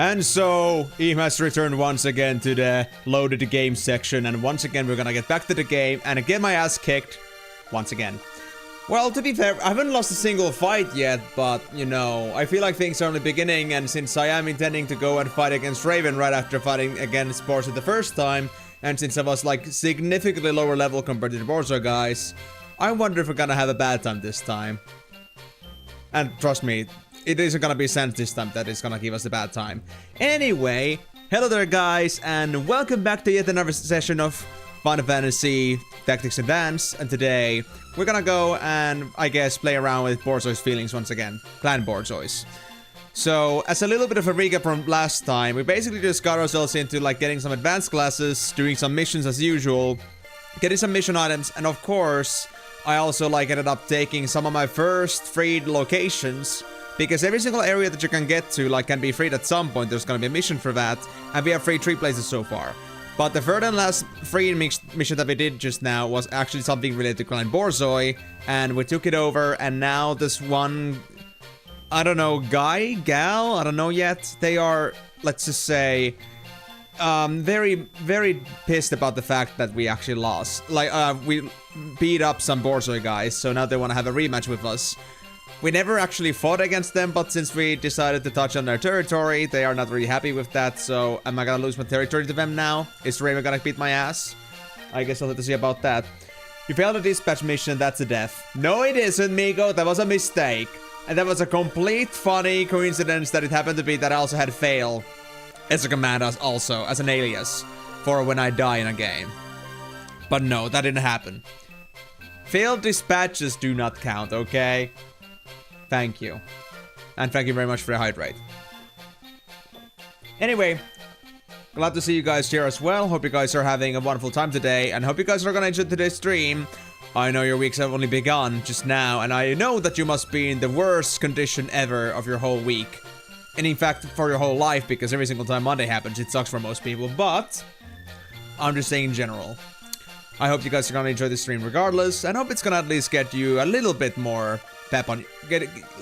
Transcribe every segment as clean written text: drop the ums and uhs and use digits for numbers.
And so, Eve has returned once again to the loaded game section, and once again we're gonna get back to the game and get my ass kicked once again. Well, to be fair, I haven't lost a single fight yet, but, you know, I feel like things are only beginning, and since I am intending to go and fight against Raven right after fighting against Borzo the first time, and since I was, like, significantly lower level compared to the Borzo guys, I wonder if we're gonna have a bad time this time. And trust me, it isn't gonna be Sense this time that is gonna give us a bad time. Anyway, hello there guys, and welcome back to yet another session of Final Fantasy Tactics Advance, and today we're gonna go and, I guess, play around with Borzo's feelings once again. Clan Borzo's. So, as a little bit of a recap from last time, we basically just got ourselves into, like, getting some advanced classes, doing some missions as usual, getting some mission items, and of course, I also, like, ended up taking some of my first freed locations, because every single area that you can get to, like, can be freed at some point. There's gonna be a mission for that, and we have freed 3 places so far. But the third and last free mission that we did just now was actually something related to Clan Borzoi, and we took it over, and now this one, I don't know, guy, gal, I don't know yet, they are, let's just say, very, very pissed about the fact that we actually lost. Like, we beat up some Borzoi guys, so now they want to have a rematch with us. We never actually fought against them, but since we decided to touch on their territory, they are not really happy with that, so am I gonna lose my territory to them now? Is Raven gonna beat my ass? I guess I'll have to see about that. You failed a dispatch mission, that's a death. No, it isn't, Migo, that was a mistake. And that was a complete funny coincidence that it happened to be that I also had fail as a command also, as an alias, for when I die in a game. But no, that didn't happen. Failed dispatches do not count, okay? Thank you. And thank you very much for the hydrate. Anyway, glad to see you guys here as well. Hope you guys are having a wonderful time today, and hope you guys are gonna enjoy today's stream. I know your weeks have only begun just now, and I know that you must be in the worst condition ever of your whole week. And in fact, for your whole life, because every single time Monday happens, it sucks for most people, but I'm just saying in general. I hope you guys are gonna enjoy the stream regardless, and hope it's gonna at least get you a little bit more pep on,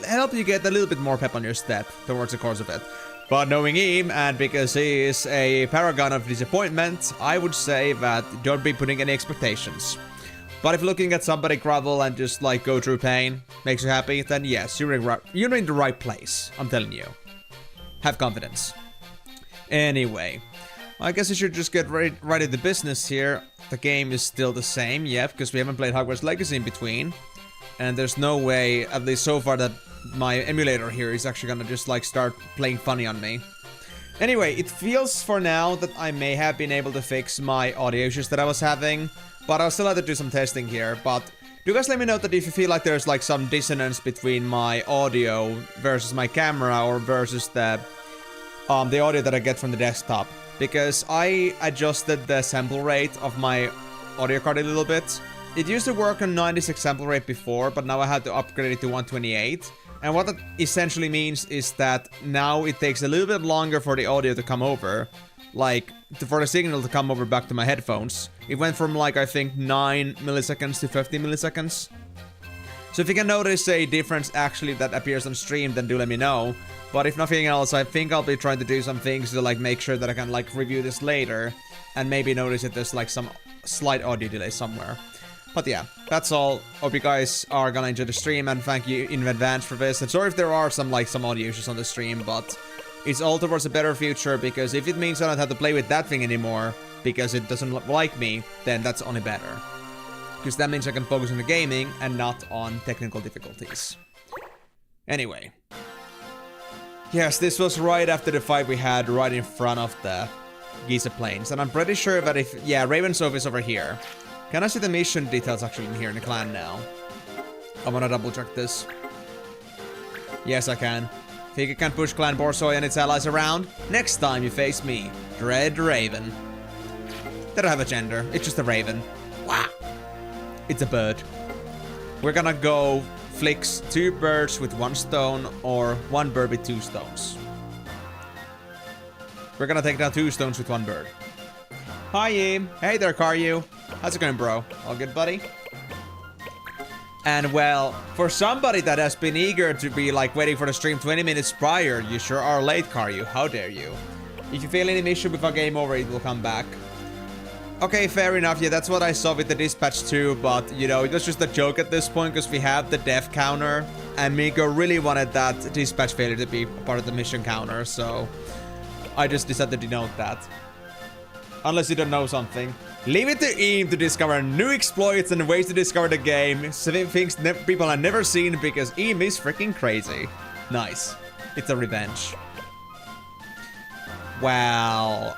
help you get a little bit more pep on your step towards the course of it. But knowing him, and because he is a paragon of disappointment, I would say that don't be putting any expectations. But if looking at somebody grovel and just, like, go through pain makes you happy, then yes, you're in the right place. I'm telling you. Have confidence. Anyway, I guess I should just get right into business here. The game is still the same, yeah, because we haven't played Hogwarts Legacy in between. And there's no way, at least so far, that my emulator here is actually gonna just like start playing funny on me. Anyway, it feels for now that I may have been able to fix my audio issues that I was having, but I'll still have to do some testing here. But do you guys let me know that if you feel like there's like some dissonance between my audio versus my camera or versus the audio that I get from the desktop, because I adjusted the sample rate of my audio card a little bit. It used to work on 96 sample rate before, but now I had to upgrade it to 128. And what that essentially means is that now it takes a little bit longer for the audio to come over. Like, for the signal to come over back to my headphones. It went from like, I think, 9 milliseconds to 50 milliseconds. So if you can notice a difference actually that appears on stream, then do let me know. But if nothing else, I think I'll be trying to do some things to like make sure that I can like review this later. And maybe notice that there's like some slight audio delay somewhere. But yeah, that's all. Hope you guys are gonna enjoy the stream, and thank you in advance for this. And sorry if there are some audio issues on the stream, but it's all towards a better future, because if it means I don't have to play with that thing anymore because it doesn't like me, then that's only better. Because that means I can focus on the gaming and not on technical difficulties. Anyway. Yes, this was right after the fight we had right in front of the Giza Plains. And I'm pretty sure that if... Yeah, Raven's office over here. Can I see the mission details actually in here in the clan now? I wanna double check this. Yes, I can. Think you can push Clan Borzoi and its allies around? Next time you face me, Dread Raven. They don't have a gender, it's just a raven. Wow. It's a bird. We're gonna go flicks 2 birds with 1 stone or 1 bird with 2 stones. We're gonna take down 2 stones with 1 bird. Hi, Im. Hey there, Karyu. How's it going, bro? All good, buddy? And well, for somebody that has been eager to be like waiting for the stream 20 minutes prior, you sure are late, Karyu. How dare you? If you fail any mission before game over, it will come back. Okay, fair enough. Yeah, that's what I saw with the dispatch too, but you know, it was just a joke at this point because we have the death counter and Miko really wanted that dispatch failure to be part of the mission counter, so I just decided to denote that. Unless you don't know something. Leave it to Im to discover new exploits and ways to discover the game. Things people have never seen because Im is freaking crazy. Nice. It's a revenge. Well,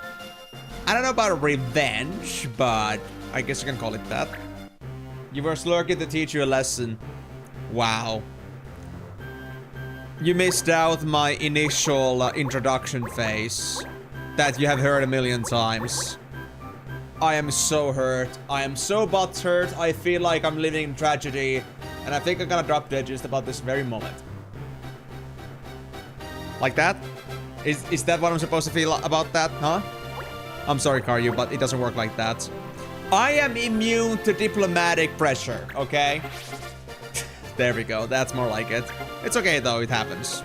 I don't know about revenge, but I guess you can call it that. You were lurking to teach you a lesson. Wow. You missed out my initial introduction phase that you have heard a million times. I am so hurt. I am so butthurt. I feel like I'm living in tragedy. And I think I'm gonna drop dead just about this very moment. Like that? Is that what I'm supposed to feel about that, huh? I'm sorry, Karyu, but it doesn't work like that. I am immune to diplomatic pressure, okay? There we go. That's more like it. It's okay, though. It happens.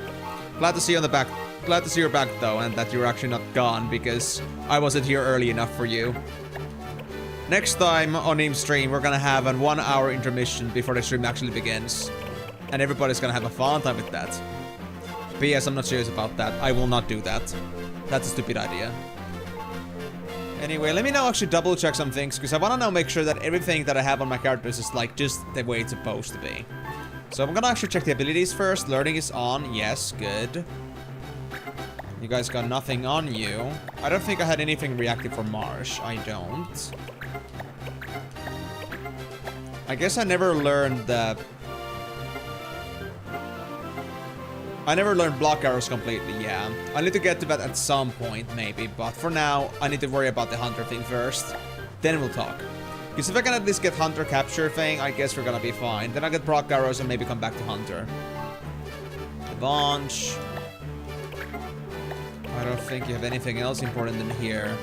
Glad to see you on the back. Glad to see you're back, though, and that you're actually not gone, because I wasn't here early enough for you. Next time on Im's stream, we're gonna have a 1-hour intermission before the stream actually begins. And everybody's gonna have a fun time with that. But yes, I'm not serious about that. I will not do that. That's a stupid idea. Anyway, let me now actually double check some things, because I wanna now make sure that everything that I have on my characters is like just the way it's supposed to be. So I'm gonna actually check the abilities first. Learning is on. Yes, good. You guys got nothing on you. I don't think I had anything reactive for Marsh. I don't. I guess I never learned the... I never learned block arrows completely, yeah. I need to get to that at some point, maybe. But for now, I need to worry about the hunter thing first. Then we'll talk. Because if I can at least get hunter capture thing, I guess we're gonna be fine. Then I'll get block arrows and maybe come back to hunter. Launch. I don't think you have anything else important in here.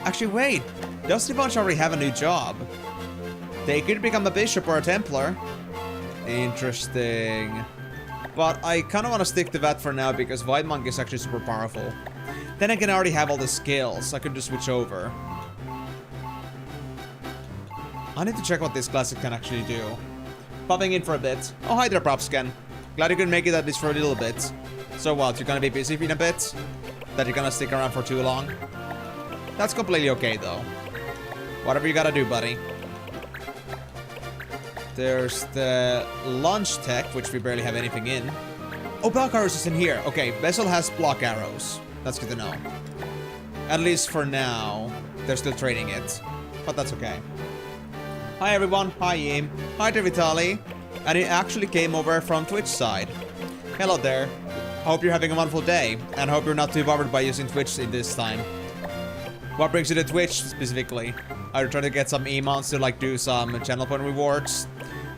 Actually, wait. Does the bunch already have a new job? They could become a bishop or a templar. Interesting. But I kind of want to stick to that for now because White Monk is actually super powerful. Then I can already have all the skills. I could just switch over. I need to check what this classic can actually do. Popping in for a bit. Oh, hi there, Propscan. Glad you could make it at least for a little bit. So what, you're gonna be busy in a bit? That you're gonna stick around for too long? That's completely okay, though. Whatever you gotta do, buddy. There's the launch tech, which we barely have anything in. Oh, block arrows is in here. Okay, Vessel has block arrows. That's good to know. At least for now. They're still trading it. But that's okay. Hi, everyone. Hi, Yim. Hi to Vitali. And it actually came over from Twitch side. Hello there. Hope you're having a wonderful day. And hope you're not too bothered by using Twitch in this time. What brings you to Twitch, specifically? Are you trying to get some emotes to, like, do some channel point rewards?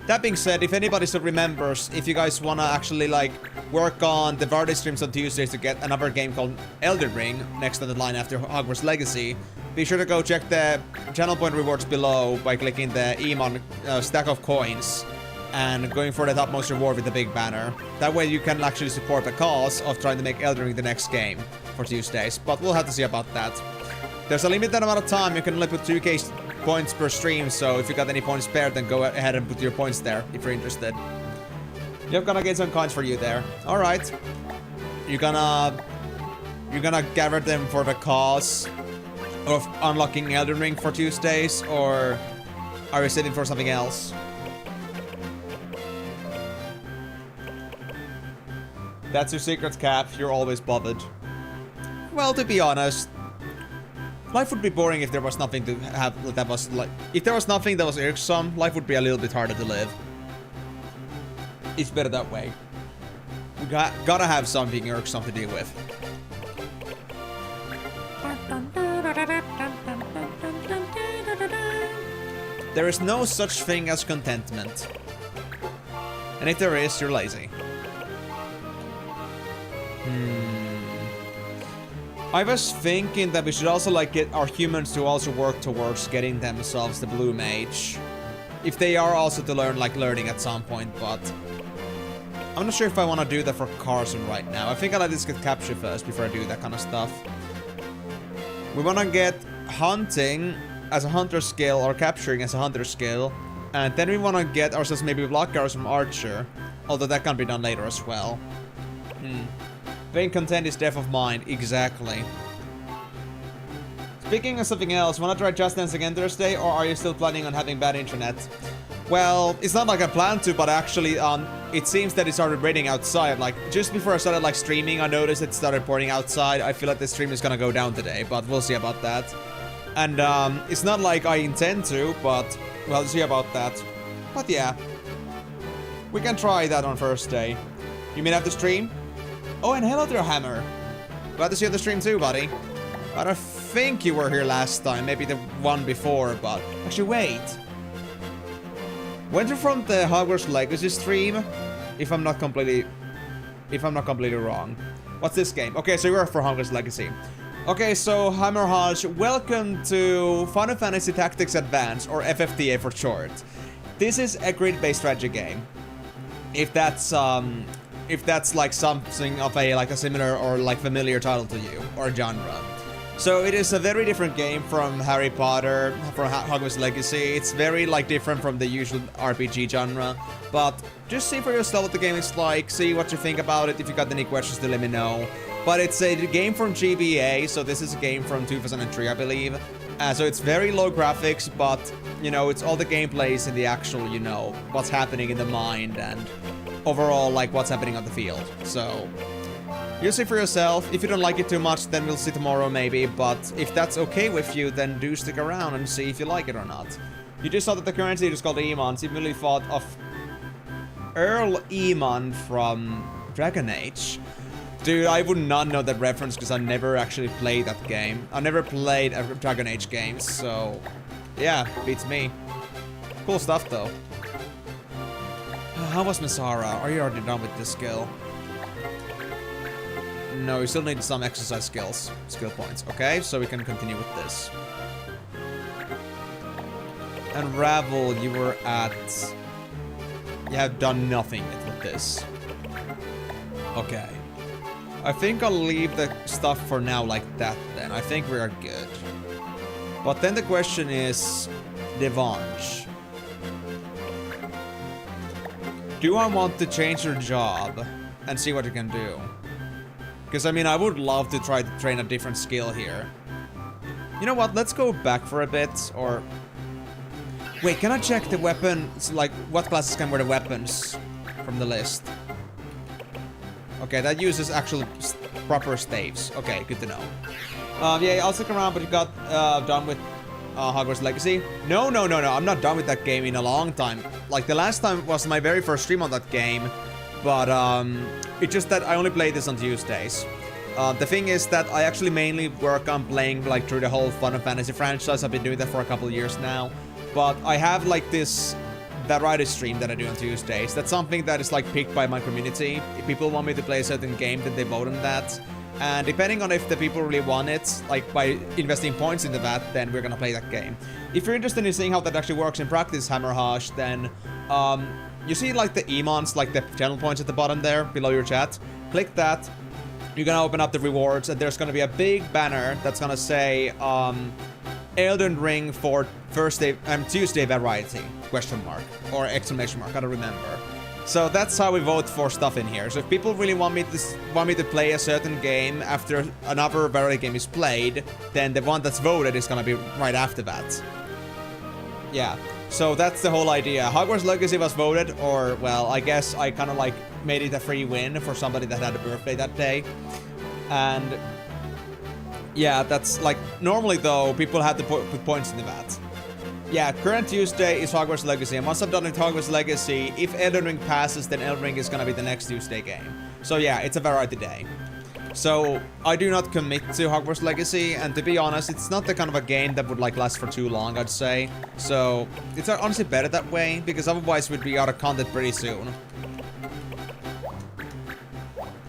That being said, if anybody still remembers, if you guys wanna actually, like, work on the variety streams on Tuesdays to get another game called Elden Ring next on the line after Hogwarts Legacy, be sure to go check the channel point rewards below by clicking the Emon stack of coins and going for the topmost reward with the big banner. That way you can actually support the cause of trying to make Elden Ring the next game for Tuesdays, but we'll have to see about that. There's a limited amount of time, you can only put 2k points per stream, so if you got any points spared, then go ahead and put your points there if you're interested. You're gonna get some coins for you there. Alright. You're gonna gather them for the cause of unlocking Elden Ring for Tuesdays, or are you saving for something else? That's your secret, Cap. You're always bothered. Well, to be honest, life would be boring if there was nothing to have that was like. If there was nothing that was irksome, life would be a little bit harder to live. It's better that way. We gotta have something irksome to deal with. There is no such thing as contentment. And if there is, you're lazy. I was thinking that we should also, like, get our humans to also work towards getting themselves the blue mage. If they are also to learn, like, learning at some point, but I'm not sure if I want to do that for Carson right now. I think I'll let this get captured first before I do that kind of stuff. We want to get hunting as a hunter skill or capturing as a hunter skill. And then we want to get ourselves maybe block arrows from Archer. Although that can be done later as well. Being content is death of mind. Exactly. Speaking of something else, wanna try Just Dance again Thursday, or are you still planning on having bad internet? Well, it's not like I plan to, but actually, it seems that it started raining outside. Like, just before I started, like, streaming, I noticed it started pouring outside. I feel like the stream is gonna go down today, but we'll see about that. And, it's not like I intend to, but we'll see about that. But yeah. We can try that on first day. You mean after stream? Oh, and hello there, Hammer. Glad to see you on the stream too, buddy. I don't think you were here last time, maybe the one before, but... Actually, wait. Went you from the Hogwarts Legacy stream? If I'm not completely wrong. What's this game? Okay, so you are for Hogwarts Legacy. Okay, so Hammer Hodge, welcome to Final Fantasy Tactics Advance, or FFTA for short. This is a grid-based strategy game. If that's like something of a like a similar or like familiar title to you or genre. So it is a very different game from Harry Potter, from Hogwarts Legacy. It's very like different from the usual RPG genre. But just see for yourself what the game is like, see what you think about it. If you got any questions, to let me know. But it's a game from GBA, so this is a game from 2003, I believe. So it's very low graphics, but you know, it's all the gameplays in the actual, you know, what's happening in the mind and overall, like, what's happening on the field. So, you'll see for yourself. If you don't like it too much, then we'll see tomorrow maybe. But if that's okay with you, then do stick around and see if you like it or not. You just saw that the current leader is called Emon. So you really thought of Earl Emon from Dragon Age. Dude, I would not know that reference because I never actually played that game. I never played a Dragon Age game, so... Yeah, beats me. Cool stuff, though. How was Masara? Are you already done with this skill? No, you still need some exercise skill points. Okay, so we can continue with this. Unravel, you were at... You have done nothing with this. Okay. I think I'll leave the stuff for now like that then. I think we are good. But then the question is... Devanche. Do I want to change your job and see what you can do? Because, I mean, I would love to try to train a different skill here. You know what? Let's go back for a bit, or... Wait, can I check the weapons? Like, what classes can wear the weapons from the list? Okay, that uses actual proper staves. Okay, good to know. Yeah, I'll stick around, but you got done with Hogwarts Legacy. No, I'm not done with that game in a long time. Like, the last time was my very first stream on that game, but it's just that I only play this on Tuesdays. The thing is that I actually mainly work on playing like through the whole Final Fantasy franchise. I've been doing that for a couple of years now. But I have like this variety stream that I do on Tuesdays. That's something that is like picked by my community. If people want me to play a certain game, then they vote on that. And depending on if the people really want it, like by investing points into that, then we're gonna play that game. If you're interested in seeing how that actually works in practice, Hammerhash, then you see like the emons, like the channel points at the bottom there below your chat. Click that. You're gonna open up the rewards, and there's gonna be a big banner that's gonna say Elden Ring for Tuesday variety, question mark, or exclamation mark, I don't remember. So that's how we vote for stuff in here. So if people really want me to play a certain game after another variety game is played, then the one that's voted is gonna be right after that. Yeah, so that's the whole idea. Hogwarts Legacy was voted, or, well, I guess I kind of like made it a free win for somebody that had a birthday that day. And yeah, that's like, normally though, people have to put points into that. Yeah, current Tuesday is Hogwarts Legacy, and once I'm done with Hogwarts Legacy, if Elden Ring passes, then Elden Ring is gonna be the next Tuesday game. So yeah, it's a variety day. So I do not commit to Hogwarts Legacy, and to be honest, it's not the kind of a game that would like last for too long, I'd say. So it's honestly better that way, because otherwise we'd be out of content pretty soon.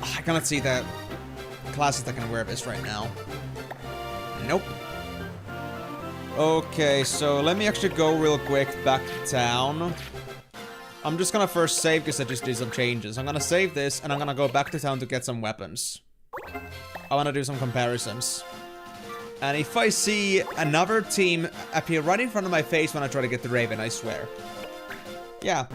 I cannot see the classes that can wear this right now. Nope. Okay, so let me actually go real quick back to town. I'm just gonna first save because I just did some changes. I'm gonna save this and I'm gonna go back to town to get some weapons. I wanna do some comparisons. And if I see another team appear right in front of my face when I try to get the Raven, I swear. Yeah,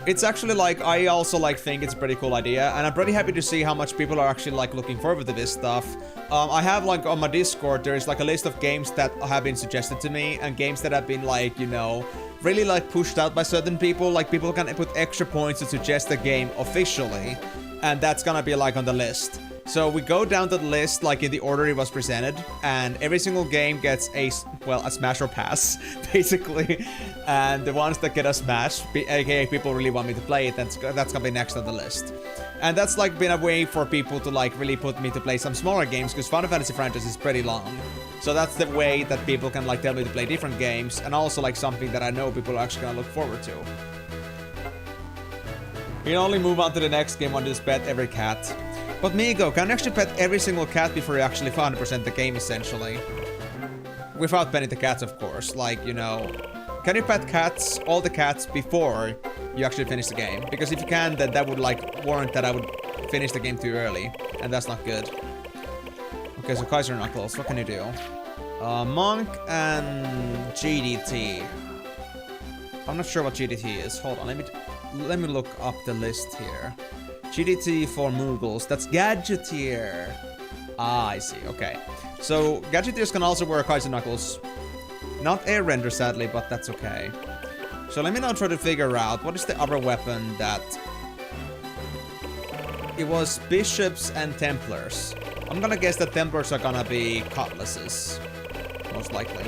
it's actually like, I also like think it's a pretty cool idea, and I'm pretty happy to see how much people are actually like looking forward to this stuff. I have like on my Discord, there is like a list of games that have been suggested to me, and games that have been like, you know, really like pushed out by certain people. Like people can put extra points to suggest a game officially, and that's gonna be like on the list. So we go down to the list like in the order it was presented, and every single game gets a smash or pass, basically. And the ones that get a smash, aka people really want me to play it, that's gonna be next on the list. And that's like been a way for people to like really put me to play some smaller games, because Final Fantasy franchise is pretty long. So that's the way that people can like tell me to play different games, and also like something that I know people are actually gonna look forward to. You can only move on to the next game when you just pet every cat. But Migo, can you actually pet every single cat before you actually 100% the game, essentially? Without petting the cats, of course. Like, you know, can you pet cats, all the cats, before you actually finish the game? Because if you can, then that would, like, warrant that I would finish the game too early. And that's not good. Okay, so Kaiser Knuckles, what can you do? Monk and GDT. I'm not sure what GDT is. Hold on, let me look up the list here. GDT for Moogles, that's Gadgeteer. Ah, I see, okay. So, Gadgeteers can also wear Kaiser Knuckles. Not Air Render, sadly, but that's okay. So let me now try to figure out what is the other weapon that... It was Bishops and Templars. I'm gonna guess that Templars are gonna be Cutlasses. Most likely.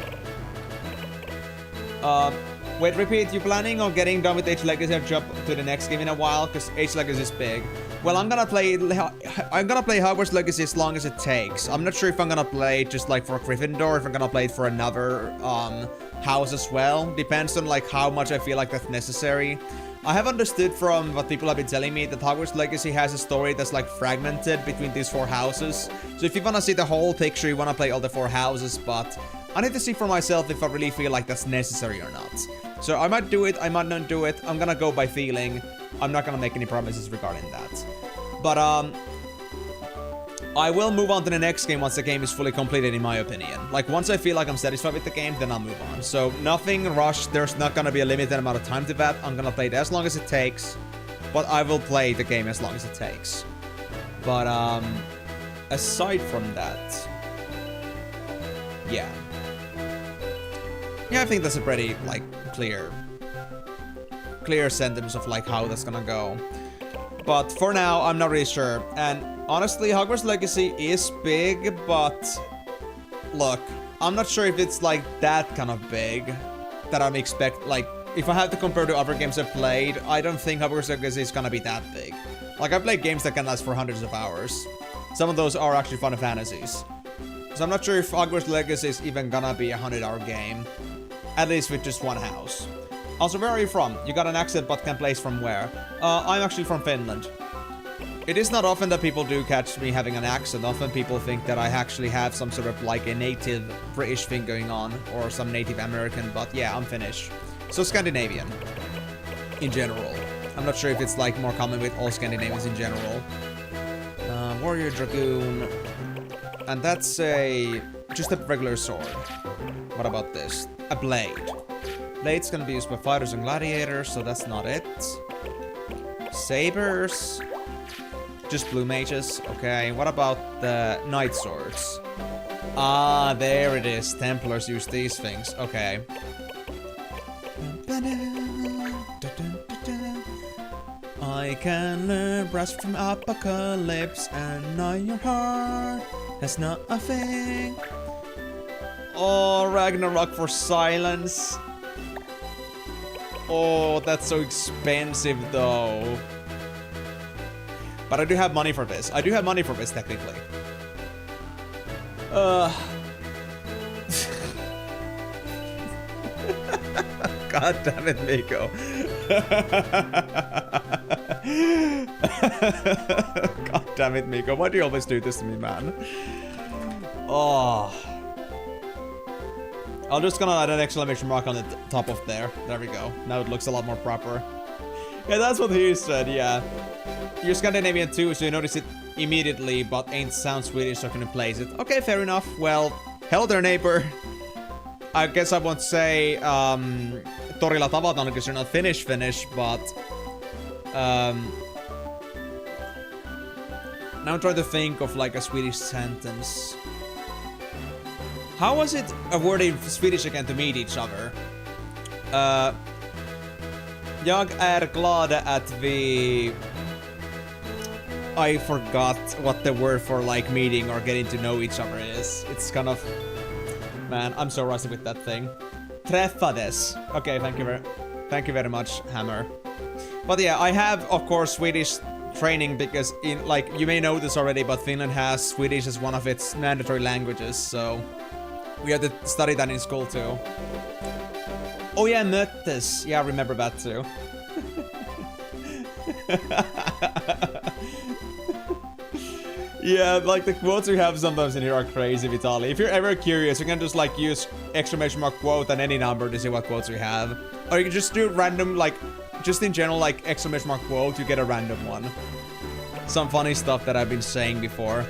Wait, repeat, you planning on getting done with Age Legacy or jump to the next game in a while? Because Age Legacy is big. Well, I'm gonna play Hogwarts Legacy as long as it takes. I'm not sure if I'm gonna play it just like for Gryffindor, if I'm gonna play it for another house as well. Depends on like how much I feel like that's necessary. I have understood from what people have been telling me that Hogwarts Legacy has a story that's like fragmented between these 4 houses. So if you wanna see the whole picture, you wanna play all the 4 houses, but I need to see for myself if I really feel like that's necessary or not. So I might do it, I might not do it. I'm gonna go by feeling. I'm not gonna make any promises regarding that. But I will move on to the next game once the game is fully completed, in my opinion. Like, once I feel like I'm satisfied with the game, then I'll move on. So nothing rushed. There's not gonna be a limited amount of time to that. I'm gonna play it as long as it takes. But I will play the game as long as it takes. But aside from that, yeah. Yeah, I think that's a pretty, like, clear sentence of, like, how that's gonna go. But for now, I'm not really sure. And honestly, Hogwarts Legacy is big, but look, I'm not sure if it's, like, that kind of big that I'm like, if I have to compare to other games I've played, I don't think Hogwarts Legacy is gonna be that big. Like, I've played games that can last for hundreds of hours. Some of those are actually Final Fantasies. So I'm not sure if Hogwarts Legacy is even gonna be a 100-hour game. At least with just one house. Also, where are you from? You got an accent, but can place from where? I'm actually from Finland. It is not often that people do catch me having an accent. Often people think that I actually have some sort of like a native British thing going on, or some native American, but yeah, I'm Finnish. So Scandinavian, in general. I'm not sure if it's like more common with all Scandinavians in general. Warrior Dragoon. And that's just a regular sword. What about this? A blade. Blade's gonna be used by fighters and gladiators, so that's not it. Sabers. Just blue mages. Okay, what about the knight swords? Ah, there it is. Templars use these things. Okay. I can learn brass from apocalypse, and now your heart has nothing. Oh, Ragnarok for silence. Oh, that's so expensive though. But I do have money for this. I do have money for this, technically. God damn it, Miko. God damn it, Miko. Why do you always do this to me, man? Oh. I'm just gonna add an exclamation mark on the top of there. There we go. Now it looks a lot more proper. Yeah, that's what he said, yeah. You're Scandinavian too, so you notice it immediately, but ain't sound Swedish, so I couldn't place it. Okay, fair enough. Well, hello there, neighbor. I guess I won't say, Torilla tavataan, because you're not Finnish, but, now I'm trying to think of, like, a Swedish sentence. How was it worded in Swedish again to meet each other? Jag är glad att vi... I forgot what the word for like meeting or getting to know each other is. It's kind of... Man, I'm so rusty with that thing. Träffades. Okay, thank you very much, Hammer. But yeah, I have, of course, Swedish training because, in like, you may know this already, but Finland has Swedish as one of its mandatory languages, so... We had to study that in school too. Oh yeah, möttes. Yeah, I remember that too. Yeah, like the quotes we have sometimes in here are crazy, Vitaly. If you're ever curious, you can just like use exclamation mark quote and any number to see what quotes we have. Or you can just do random, like, just in general, like exclamation mark quote, you get a random one. Some funny stuff that I've been saying before.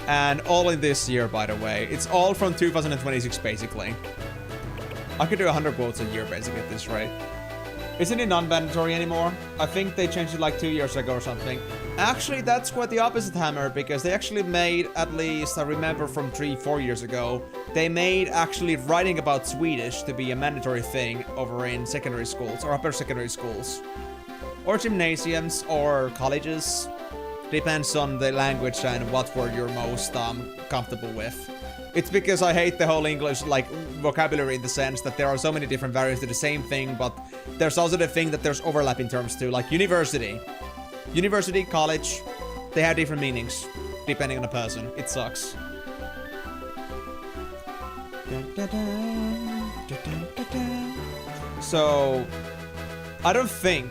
And all in this year, by the way. It's all from 2026, basically. I could do 100 quotes a year, basically, at this rate. Isn't it non-mandatory anymore? I think they changed it like 2 years ago or something. Actually, that's quite the opposite, Hammer, because they actually made, at least I remember from 3-4 years ago, they made actually writing about Swedish to be a mandatory thing over in secondary schools, or upper secondary schools. Or gymnasiums, or colleges. Depends on the language and what word you're most comfortable with. It's because I hate the whole English like vocabulary in the sense that there are so many different variants to the same thing, but there's also the thing that there's overlap in terms too, like university. University, college, they have different meanings depending on the person. It sucks. So, I don't think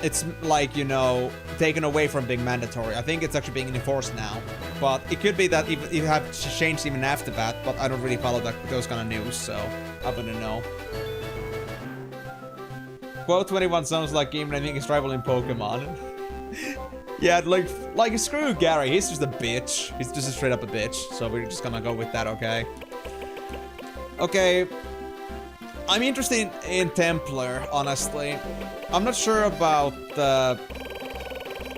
it's like, you know, taken away from being mandatory. I think it's actually being enforced now. But it could be that it have changed even after that, but I don't really follow those kind of news, so I wouldn't know. Quote 21 sounds like game naming is rival in Pokemon. Yeah, like screw Gary, he's just a bitch. He's just straight up a bitch, so we're just gonna go with that, okay? Okay. I'm interested in Templar, honestly. I'm not sure about the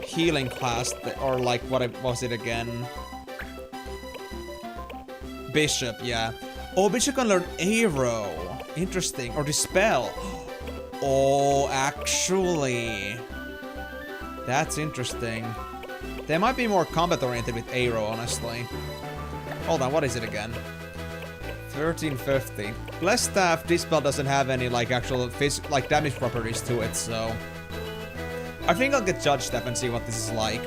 healing class, or like, what was it again? Bishop, yeah. Oh, Bishop can learn Arrow. Interesting. Or Dispel. Oh, actually. That's interesting. They might be more combat-oriented with Arrow, honestly. Hold on, what is it again? 1350. Blessed Staff, Dispel doesn't have any, like, actual like damage properties to it, so... I think I'll get Judge Step and see what this is like.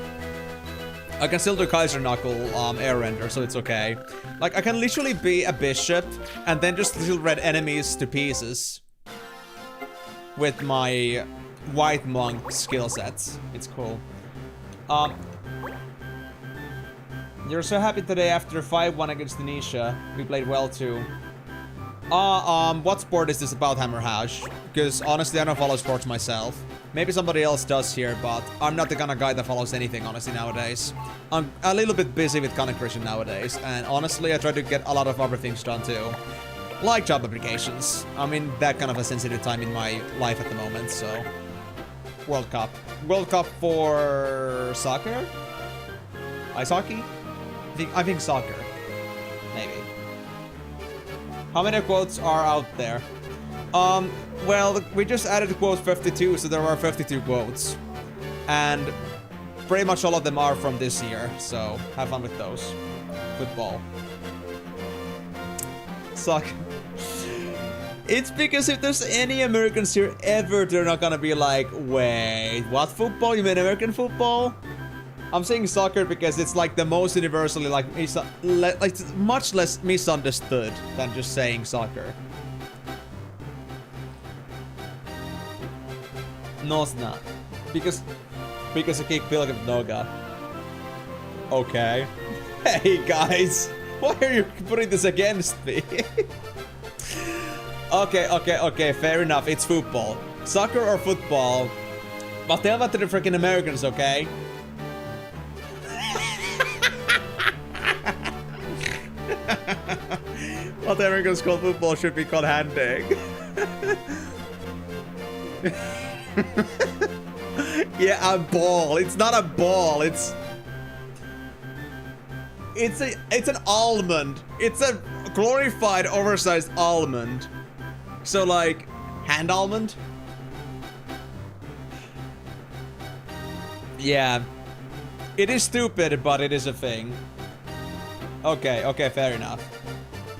I can still do Kaiser Knuckle Air Render, so it's okay. Like, I can literally be a bishop and then just still red enemies to pieces with my white monk skill sets. It's cool. You're so happy today after 5-1 against Denisha. We played well too. What sport is this about, Hammer Hash? Because honestly, I don't follow sports myself. Maybe somebody else does here, but I'm not the kind of guy that follows anything, honestly, nowadays. I'm a little bit busy with Content creation nowadays, and honestly, I try to get a lot of other things done too. Like job applications. I'm in that kind of a sensitive time in my life at the moment, so... World Cup. World Cup for... soccer? Ice hockey? I think soccer. Maybe. How many quotes are out there? Well, we just added quote 52, so there are 52 quotes. And pretty much all of them are from this year, so have fun with those. Football. Soccer. It's because if there's any Americans here ever, they're not gonna be like, wait, what football? You mean American football? I'm saying soccer because it's like the most universally like much less misunderstood than just saying soccer. No, it's not. Because I kick Pilgrim Noga. Okay. Hey guys, why are you putting this against me? Okay, fair enough. It's football. Soccer or football. But tell that to the freaking Americans, okay? What the Americans call football should be called handing. Yeah, a ball. It's not a ball. It's an almond. It's a glorified, oversized almond. So like, hand almond? Yeah. It is stupid, but it is a thing. Okay, fair enough.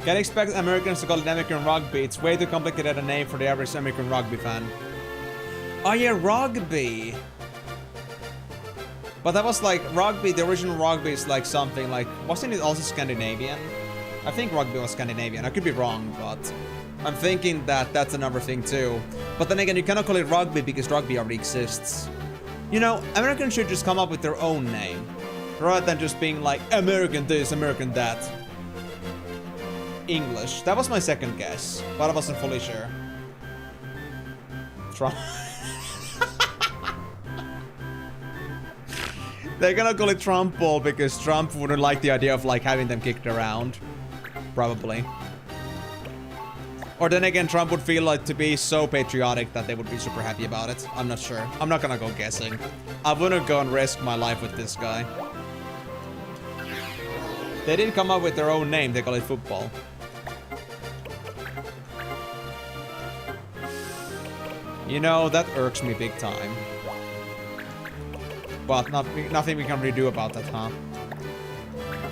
Can't expect Americans to call it American rugby. It's way too complicated a name for the average American rugby fan. Oh yeah, rugby. But that was like, rugby, the original rugby is like something like, wasn't it also Scandinavian? I think rugby was Scandinavian. I could be wrong, but I'm thinking that that's another thing too. But then again, you cannot call it rugby because rugby already exists. You know, Americans should just come up with their own name, rather than just being like, American this, American that. English. That was my second guess, but I wasn't fully sure. Trump. They're gonna call it Trump ball because Trump wouldn't like the idea of like having them kicked around. Probably. Or then again, Trump would feel like to be so patriotic that they would be super happy about it. I'm not sure. I'm not gonna go guessing. I wouldn't go and risk my life with this guy. They didn't come up with their own name, they call it football. You know, that irks me big time. But nothing we can really do about that, huh?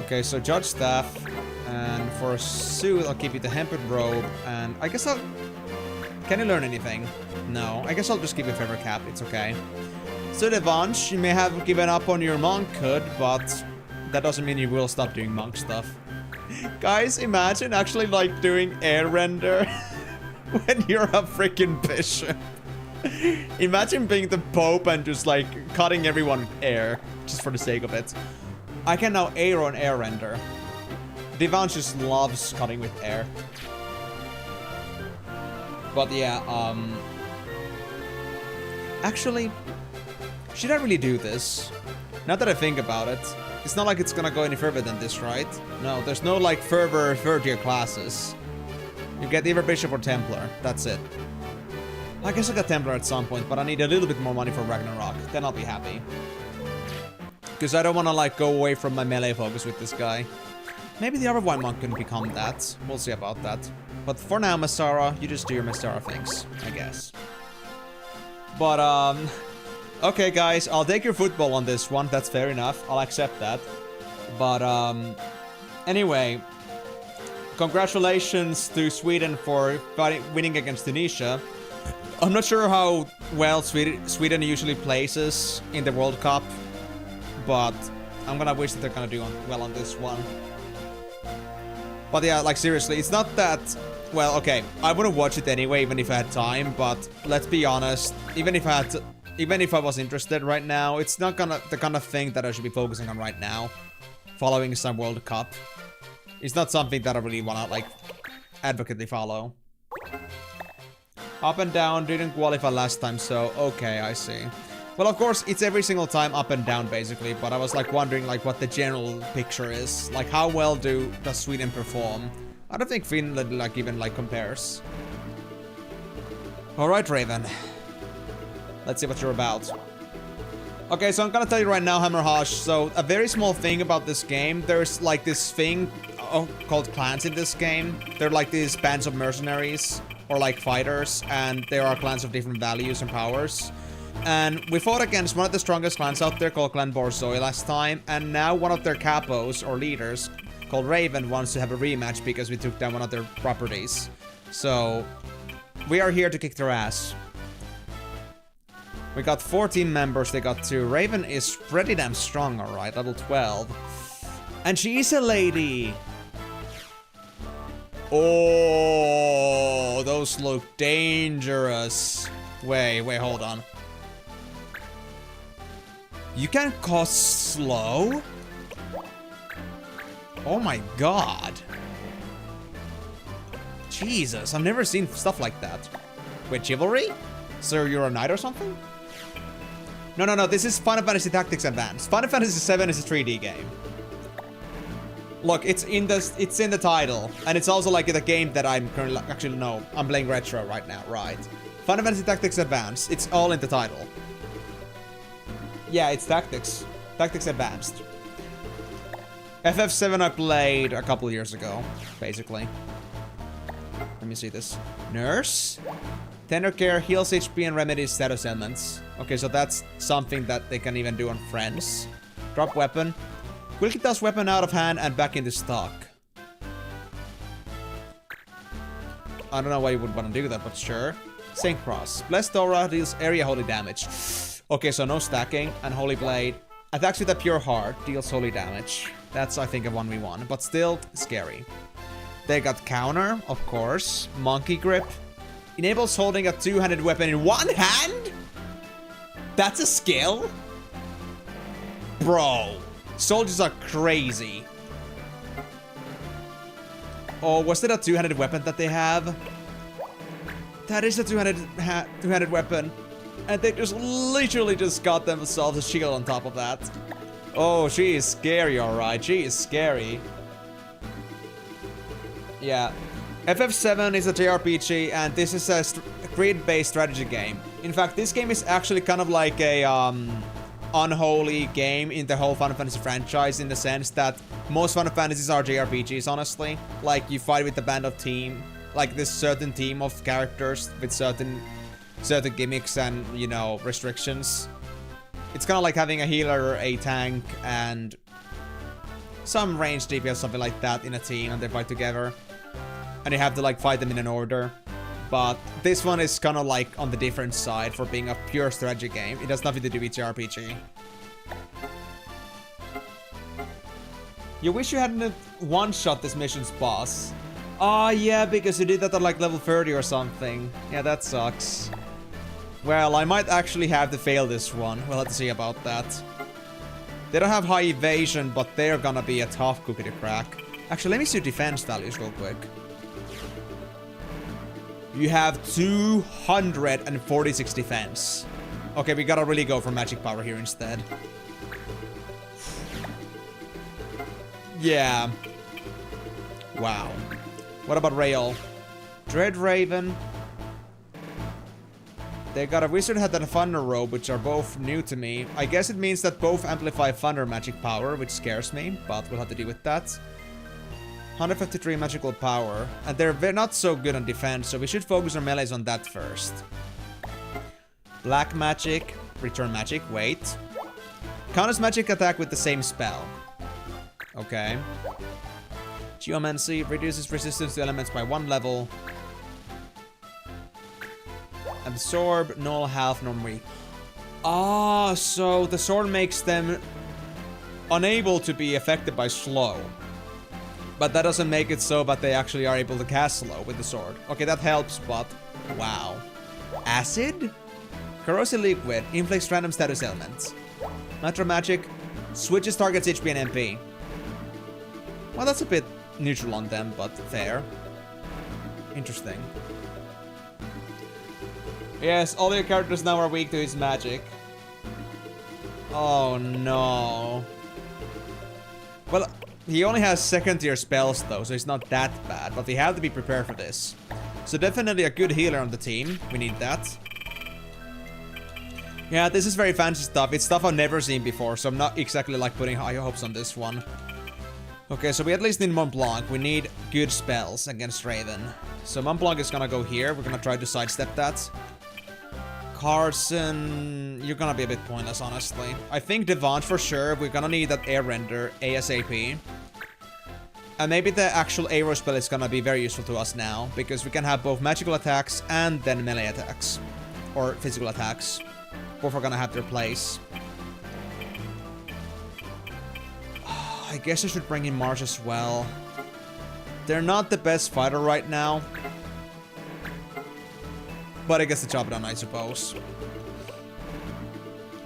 Okay, so Judge Staff. And for a suit, I'll give you the Hempen Robe. And I guess I'll... Can you learn anything? No. I guess I'll just give you Feather Cap. It's okay. So Devansh, you may have given up on your monkhood, but that doesn't mean you will stop doing monk stuff. Guys, imagine actually like doing air render when you're a freaking bishop. Imagine being the Pope and just like cutting everyone with air, just for the sake of it. I can now air on air render. Devansh just loves cutting with air. But yeah, actually, should I really do this? Now that I think about it, it's not like it's gonna go any further than this, right? No, there's no like further third-year classes. You get either Bishop or Templar, that's it. I guess I'll get Templar at some point, but I need a little bit more money for Ragnarok. Then I'll be happy. Because I don't want to like go away from my melee focus with this guy. Maybe the other white monk can become that. We'll see about that. But for now, Masara, you just do your Masara things, I guess. But, okay, guys, I'll take your football on this one. That's fair enough. I'll accept that. But, anyway, congratulations to Sweden for winning against Tunisia. I'm not sure how well Sweden usually places in the World Cup, but I'm gonna wish that they're gonna do well on this one. But yeah, like seriously, it's not that... Well, okay, I wouldn't watch it anyway, even if I had time, but let's be honest, even if I was interested right now, it's not the kind of thing that I should be focusing on right now. Following some World Cup. It's not something that I really wanna, like, advocately follow. Up and down, didn't qualify last time, so okay, I see. Well, of course, it's every single time up and down, basically, but I was, like, wondering, like, what the general picture is. Like, how well does Sweden perform? I don't think Finland, like, even, like, compares. Alright, Raven. Let's see what you're about. Okay, so I'm gonna tell you right now, Hammerhosh, so a very small thing about this game, there's, like, this thing called clans in this game. They're, like, these bands of mercenaries, or, like, fighters, and there are clans of different values and powers. And we fought against one of the strongest clans out there called Clan Borzoi last time, and now one of their capos, or leaders, called Raven, wants to have a rematch because we took down one of their properties. So, we are here to kick their ass. We got 14 members, they got 2. Raven is pretty damn strong, alright, level 12. And she is a lady! Oh, those look dangerous. Wait, hold on. You can cost slow? Oh my god. Jesus, I've never seen stuff like that. Wait, chivalry? So you're a knight or something? No, this is Final Fantasy Tactics Advanced. Final Fantasy 7 is a 3D game. Look, it's in the title, and it's also like the game that I'm currently... Actually, no, I'm playing retro right now, right. Final Fantasy Tactics Advanced, it's all in the title. Yeah, it's Tactics. Tactics Advanced. FF7 I played a couple years ago, basically. Let me see this. Nurse? Tender care, heals HP and remedies status ailments. Okay, so that's something that they can even do on friends. Drop weapon. Will keep this weapon out of hand and back into stock. I don't know why you would want to do that, but sure. Saint Cross. Blessed Aura deals area holy damage. Okay, so no stacking. And Holy Blade. Attacks with a pure heart. Deals holy damage. That's, I think, a 1v1. But still, scary. They got counter, of course. Monkey grip. Enables holding a two-handed weapon in one hand? That's a skill? Bro. Soldiers are crazy. Oh, was it a two-handed weapon that they have? That is a two-handed weapon. And they just literally just got themselves a shield on top of that. Oh, she is scary, alright. She is scary. Yeah. FF7 is a JRPG, and this is a grid-based strategy game. In fact, this game is actually kind of like a unholy game in the whole Final Fantasy franchise, in the sense that most Final Fantasies are JRPGs, honestly. Like, you fight with a band of team, like this certain team of characters with certain gimmicks and, you know, restrictions. It's kind of like having a healer, a tank, and some ranged DPS, something like that, in a team, and they fight together. And you have to, like, fight them in an order. But this one is kind of, like, on the different side for being a pure strategy game. It has nothing to do with JRPG. You wish you hadn't one-shot this mission's boss. Ah, yeah, because you did that at, like, level 30 or something. Yeah, that sucks. Well, I might actually have to fail this one. We'll have to see about that. They don't have high evasion, but they're gonna be a tough cookie to crack. Actually, let me see defense values real quick. You have 246 defense. Okay, we gotta really go for magic power here instead. Yeah. Wow. What about Rail? Dread Raven. They got a Wizard Hat and a Thunder Robe, which are both new to me. I guess it means that both amplify Thunder magic power, which scares me, but we'll have to deal with that. 153 magical power. And they're not so good on defense, so we should focus our melees on that first. Black magic. Return magic. Wait. Counters magic attack with the same spell. Okay. Geomancy reduces resistance to elements by 1 level. Absorb, null, half, normally. Ah, so the sword makes them unable to be affected by slow. But that doesn't make it so that they actually are able to cast slow with the sword. Okay, that helps, but wow. Acid? Corrosive liquid inflicts random status elements. Nitro magic switches targets HP and MP. Well, that's a bit neutral on them, but fair. Interesting. Yes, all your characters now are weak to his magic. Oh no. Well, he only has second tier spells though, so it's not that bad, but we have to be prepared for this. So definitely a good healer on the team. We need that. Yeah, this is very fancy stuff. It's stuff I've never seen before, so I'm not exactly like putting high hopes on this one. Okay, so we at least need Mont Blanc. We need good spells against Raven. So Mont Blanc is gonna go here. We're gonna try to sidestep that. Carson, you're gonna be a bit pointless, honestly. I think Devant for sure. We're gonna need that air render ASAP. And maybe the actual arrow spell is gonna be very useful to us now, because we can have both magical attacks and then melee attacks. Or physical attacks. Both are gonna have their place. I guess I should bring in Marsh as well. They're not the best fighter right now. But it gets the job done, I suppose.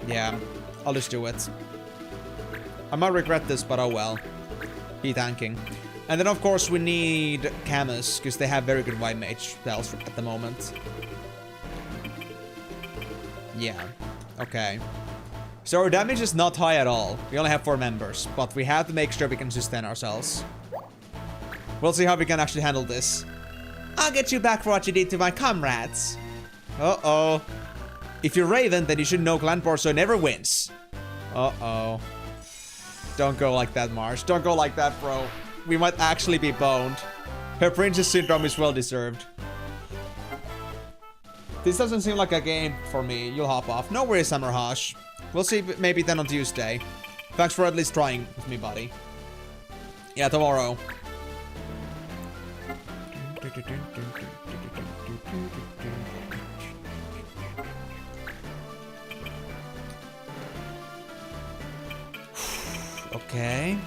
Yeah, I'll just do it. I might regret this, but oh well. Be tanking. And then, of course, we need Camus, because they have very good white mage spells at the moment. Yeah, okay. So our damage is not high at all. We only have 4 members, but we have to make sure we can sustain ourselves. We'll see how we can actually handle this. I'll get you back for what you did to my comrades. Uh-oh. If you're Raven, then you should know Clan Borso never wins. Uh-oh. Don't go like that, Marsh. Don't go like that, bro. We might actually be boned. Her princess syndrome is well deserved. This doesn't seem like a game for me. You'll hop off. No worries, Summer Hosh. We'll see maybe then on Tuesday. Thanks for at least trying with me, buddy. Yeah, tomorrow. Okay.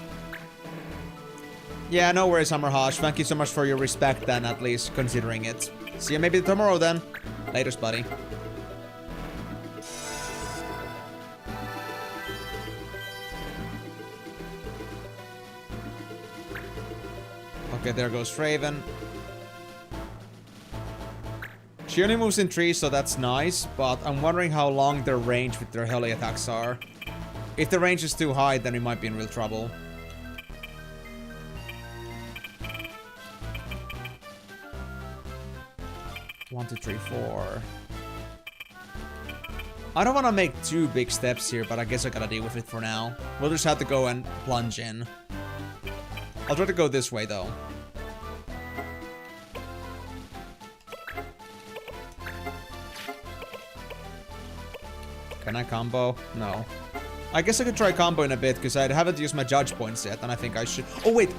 Yeah, no worries, Summer Hosh. Thank you so much for your respect then, at least considering it. See you maybe tomorrow then. Laters, buddy. Okay, there goes Raven. She only moves in trees, so that's nice, but I'm wondering how long their range with their heli attacks are. If the range is too high, then we might be in real trouble. One, two, three, four. I don't want to make too big steps here, but I guess I gotta deal with it for now. We'll just have to go and plunge in. I'll try to go this way, though. Can I combo? No. I guess I could try combo in a bit, because I haven't used my judge points yet, and I think I should... Oh, wait!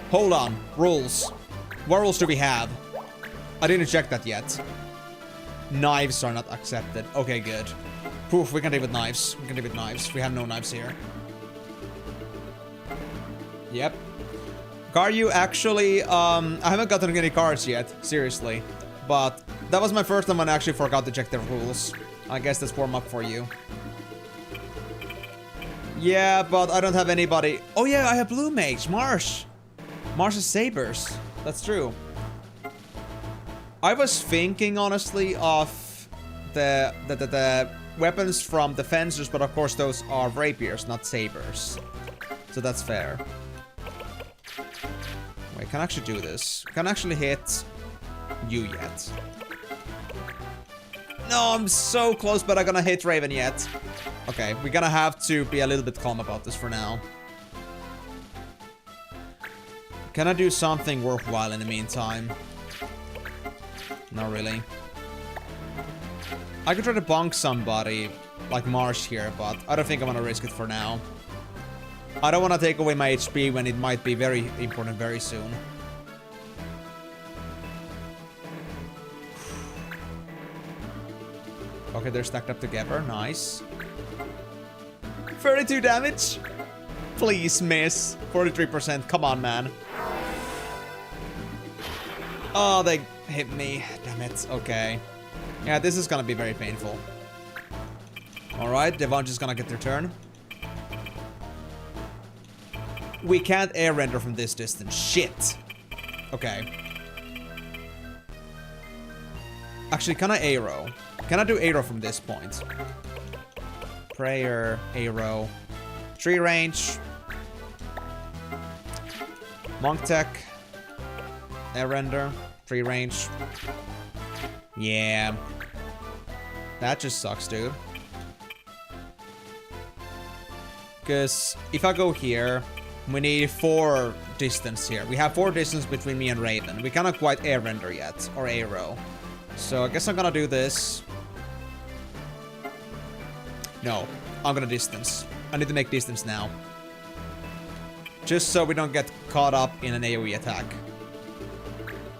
Hold on. Rules. What rules do we have? I didn't check that yet. Knives are not accepted. Okay, good. Poof, we can deal with knives. We can deal with knives. We have no knives here. Yep. Garyu, actually, I haven't gotten any cards yet. Seriously. But that was my first time when I actually forgot to check the rules. I guess that's warm up for you. Yeah, but I don't have anybody. Oh yeah, I have Blue Mage, Marsh. Marsh's Sabers. That's true. I was thinking, honestly, of the weapons from the fencers, but of course those are rapiers, not sabers. So that's fair. Wait, can I actually do this? Can I actually hit you yet? No, I'm so close, but I'm gonna hit Raven yet. Okay, we're gonna have to be a little bit calm about this for now. Can I do something worthwhile in the meantime? Not really. I could try to bonk somebody, like Marsh here, but I don't think I'm gonna risk it for now. I don't want to take away my HP when it might be very important very soon. Okay, they're stacked up together. Nice. 32 damage. Please miss. 43%. Come on, man. Oh, they hit me. Damn it. Okay. Yeah, this is gonna be very painful. Alright, Devon's just gonna get their turn. We can't air render from this distance. Shit. Okay. Actually, can I arrow? Can I do arrow from this point? Prayer, arrow. Tree range. Monk tech. Air render. Tree range. Yeah. That just sucks, dude. Because if I go here, we need 4 distance here. We have 4 distance between me and Raven. We cannot quite air render yet, or arrow. So I guess I'm gonna do this. No, I'm gonna distance. I need to make distance now. Just so we don't get caught up in an AoE attack.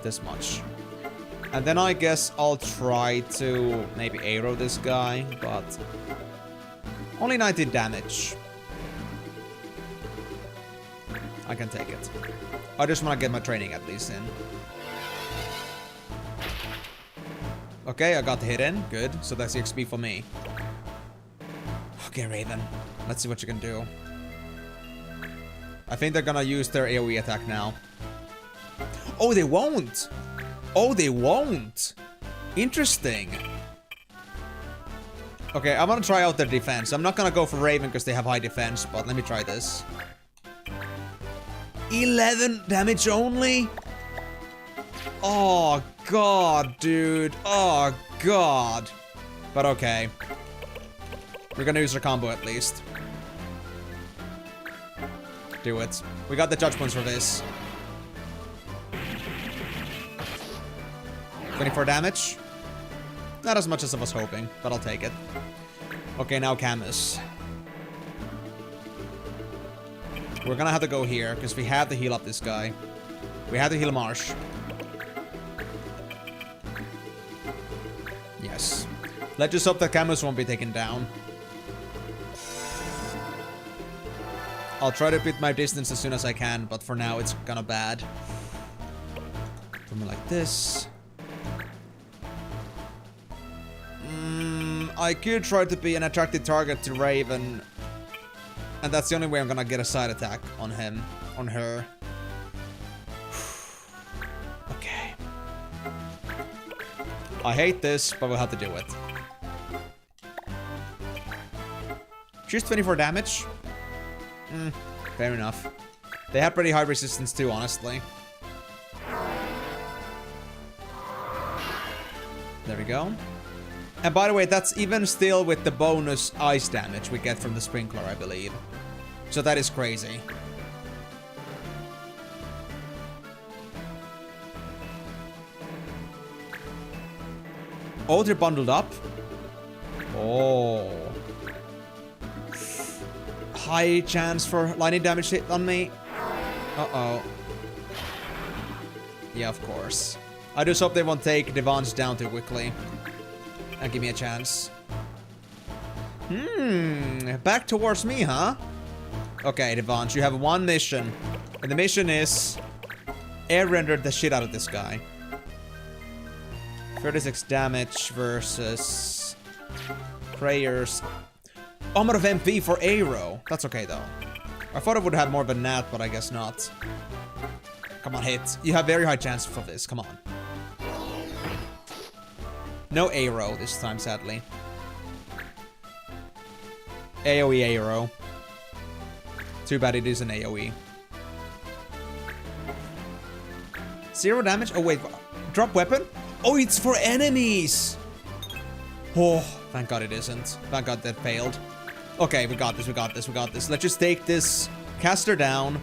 This much. And then I guess I'll try to maybe arrow this guy, but only 19 damage. I can take it. I just want to get my training at least in. Okay, I got the hit in. Good. So that's the XP for me. Okay, Raven. Let's see what you can do. I think they're gonna use their AoE attack now. Oh, they won't! Oh, they won't! Interesting. Okay, I'm gonna try out their defense. I'm not gonna go for Raven because they have high defense, but let me try this. 11 damage only? Oh, God, dude. Oh, God. But okay. We're gonna use our combo at least. Do it. We got the judge points for this. 24 damage. Not as much as I was hoping, but I'll take it. Okay, now Camus. We're gonna have to go here, because we have to heal up this guy. We have to heal Marsh. Yes. Let's just hope that Camus won't be taken down. I'll try to beat my distance as soon as I can, but for now it's kinda bad. Something like this. I could try to be an attractive target to Raven. And that's the only way I'm gonna get a side attack on him. On her. Okay. I hate this, but we'll have to do it. Just 24 damage. Fair enough. They have pretty high resistance too, honestly. There we go. And by the way, that's even still with the bonus ice damage we get from the sprinkler, I believe. So that is crazy. Oh, they're bundled up? Oh. High chance for lightning damage hit on me. Uh-oh. Yeah, of course. I just hope they won't take Devon's down too quickly. And give me a chance. Back towards me, huh? Okay, Devon, you have one mission. And the mission is air render the shit out of this guy. 36 damage versus prayers. Oh, I'm out of MP for arrow. That's okay, though. I thought it would have more of a nat, but I guess not. Come on, hit. You have very high chance for this. Come on. No arrow this time, sadly. AoE arrow. Too bad it is an AoE. 0 damage? Oh, wait. Drop weapon? Oh, it's for enemies! Oh, thank God it isn't. Thank God that failed. Okay, we got this, we got this, we got this. Let's just take this caster down.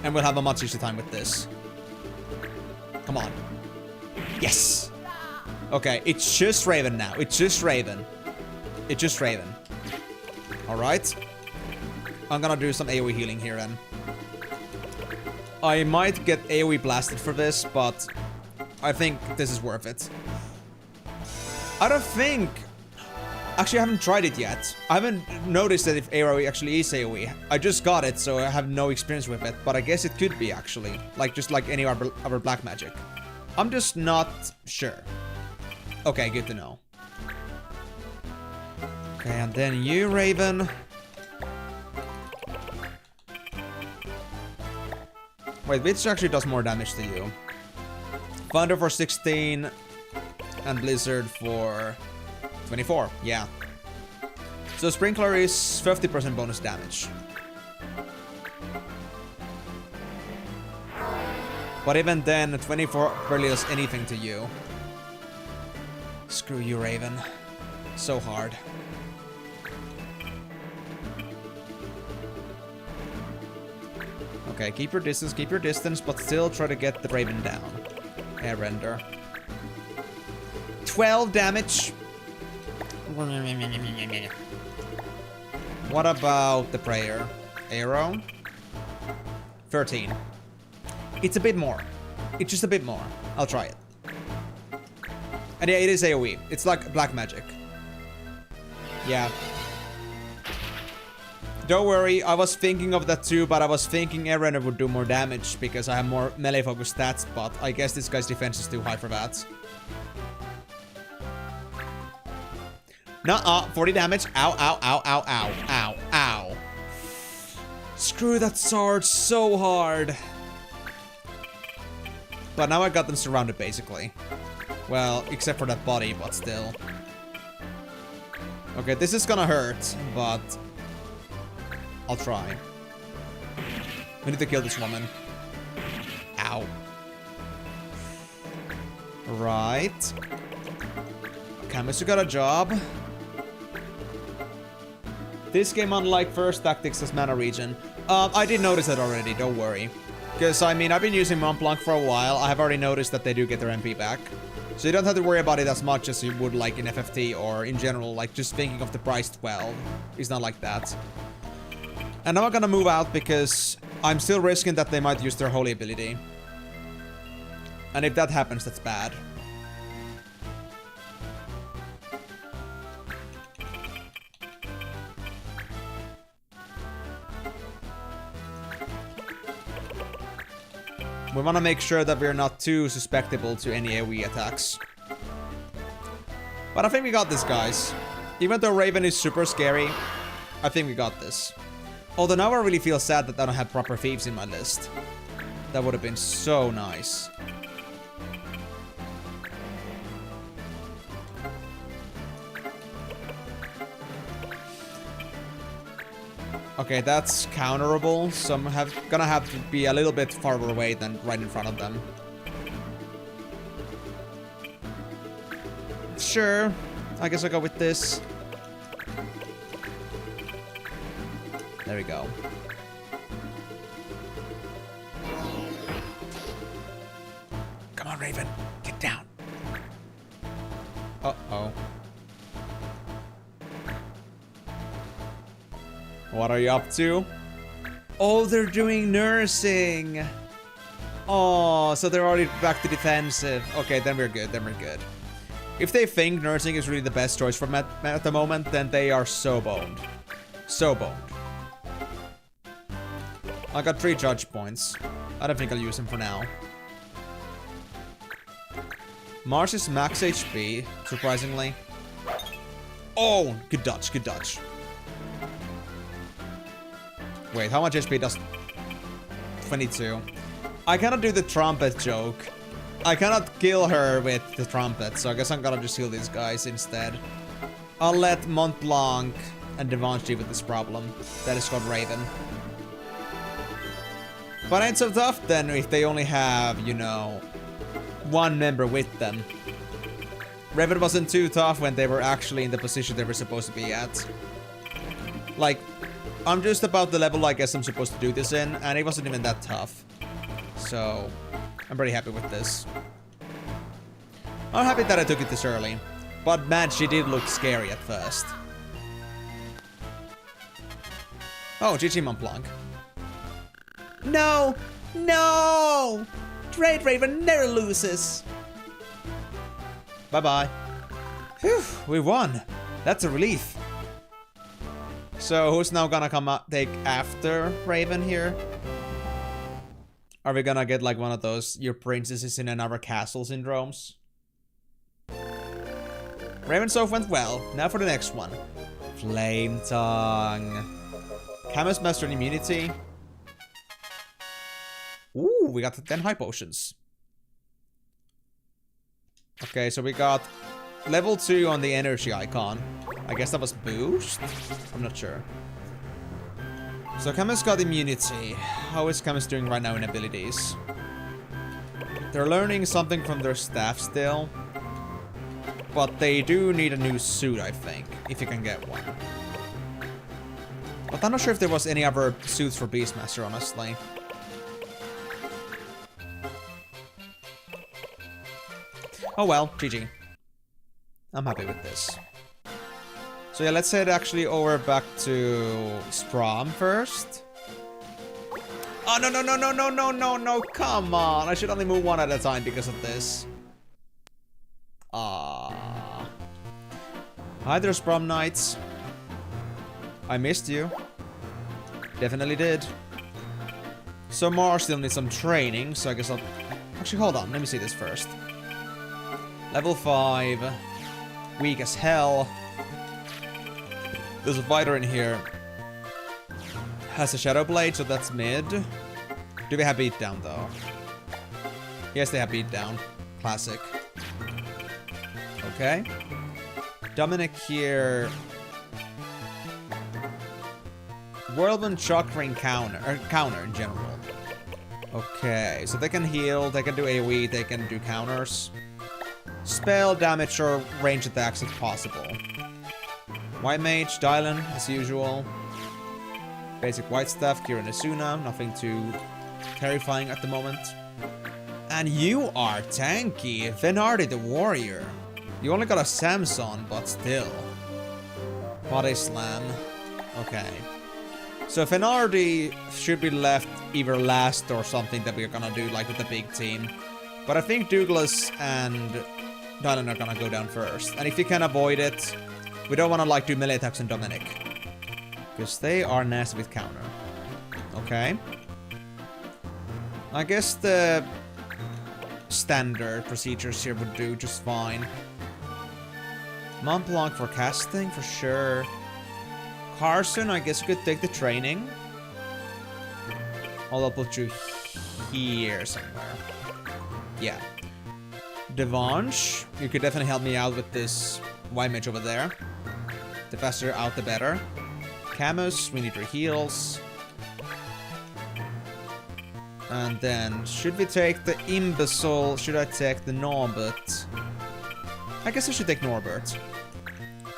And we'll have a much easier time with this. Come on. Yes! Okay, it's just Raven now. It's just Raven. It's just Raven. Alright. I'm gonna do some AoE healing here then. I might get AoE blasted for this, but I think this is worth it. I don't think... Actually, I haven't tried it yet. I haven't noticed that if AoE actually is AoE. I just got it, so I have no experience with it. But I guess it could be, actually. Like, just like any other black magic. I'm just not sure. Okay, good to know. Okay, and then you, Raven. Wait, which actually does more damage to you? Thunder for 16. And Blizzard for 24. Yeah. So Sprinkler is 50% bonus damage. But even then, 24 barely does anything to you. Screw you, Raven. So hard. Okay, keep your distance, but still try to get the Raven down. Air render. 12 damage. What about the prayer? Arrow? 13. It's a bit more. It's just a bit more. I'll try it. And yeah, it is AoE. It's like black magic. Yeah. Don't worry, I was thinking of that too, but I was thinking Airrender would do more damage because I have more melee focused stats, but I guess this guy's defense is too high for that. Nuh-uh, 40 damage. Ow, ow, ow, ow, ow, ow, ow. Screw that sword so hard. But now I got them surrounded, basically. Well, except for that body, but still. Okay, this is gonna hurt, but I'll try. We need to kill this woman. Ow. Right. Camus, you got a job. This game, unlike first tactics, has mana regen. I did notice that already, don't worry. Because, I mean, I've been using Mont Blanc for a while. I have already noticed that they do get their MP back. So you don't have to worry about it as much as you would like in FFT or in general, like just thinking of the price 12. It's not like that. And now I'm gonna move out because I'm still risking that they might use their holy ability. And if that happens, that's bad. We want to make sure that we're not too susceptible to any AoE attacks. But I think we got this, guys. Even though Raven is super scary, I think we got this. Although now I really feel sad that I don't have proper thieves in my list. That would have been so nice. Okay, that's counterable, so I'm gonna have to be a little bit farther away than right in front of them. Sure, I guess I'll go with this. There we go. Come on, Raven, get down. Uh-oh. What are you up to? Oh, they're doing nursing. Oh, so they're already back to defensive. Okay, then we're good. Then we're good. If they think nursing is really the best choice for them at the moment, then they are so boned. So boned. I got 3 judge points. I don't think I'll use them for now. Mars is max HP, surprisingly. Oh, good dodge, good dodge. Wait, how much HP does... 22. I cannot do the trumpet joke. I cannot kill her with the trumpet, so I guess I'm gonna just heal these guys instead. I'll let Mont Blanc and Devon deal with this problem. That is called Raven. But ain't so tough then if they only have, you know, 1 member with them. Raven wasn't too tough when they were actually in the position they were supposed to be at. Like, I'm just about the level I guess I'm supposed to do this in, and it wasn't even that tough. So, I'm pretty happy with this. I'm happy that I took it this early. But man, she did look scary at first. Oh, GG Montblanc. No! No! Trade Raven never loses. Bye-bye. Phew, we won. That's a relief. So, who's now gonna come up take after Raven here? Are we gonna get like one of those your princess is in another castle syndromes? Ravensoft went well. Now for the next one. Flame Tongue. Camus mastered immunity. Ooh, we got 10 high potions. Okay, so we got level 2 on the energy icon. I guess that was boost? I'm not sure. So Camus got immunity. How is Camus doing right now in abilities? They're learning something from their staff still. But they do need a new suit, I think, if you can get one. But I'm not sure if there was any other suits for Beastmaster, honestly. Oh well, GG. I'm happy with this. So yeah, let's head actually over back to Strom first. Oh, no, no, no, no, no, no, no, no, come on. I should only move one at a time because of this. Ah. Hi there, Sprom Knights. I missed you. Definitely did. So Mar still needs some training, so I guess I'll... Actually, hold on. Let me see this first. Level 5. Weak as hell. There's a fighter in here. Has a Shadow Blade, so that's mid. Do they have beatdown, though? Yes, they have beatdown. Classic. Okay. Dominic here. Whirlwind Chakra counter in general. Okay, so they can heal, they can do AoE, they can do counters. Spell damage or range attacks if possible. White Mage, Dylan, as usual. Basic white stuff, Kira Asuna, nothing too terrifying at the moment. And you are tanky, Venardi the Warrior. You only got a Samson, but still. Body Slam. Okay. So Venardi should be left either last or something that we're gonna do like with the big team. But I think Douglas and Dylan are gonna go down first. And if you can avoid it, we don't wanna like do melee attacks on Dominic. Because they are nasty with counter. Okay. I guess the standard procedures here would do just fine. Montblanc for casting, for sure. Carson, I guess you could take the training. I'll put you here somewhere. Yeah. Devanche, you could definitely help me out with this white mage over there. The faster out, the better. Camus, we need your heals. And then, should we take the Imbecile? Should I take the Norbert? I guess I should take Norbert.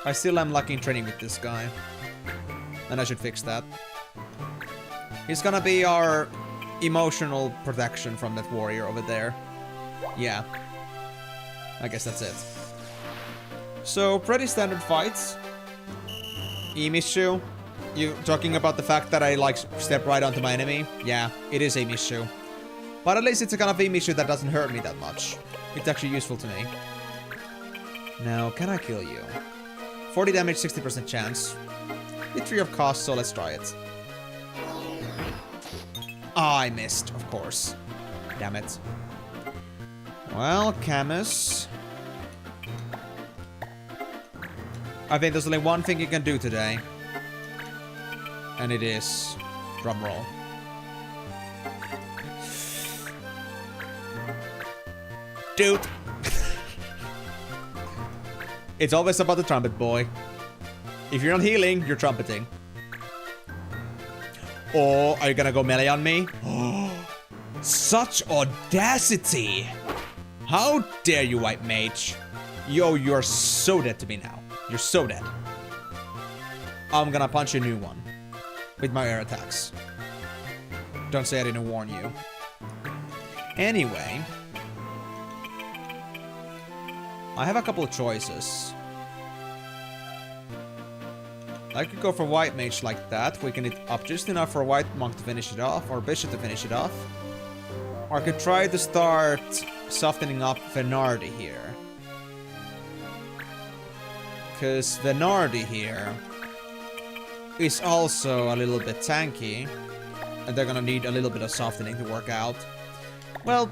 I still am lacking training with this guy. And I should fix that. He's gonna be our emotional protection from that warrior over there. Yeah. I guess that's it. So, pretty standard fights. Emishu. You talking about the fact that I, like, step right onto my enemy? Yeah, it is Emishu. But at least it's a kind of Emishu that doesn't hurt me that much. It's actually useful to me. Now, can I kill you? 40 damage, 60% chance. It's free of cost, so let's try it. Ah, I missed, of course. Damn it. Well, Camus. I think there's only one thing you can do today. And it is... drumroll. Dude! It's always about the trumpet, boy. If you're not healing, you're trumpeting. Or are you gonna go melee on me? Such audacity! How dare you, White Mage? Yo, you're so dead to me now. You're so dead. I'm gonna punch a new one. with my air attacks. Don't say I didn't warn you. Anyway, I have a couple of choices. I could go for white mage like that. We can hit up just enough for a white monk to finish it off, or bishop to finish it off. Or I could try to start softening up Venardi here. Because Venardi here is also a little bit tanky. And they're gonna need a little bit of softening to work out. Well,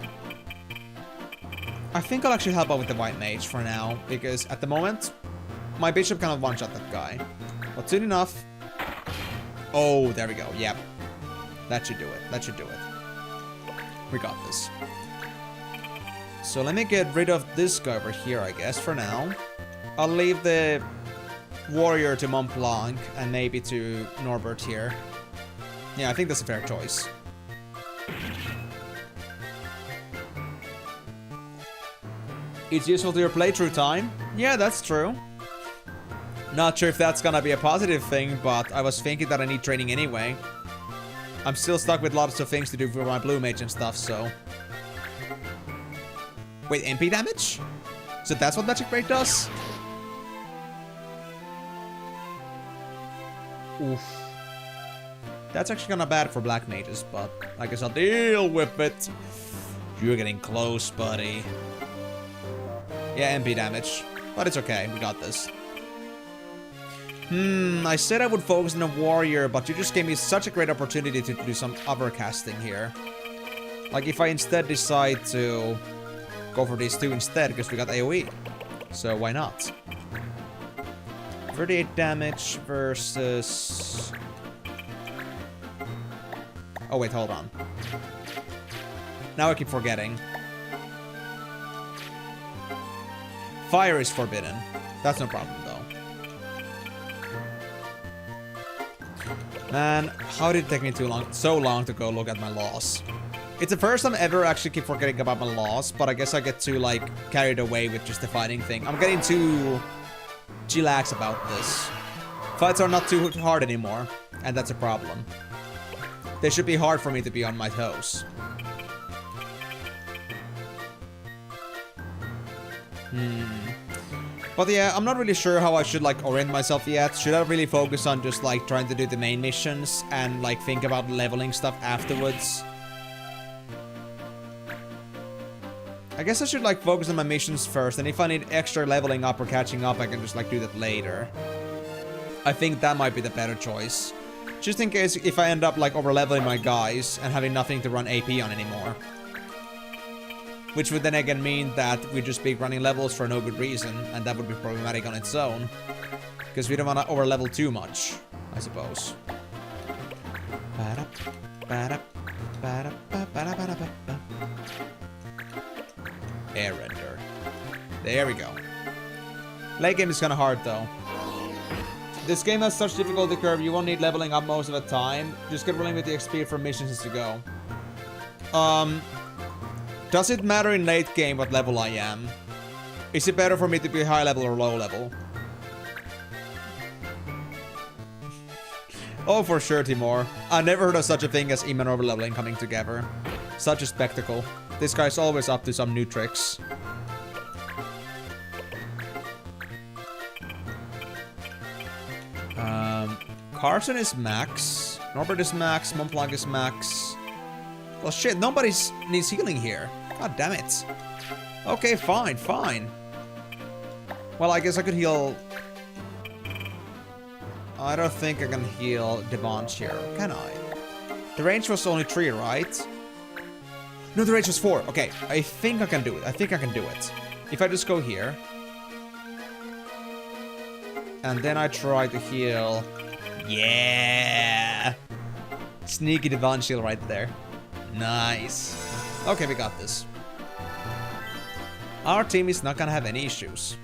I think I'll actually help out with the white mage for now. Because at the moment, my bishop kind of one-shot that guy. But soon enough... Oh, there we go. Yep. That should do it. That should do it. We got this. So let me get rid of this guy over here, I guess, for now. I'll leave the warrior to Mont Blanc and maybe to Norbert here. Yeah, I think that's a fair choice. It's useful to your playthrough time. Yeah, that's true. Not sure if that's gonna be a positive thing, but I was thinking that I need training anyway. I'm still stuck with lots of things to do for my blue mage and stuff, so... Wait, MP damage? So that's what Magic Break does? Oof. That's actually kinda bad for black mages, but I guess I'll deal with it. You're getting close, buddy. Yeah, MP damage. But it's okay, we got this. I said I would focus on a warrior, but you just gave me such a great opportunity to do some other casting here. Like if I instead decide to go for these two instead, because we got AoE. So why not? 38 damage versus... Oh wait, hold on. Now I keep forgetting. Fire is forbidden. That's no problem though. Man, how did it take me so long to go look at my laws? It's the first time ever I actually keep forgetting about my laws, but I guess I get too, like, carried away with just the fighting thing. I'm getting too chillax about this. Fights are not too hard anymore, and that's a problem. They should be hard for me to be on my toes. But yeah, I'm not really sure how I should, like, orient myself yet. Should I really focus on just, like, trying to do the main missions and, like, think about leveling stuff afterwards? I guess I should, like, focus on my missions first, and if I need extra leveling up or catching up, I can just, like, do that later. I think that might be the better choice. Just in case if I end up, like, over-leveling my guys and having nothing to run AP on anymore. Which would then again mean that we'd just be running levels for no good reason, and that would be problematic on its own. Because we don't want to over-level too much, I suppose. Air render. There we go. Late game is kind of hard though. This game has such difficulty curve, you won't need leveling up most of the time. Just get rolling with the XP for missions as you go. Does it matter in late game what level I am? Is it better for me to be high level or low level? Oh, for sure, Timor. I never heard of such a thing as Emen overleveling coming together. Such a spectacle. This guy's always up to some new tricks. Carson is max. Norbert is max. Mont Blanc is max. Well, shit, nobody needs healing here. God damn it. Okay, fine, fine. Well, I guess I could heal... I don't think I can heal Devanche here, can I? The range was only 3, right? No, the range was 4. Okay, I think I can do it. I think I can do it. If I just go here. And then I try to heal... Yeah! Sneaky Devanche heal right there. Nice. Okay, we got this. Our team is not gonna have any issues.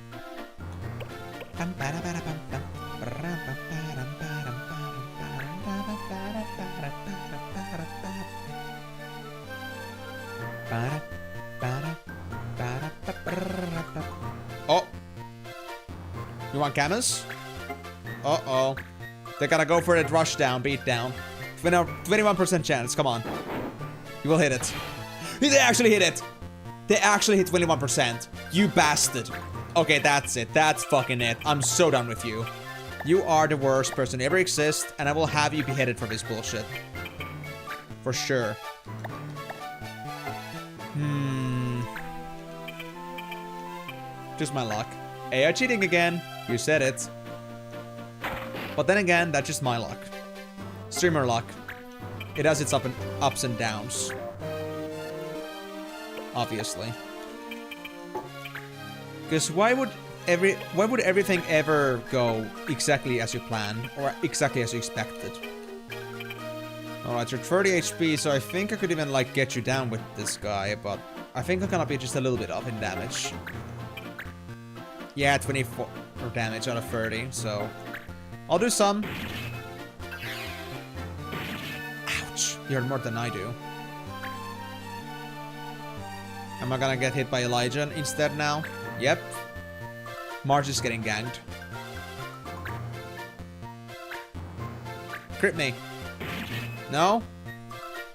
Oh! You want Camus? Uh-oh. They're gonna go for it, rush down, beat down. 21% chance, come on. You will hit it. They actually hit it! They actually hit 21%. You bastard. Okay, that's it. That's fucking it. I'm so done with you. You are the worst person to ever exist, and I will have you beheaded for this bullshit. For sure. Just my luck. AI cheating again. You said it. But then again, that's just my luck. Streamer luck. It has its ups and downs. Obviously. Because why would everything ever go exactly as you planned or exactly as you expected? Alright, you're 30 HP, so I think I could even like get you down with this guy, but I think I'm gonna be just a little bit off in damage. Yeah, 24 damage out of 30, so I'll do some. Ouch, you hurt more than I do. Am I gonna get hit by Elijah instead now? Yep. Marge is getting ganked. Crit me. No?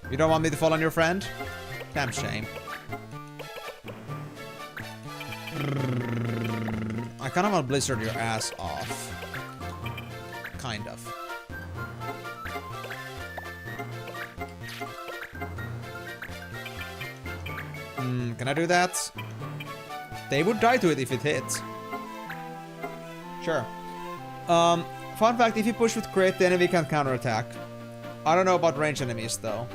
You don't want me to fall on your friend? Damn shame. I kind of want to blizzard your ass off. Kind of. Can I do that? They would die to it if it hits. Sure. Fun fact, if you push with crit, the enemy can counterattack. I don't know about range enemies though.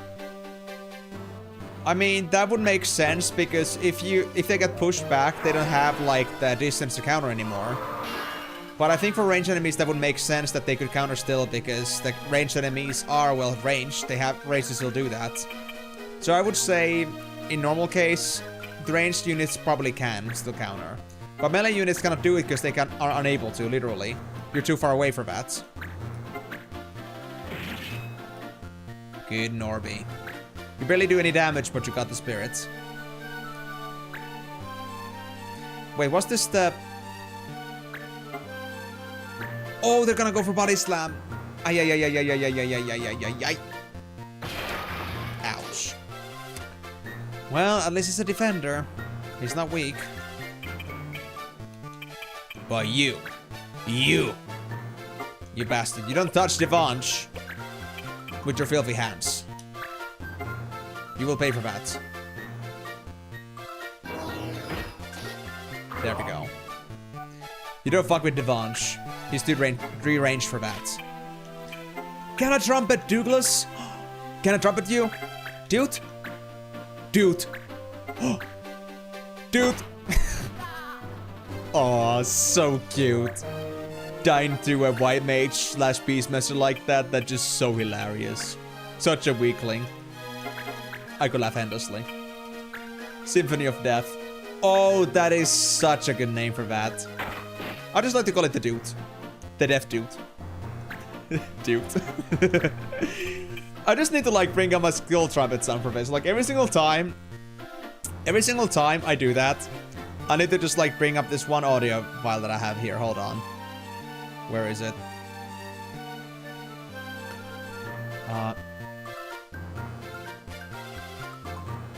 I mean, that would make sense because if they get pushed back, they don't have like the distance to counter anymore. But I think for range enemies that would make sense that they could counter still because the ranged enemies are well ranged. They have range to still do that. So I would say in normal case, the ranged units probably can still counter. But melee units cannot do it because they are unable to, literally. You're too far away for that. Good Norby. You barely do any damage, but you got the spirits. Wait, what's this the... Oh, they're gonna go for body slam. Ay, ay, ay, ay, ay, ay, ay, ay, ay, ay, ay, ay. Ouch. Well, at least he's a defender. He's not weak. But you bastard, you don't touch Devanche with your filthy hands. You will pay for that. There we go. You don't fuck with Devanche. He's too range for that. Can I trumpet Douglas? Can I trumpet you? Dude? Dude. Dude. Aw, so cute. Dying to a white mage slash beastmaster like that, that's just so hilarious. Such a weakling. I could laugh endlessly. Symphony of Death. Oh, that is such a good name for that. I just like to call it the Dude. The Death Dude. Dude. I just need to like bring up my skill trumpet sound for this. Like every single time I do that, I need to just like bring up this one audio file that I have here. Hold on. Where is it?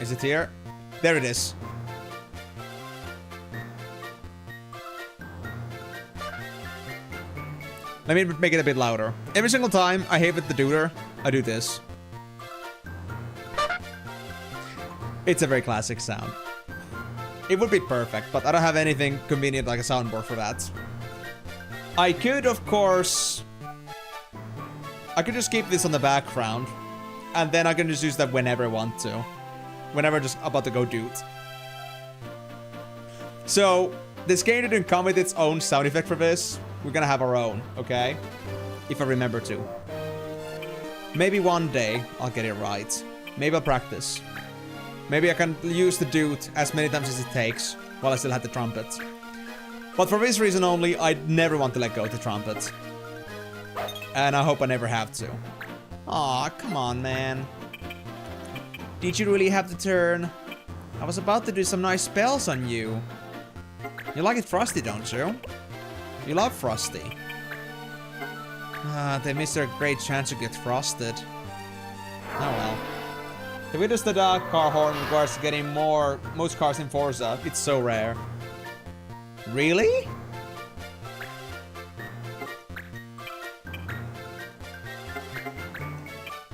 Is it here? There it is. Let me make it a bit louder. Every single time I hit the duder, I do this. It's a very classic sound. It would be perfect, but I don't have anything convenient like a soundboard for that. I could, of course... I could just keep this on the background. And then I can just use that whenever I want to. Whenever I'm just about to go dude. So, this game didn't come with its own sound effect for this. We're gonna have our own, okay? If I remember to. Maybe one day I'll get it right. Maybe I'll practice. Maybe I can use the dude as many times as it takes while I still have the trumpet. But for this reason only, I never want to let go of the trumpet. And I hope I never have to. Aw, come on, man. Did you really have the turn? I was about to do some nice spells on you. You like it frosty, don't you? You love frosty. They missed their great chance to get frosted. Oh well. The witness the car horn in regards to getting most cars in Forza. It's so rare. Really?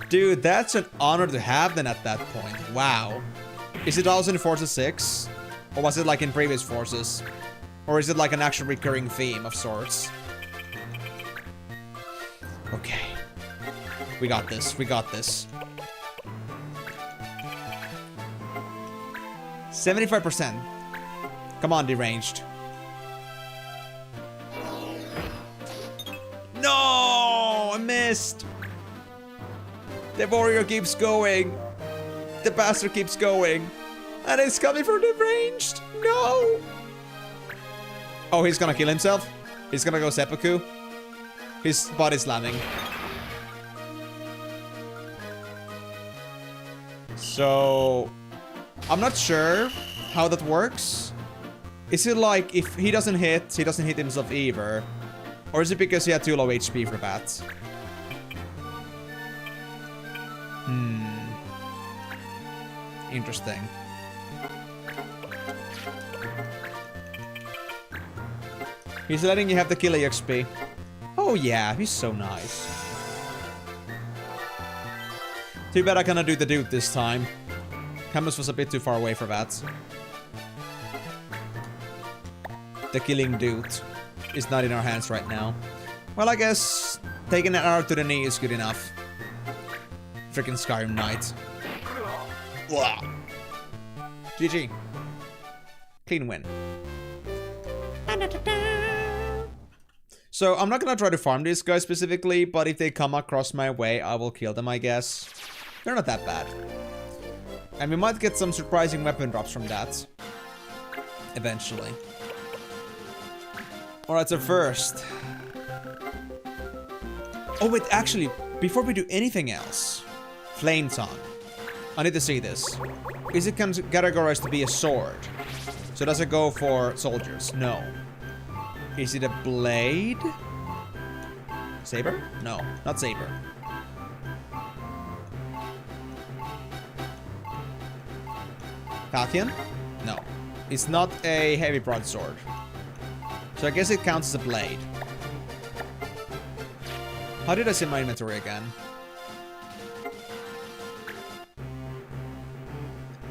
Dude, that's an honor to have then at that point. Wow. Is it also in Forza 6? Or was it like in previous Forzas? Or is it like an actual recurring theme of sorts? Okay. We got this. We got this. 75%. Come on, deranged. No! I missed! The warrior keeps going. The bastard keeps going. And it's coming from deranged. No! Oh, he's gonna kill himself? He's gonna go seppuku? His body's landing. So... I'm not sure how that works. Is it like if he doesn't hit himself either? Or is it because he had too low HP for that? Interesting. He's letting you have the kill EXP. Oh yeah, he's so nice. Too bad I cannot do the dude this time. Camus was a bit too far away for that. The killing dude is not in our hands right now. Well, I guess taking an arrow to the knee is good enough. Freaking Skyrim Knight. Blah. GG. Clean win. So, I'm not gonna try to farm these guys specifically, but if they come across my way, I will kill them, I guess. They're not that bad. And we might get some surprising weapon drops from that. Eventually. Alright, so first. Oh wait, actually, before we do anything else. Flame tongue. I need to see this. Is it categorized to be a sword? So does it go for soldiers? No. Is it a blade? Saber? No, not saber. Falchion? No. It's not a heavy broadsword. So I guess it counts as a blade. How did I see my inventory again?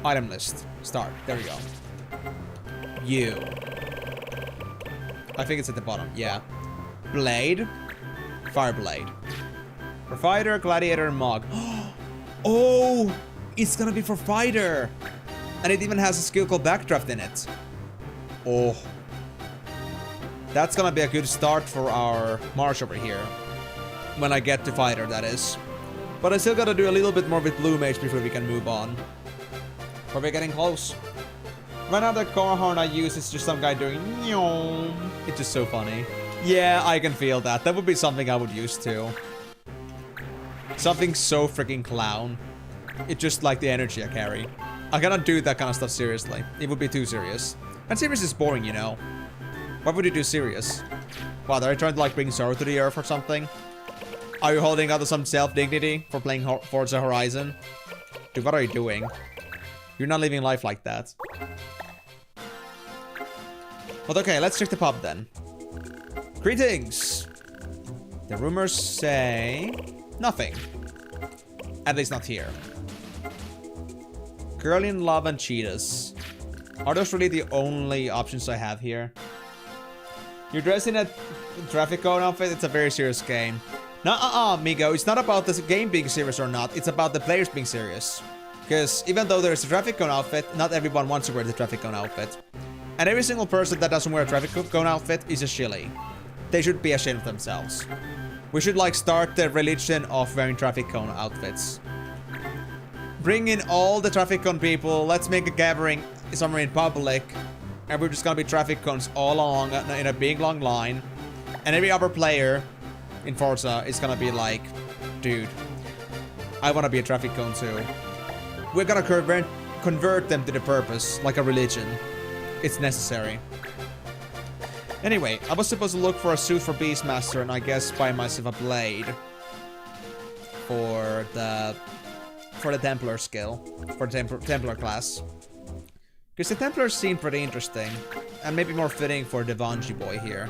Item list. Start. There we go. You. I think it's at the bottom. Yeah. Blade. Fire blade. For fighter, gladiator, and mog. Oh! It's gonna be for fighter! And it even has a skill called backdraft in it. Oh. That's gonna be a good start for our march over here. When I get to fighter, that is. But I still gotta do a little bit more with blue mage before we can move on. But we're getting close. Right now the car horn I use is just some guy doing nyong. It's just so funny. Yeah, I can feel that. That would be something I would use too. Something so freaking clown. It's just like the energy I carry. I cannot do that kind of stuff seriously. It would be too serious. And serious is boring, you know. Why would you do serious? What, are you trying to like bring sorrow to the earth or something? Are you holding out to some self-dignity for playing Forza Horizon? Dude, what are you doing? You're not living life like that. But okay, let's check the pub then. Greetings! The rumors say... nothing. At least not here. Girl in love and cheetahs. Are those really the only options I have here? You're dressed in a traffic cone outfit? It's a very serious game. Nuh-uh, Migo. It's not about the game being serious or not. It's about the players being serious. Because even though there's a traffic cone outfit, not everyone wants to wear the traffic cone outfit. And every single person that doesn't wear a traffic cone outfit is a shilly. They should be ashamed of themselves. We should like start the religion of wearing traffic cone outfits. Bring in all the traffic cone people. Let's make a gathering somewhere in public. And we're just gonna be traffic cones all along in a big long line. And every other player in Forza is gonna be like, dude, I wanna be a traffic cone too. We're gonna convert them to the purpose, like a religion. It's necessary. Anyway, I was supposed to look for a suit for Beastmaster and I guess buy myself a blade. For the Templar skill. For the Templar class. Because the Templars seem pretty interesting. And maybe more fitting for Devanji boy here.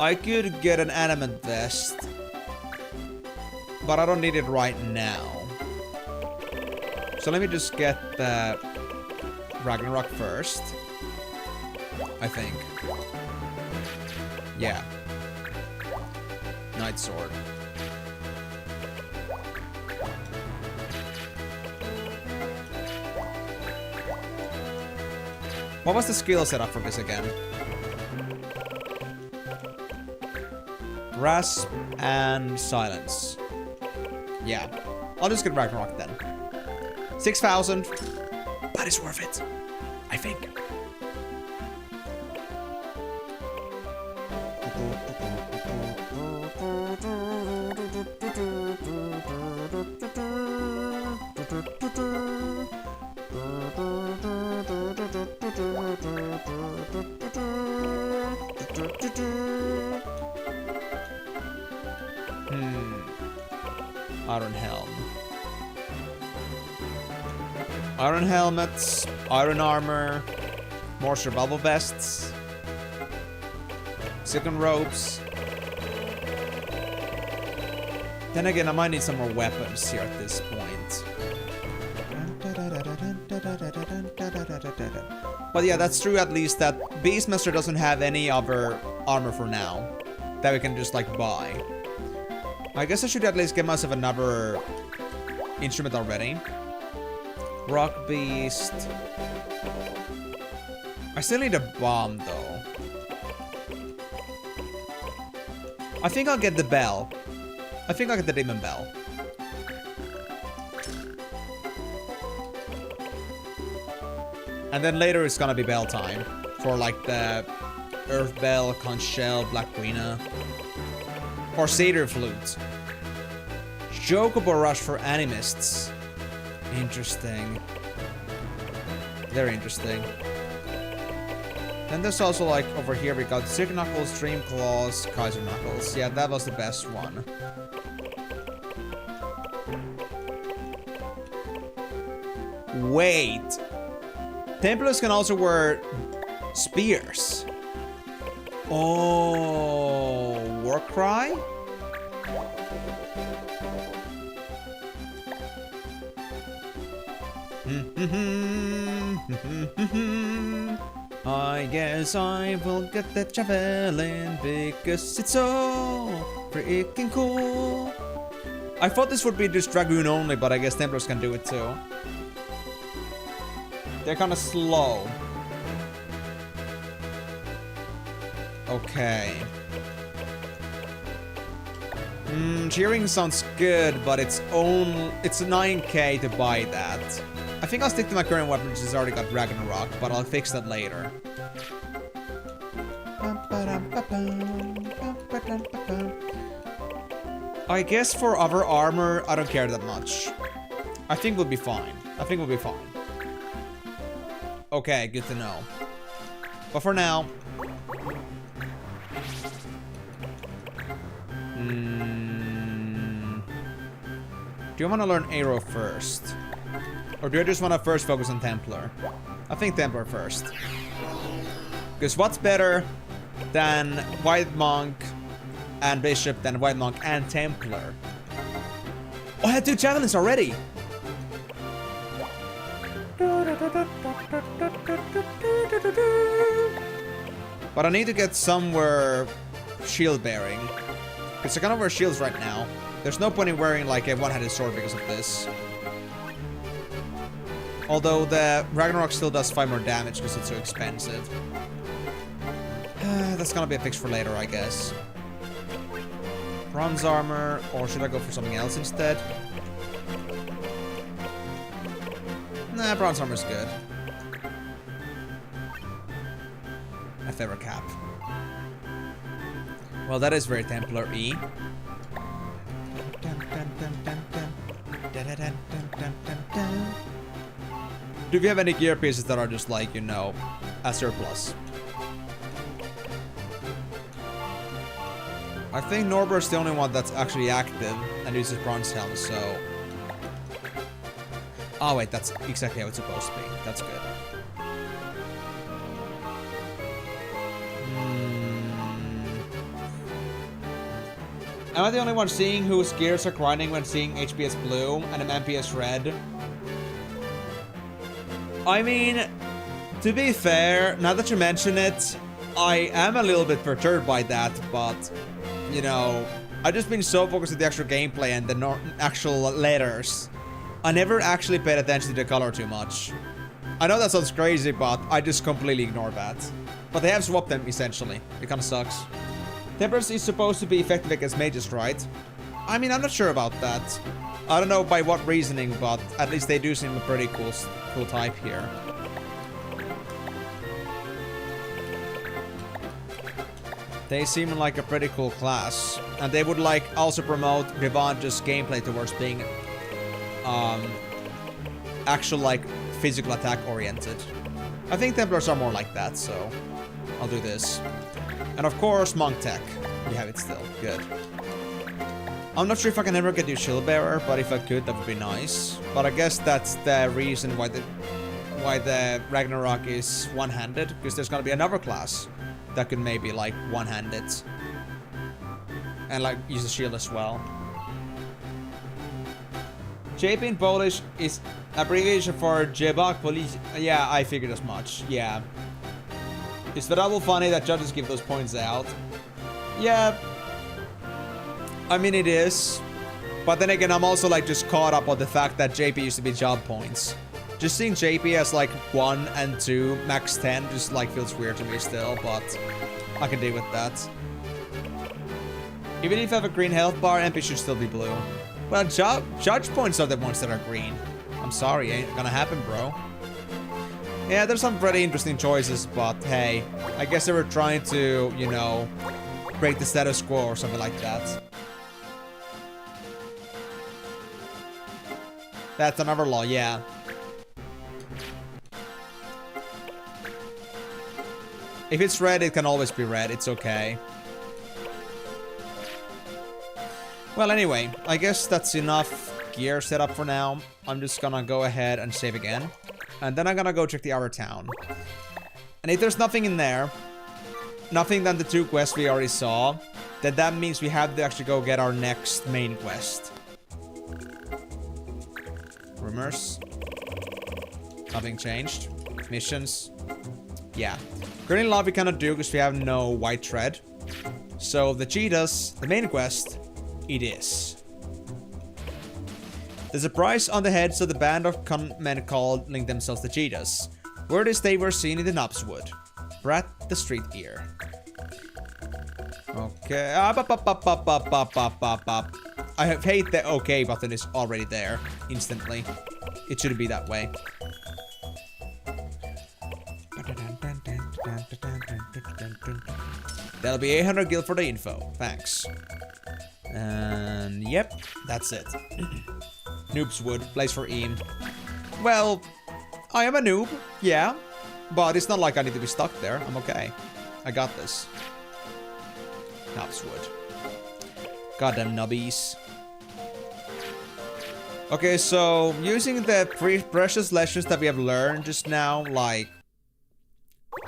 I could get an animate vest, but I don't need it right now. So let me just get the Ragnarok first. I think. Yeah. Night Sword. What was the skill setup for this again? Grasp and Silence. Yeah. I'll just get Ragnarok then. 6,000. But it's worth it. I think. Iron Helm. Iron helmets, iron armor, more survival vests, silken ropes. Then again, I might need some more weapons here at this point. But yeah, that's true at least that Beastmaster doesn't have any other armor for now that we can just like buy. I guess I should at least get myself another instrument already. Rock Beast. I still need a bomb though. I think I'll get the bell. I think I'll get the demon bell. And then later it's gonna be bell time. For like the Earth Bell, Conch Shell, Black Queena. Or Cedar Flute. Chocobo Rush for animists. Interesting. Very interesting. Then there's also like over here we got Silk Knuckles, Dream Claws, Kaiser Knuckles. Yeah, that was the best one. Wait. Templars can also wear spears. Oh, Warcry? I guess I will get that javelin because it's so freaking cool. I thought this would be just Dragoon only, but I guess Templars can do it too. They're kind of slow. Okay. Cheering sounds good, but it's 9k to buy that. I think I'll stick to my current weapon, which has already got Ragnarok, but I'll fix that later. I guess for other armor, I don't care that much. I think we'll be fine. I think we'll be fine. Okay, good to know. But for now... Do you want to learn Arrow first? Or do I just want to first focus on Templar? I think Templar first. Because what's better than White Monk and Bishop than White Monk and Templar? Oh, I had 2 javelins already! But I need to get somewhere shield bearing. Because I can't wear shields right now. There's no point in wearing like a one-handed sword because of this. Although the Ragnarok still does 5 more damage because it's so expensive. That's gonna be a fix for later, I guess. Bronze armor, or should I go for something else instead? Nah, bronze armor's good. A feather cap. Well, that is very Templar-y. Do we have any gear pieces that are just like, you know, a surplus? I think Norbert's the only one that's actually active and uses bronze helm, so... Oh wait, that's exactly how it's supposed to be. That's good. Am I the only one seeing whose gears are grinding when seeing HPS blue and an MPS red? I mean, to be fair, now that you mention it, I am a little bit perturbed by that, but, you know, I've just been so focused on the actual gameplay and the actual letters. I never actually paid attention to the color too much. I know that sounds crazy, but I just completely ignore that. But they have swapped them, essentially. It kinda sucks. Temperance is supposed to be effective against mages, right? I mean, I'm not sure about that. I don't know by what reasoning, but at least they do seem a pretty cool type here. They seem like a pretty cool class. And they would like also promote Revange's gameplay towards being actual like physical attack oriented. I think Templars are more like that, so I'll do this. And of course, Monk Tech. We have it still. Good. I'm not sure if I can ever get you Shield Bearer, but if I could, that would be nice. But I guess that's the reason why the Ragnarok is one-handed, because there's gonna be another class that could maybe like one-hand it. And like use the shield as well. JP in Polish is abbreviation for Jebak Police. Yeah, I figured as much. Yeah. It's double funny that judges give those points out. Yeah. I mean, it is. But then again, I'm also like just caught up on the fact that JP used to be job points. Just seeing JP as like 1 and 2, max 10, just like feels weird to me still, but I can deal with that. Even if I have a green health bar, MP should still be blue. Well, judge points are the ones that are green. I'm sorry, ain't gonna happen, bro. Yeah, there's some pretty interesting choices, but hey, I guess they were trying to, you know, break the status quo or something like that. That's another law, yeah. If it's red, it can always be red. It's okay. Well, anyway, I guess that's enough gear setup for now. I'm just gonna go ahead and save again. And then I'm gonna go check the outer town. And if there's nothing in there, nothing than the 2 quests we already saw, then that means we have to actually go get our next main quest. Rumors. Nothing changed. Missions. Yeah. Currently love we cannot do because we have no white thread. So the cheetahs, the main quest, it is. There's a price on the heads of the band of con men calling themselves the cheetahs. Where they were seen in the Knobswood. Brat the street ear. Okay. I hate the OK button is already there instantly. It shouldn't be that way. That'll be 800 gil for the info. Thanks. And yep, that's it. Noobswood, place for Eam. Well, I am a noob, yeah. But it's not like I need to be stuck there. I'm okay. I got this. Noobswood. Goddamn nubbies. Okay, so using the precious lessons that we have learned just now, like,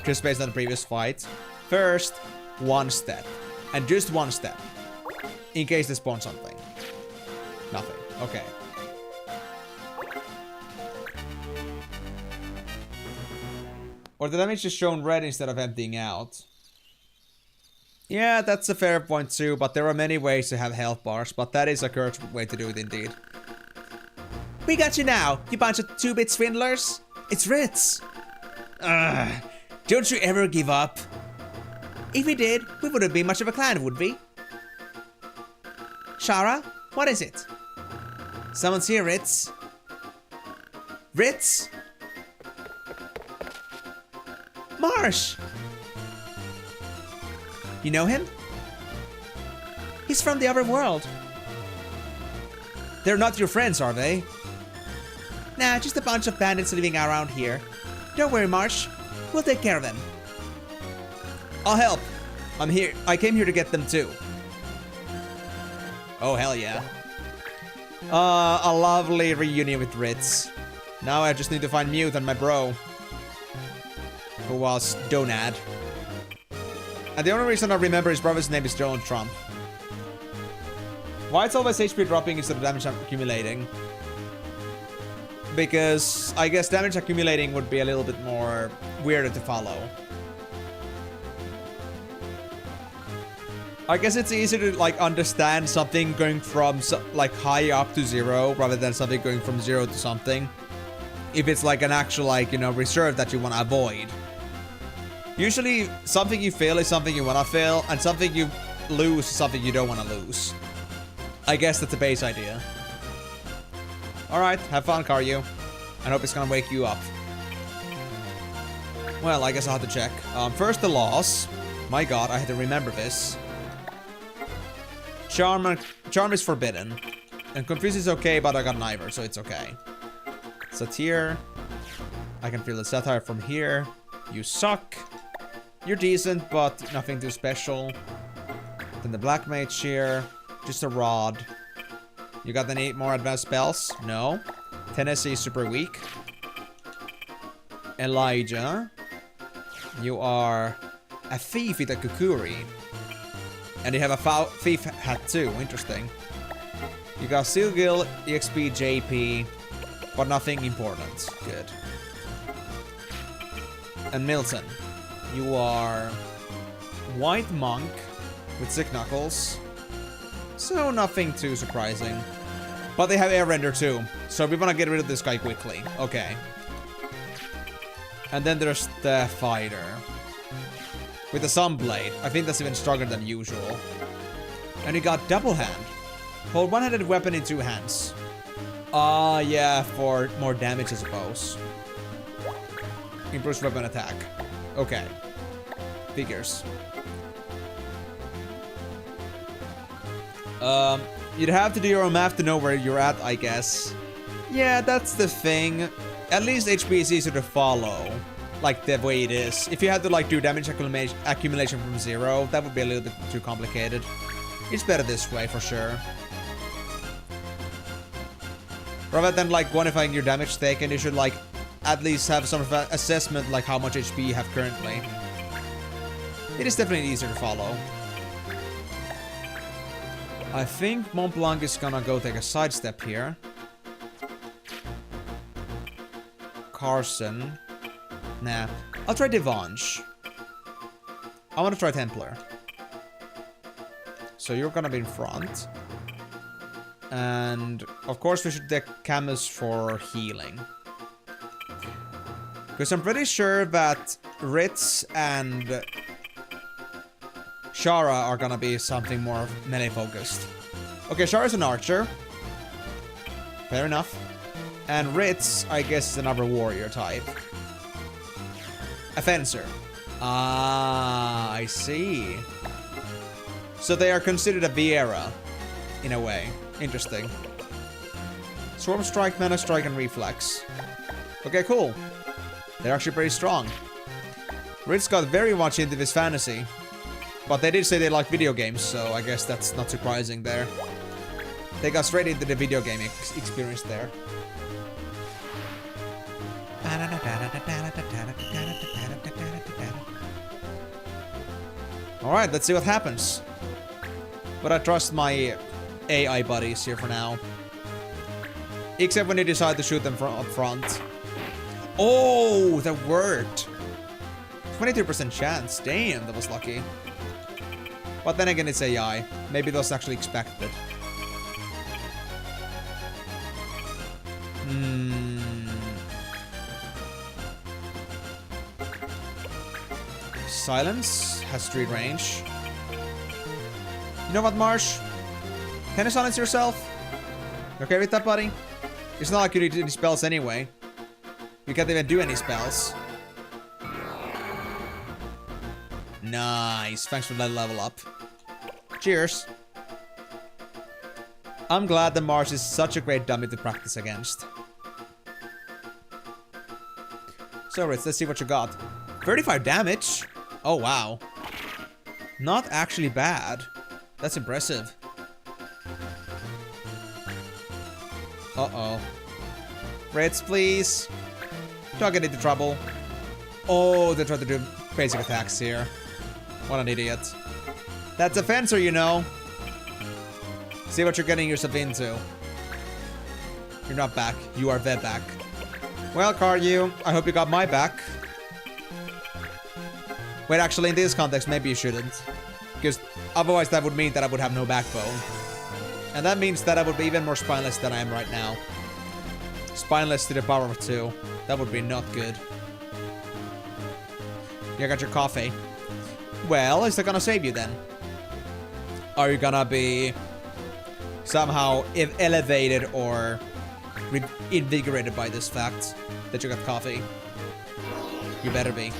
just based on the previous fight. First, 1 step. And just 1 step. In case they spawn something. Nothing. Okay. Or the damage is shown red instead of emptying out. Yeah, that's a fair point too, but there are many ways to have health bars, but that is a cursed way to do it indeed. We got you now, you bunch of 2-bit swindlers. It's Ritz. Ugh. Don't you ever give up? If we did, we wouldn't be much of a clan, would we? Shara? What is it? Someone's here, Ritz. Ritz? Marsh! You know him? He's from the other world. They're not your friends, are they? Nah, just a bunch of bandits living around here. Don't worry, Marsh. We'll take care of them. I'll help. I'm here. I came here to get them too. Oh, hell yeah. A lovely reunion with Ritz. Now I just need to find Mute and my bro. Who was Donad. And the only reason I remember his brother's name is Donald Trump. Why it's always HP dropping instead of damage accumulating? Because I guess damage accumulating would be a little bit more weirder to follow. I guess it's easier to like understand something going from like high up to 0 rather than something going from 0 to something. If it's like an actual like, you know, reserve that you want to avoid. Usually something you fail is something you want to fail, and something you lose is something you don't want to lose. I guess that's the base idea. Alright, have fun, Karyu. I hope it's gonna wake you up. Well, I guess I'll have to check. First the laws. My god, I had to remember this. Charm is forbidden. And Confuse is okay, but I got neither, so it's okay. Satire. I can feel the satire from here. You suck. You're decent, but nothing too special. Then the Black Mage here. Just a rod. You got any more advanced spells? No. Tennessee is super weak. Elijah. You are a thief with a kukuri. And you have a thief hat too. Interesting. You got Sealgill, EXP, JP. But nothing important. Good. And Milton. You are White Monk with Sick Knuckles. So nothing too surprising. But they have Air too. So we want to get rid of this guy quickly. Okay. And then there's the fighter. With the Sunblade. I think that's even stronger than usual. And he got Double Hand. Hold one-handed weapon in 2 hands. Yeah, for more damage I suppose. Improves weapon attack. Okay. Figures. You'd have to do your own math to know where you're at, I guess. Yeah, that's the thing. At least HP is easier to follow. Like, the way it is. If you had to, like, do damage accumulation from 0, that would be a little bit too complicated. It's better this way, for sure. Rather than, like, quantifying your damage taken, you should, like, at least have some assessment, like, how much HP you have currently. It is definitely easier to follow. I think Mont Blanc is gonna go take a sidestep here. Carson. Nah. I'll try Devange. I want to try Templar. So you're gonna be in front. And of course we should take Camus for healing. Because I'm pretty sure that Ritz and Shara are gonna be something more melee focused. Okay, Shara's an archer. Fair enough. And Ritz, I guess, is another warrior type. A fencer. Ah, I see. So they are considered a Vieira, in a way. Interesting. Swarm Strike, Mana Strike, and Reflex. Okay, cool. They're actually pretty strong. Ritz got very much into this fantasy. But they did say they like video games, so I guess that's not surprising there. They got straight into the video game experience there. Alright, let's see what happens. But I trust my AI buddies here for now. Except when they decide to shoot them up front. Oh, that worked. 23% chance. Damn, that was lucky. But then again, it's AI. Maybe those actually expected. Silence has street range. You know what, Marsh? Can you silence yourself? You okay with that, buddy? It's not like you need any spells anyway. You can't even do any spells. Nice. Thanks for that level up. Cheers. I'm glad that Mars is such a great dummy to practice against. So, Ritz, let's see what you got. 35 damage? Oh, wow. Not actually bad. That's impressive. Uh-oh. Ritz, please. Don't get into trouble. Oh, they tried to do basic attacks here. What an idiot. That's a fencer, you know. See what you're getting yourself into. You're not back. You are the back. Well, Karyu, I hope you got my back. Wait, actually, in this context, maybe you shouldn't. Because otherwise that would mean that I would have no backbone. And that means that I would be even more spineless than I am right now. Spineless to the power of 2. That would be not good. You got your coffee. Well, is that gonna save you then? Are you gonna be somehow elevated or invigorated by this fact that you got coffee? You better be.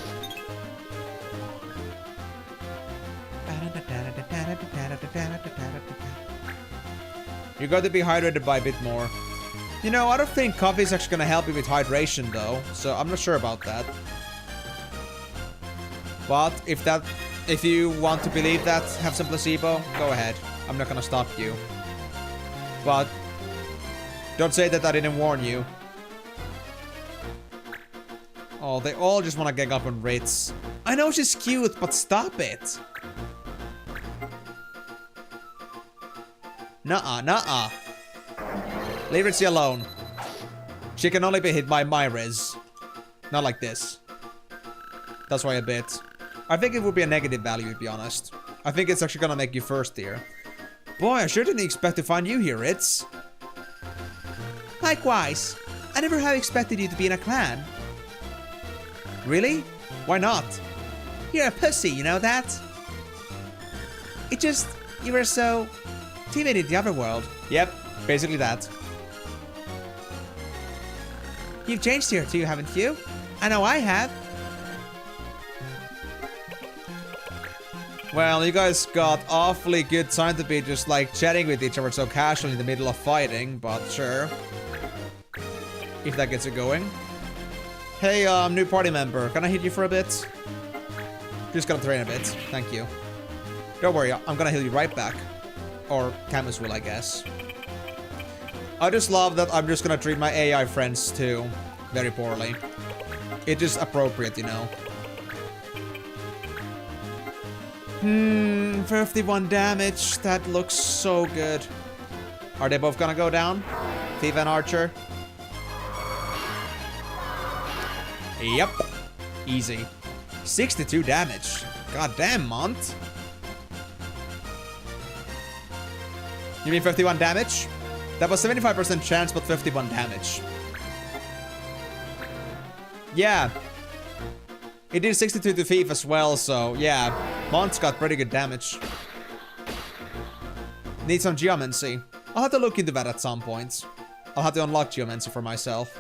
You're going to be hydrated by a bit more. You know, I don't think coffee is actually gonna help you with hydration though, so I'm not sure about that. But if you want to believe that, have some placebo, go ahead. I'm not gonna stop you. But don't say that I didn't warn you. Oh, they all just want to gang up on Ritz. I know she's cute, but stop it. Nuh-uh, nuh-uh. Leave Ritzy alone. She can only be hit by my res. Not like this. That's why a bit. I think it would be a negative value, to be honest. I think it's actually gonna make you first tier. Boy, I sure didn't expect to find you here, Ritz. Likewise. I never have expected you to be in a clan. Really? Why not? You're a pussy, you know that? It just... you were so... timid in the other world. Yep, basically that. You've changed here too, haven't you? I know I have. Well, you guys got awfully good time to be just like chatting with each other so casually in the middle of fighting, but sure. If that gets it going. Hey, new party member, can I hit you for a bit? Just gonna train a bit, thank you. Don't worry, I'm gonna heal you right back. Or Camus will, I guess. I just love that I'm just gonna treat my AI friends too very poorly. It is appropriate, you know. 51 damage. That looks so good. Are they both gonna go down? Thief and Archer? Yep. Easy. 62 damage. God damn, Mont. You mean 51 damage? That was 75% chance, but 51 damage. Yeah. It did 62 to Thief as well, so yeah. Mont's got pretty good damage. Need some Geomancy. I'll have to look into that at some point. I'll have to unlock Geomancy for myself.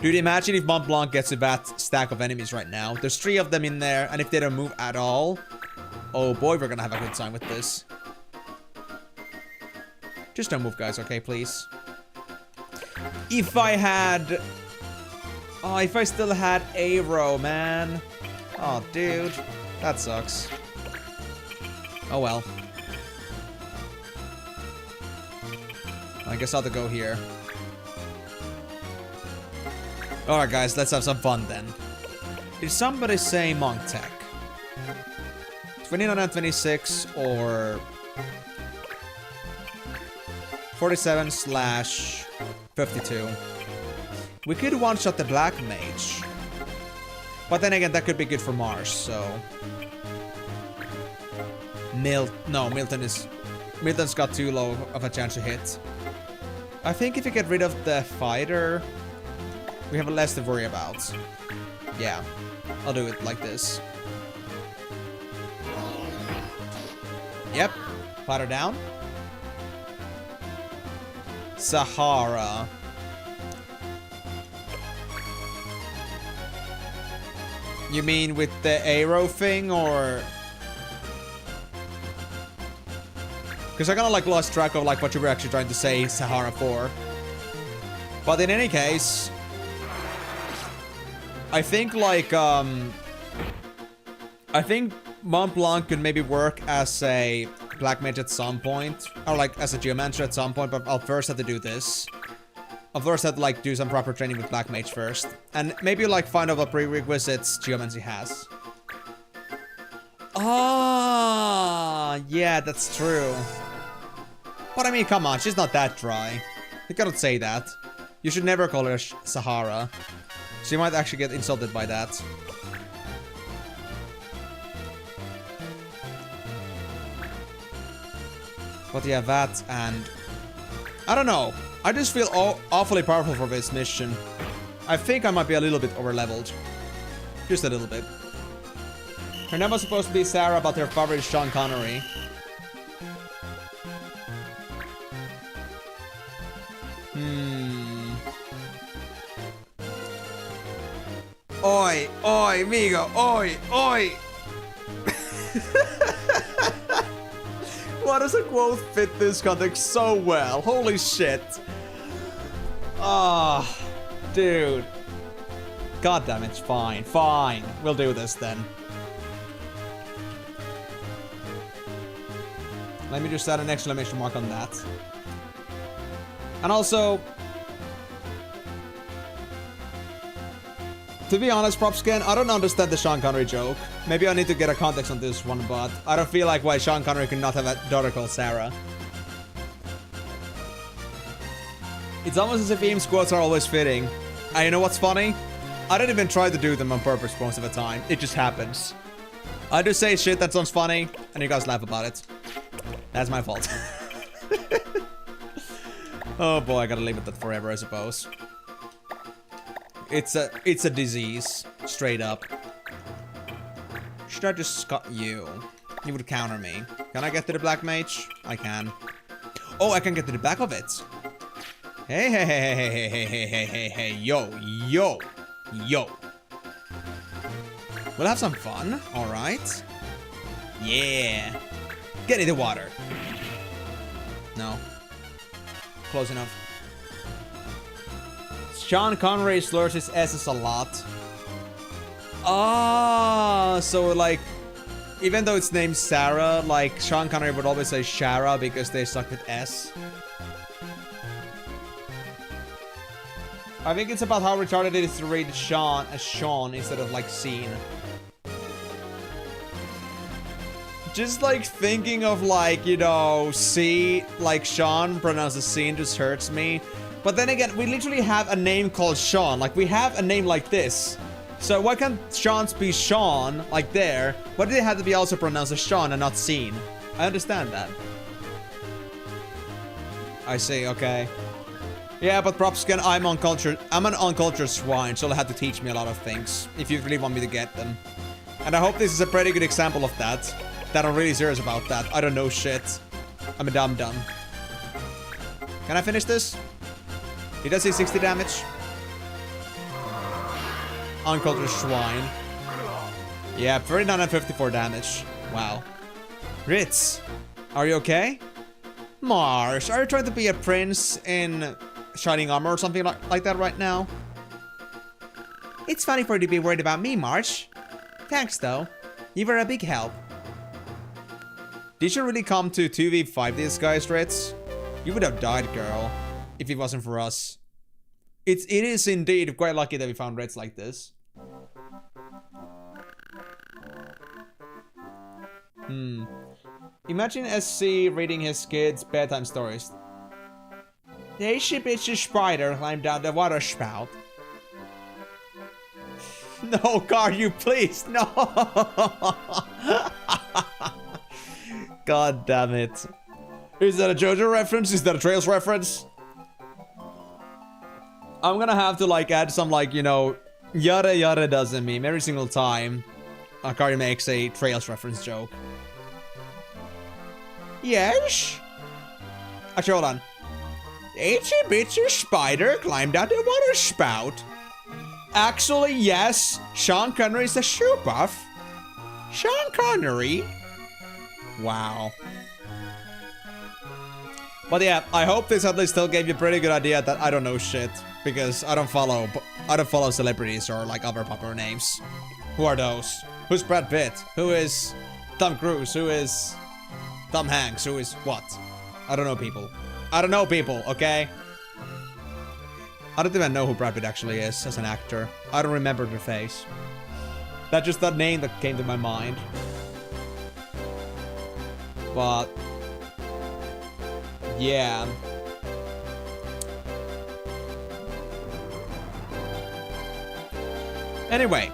Dude, imagine if Mont Blanc gets to that stack of enemies right now. There's 3 of them in there, and if they don't move at all... oh boy, we're gonna have a good time with this. Just don't move, guys, okay, please? If I had... oh, if I still had Aero, man. Oh, dude. That sucks. Oh, well. I guess I'll have to go here. Alright, guys, let's have some fun, then. Did somebody say Monk Tech? 29 and 26, or... 47/52. We could one-shot the Black Mage. But then again, that could be good for Mars, so... Milton's got too low of a chance to hit. I think if you get rid of the fighter, we have less to worry about. Yeah, I'll do it like this. Yep, Fighter down. Sahara. You mean with the arrow thing, or? Because I kind of like lost track of like what you were actually trying to say Sahara for. But in any case, I think like I think Mont Blanc could maybe work as a Black Mage at some point, or like as a Geomancer at some point. But I'll first have to do this. I'll first have to like do some proper training with Black Mage first, and maybe like find out what prerequisites Geomancy has. Ah, yeah, that's true. But I mean, come on, she's not that dry. You cannot say that. You should never call her Sahara. She might actually get insulted by that. But yeah, that and... I don't know. I just feel awfully powerful for this mission. I think I might be a little bit over-leveled. Just a little bit. Her name was supposed to be Sarah, but her father is Sean Connery. Oi, oi, amigo, oi, oi! Why does a quote fit this context so well? Holy shit. Ah, dude. God damn it, fine, fine. We'll do this then. Let me just add an exclamation mark on that. And also, to be honest, Propscan, I don't understand the Sean Connery joke. Maybe I need to get a context on this one, but I don't feel like why Sean Connery cannot have a daughter called Sarah. It's almost as if Eames quotes are always fitting. And you know what's funny? I don't even try to do them on purpose most of the time. It just happens. I just say shit that sounds funny, and you guys laugh about it. That's my fault. Oh boy, I gotta live with that forever, I suppose. It's a disease, straight up. Should I just cut you? You would counter me. Can I get to the Black Mage? I can. Oh, I can get to the back of it. Hey, hey, hey, hey, hey, hey, hey, hey, hey, hey, yo, yo, yo. We'll have some fun, alright. Yeah. Get in the water. No. Close enough. Sean Connery slurs his S's a lot. Ah, so like, even though it's named Sarah, like Sean Connery would always say Shara because they stuck with S. I think it's about how retarded it is to read Sean as Sean instead of like Scene. Just like thinking of like, you know, C, like Sean pronounced as Scene just hurts me. But then again, we literally have a name called Sean. Like, we have a name like this. So why can't Sean's be Sean, like there? Why did it have to be also pronounced as Sean and not Scene? I understand that. I see, okay. Yeah, but Propscan, I'm an uncultured swine, so they'll have to teach me a lot of things, if you really want me to get them. And I hope this is a pretty good example of that. That I'm really serious about that. I don't know shit. I'm a dum-dum. Can I finish this? He does see 60 damage. Uncultured swine. Yeah, 3954 damage. Wow. Ritz, are you okay? Marsh, are you trying to be a prince in shining armor or something like that right now? It's funny for you to be worried about me, Marsh. Thanks, though. You were a big help. Did you really come to 2v5 these guys, Ritz? You would have died, girl, if it wasn't for us. It is indeed quite lucky that we found Ritz like this. Imagine SC reading his kids' bedtime stories. The itchy bitchy spider climbed down the water spout. No, Car, you please, no! God damn it. Is that a JoJo reference? Is that a Trails reference? I'm gonna have to like add some like, you know, yada yada doesn't meme every single time Akari makes a Trails reference joke. Yes? Actually, hold on. Itsy bitsy spider climbed out the water spout. Actually, yes. Sean Connery's a shoe buff. Sean Connery? Wow. But yeah, I hope this at least still gave you a pretty good idea that I don't know shit. Because I don't follow celebrities or like other popular names. Who are those? Who's Brad Pitt? Who is Tom Cruise? Who is Tom Hanks? Who is what? I don't know people. I don't know people, okay? I don't even know who Brad Pitt actually is as an actor. I don't remember the face. That's just that name that came to my mind. But yeah. Anyway,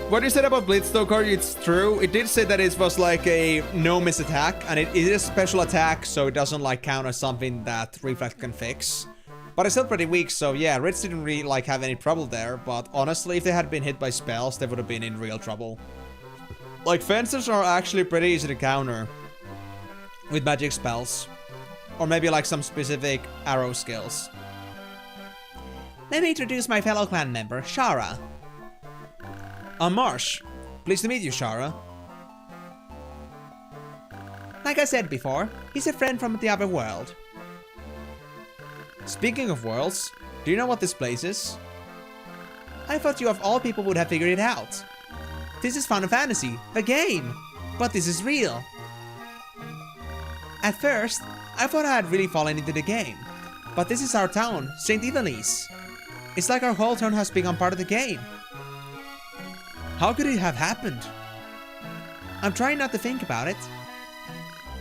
what you said about Blitzstoker, it's true. It did say that it was like a no-miss attack, and it is a special attack, so it doesn't like count as something that Reflect can fix. But it's still pretty weak, so yeah, Ritz didn't really like have any trouble there, but honestly, if they had been hit by spells, they would have been in real trouble. Like, fences are actually pretty easy to counter with magic spells. Or maybe like some specific arrow skills. Let me introduce my fellow clan member, Shara. I'm Marsh. Pleased to meet you, Shara. Like I said before, he's a friend from the other world. Speaking of worlds, do you know what this place is? I thought you of all people would have figured it out. This is Final Fantasy, the game, but this is real. At first, I thought I had really fallen into the game, but this is our town, St. Emenalus. It's like our whole town has become part of the game. How could it have happened? I'm trying not to think about it.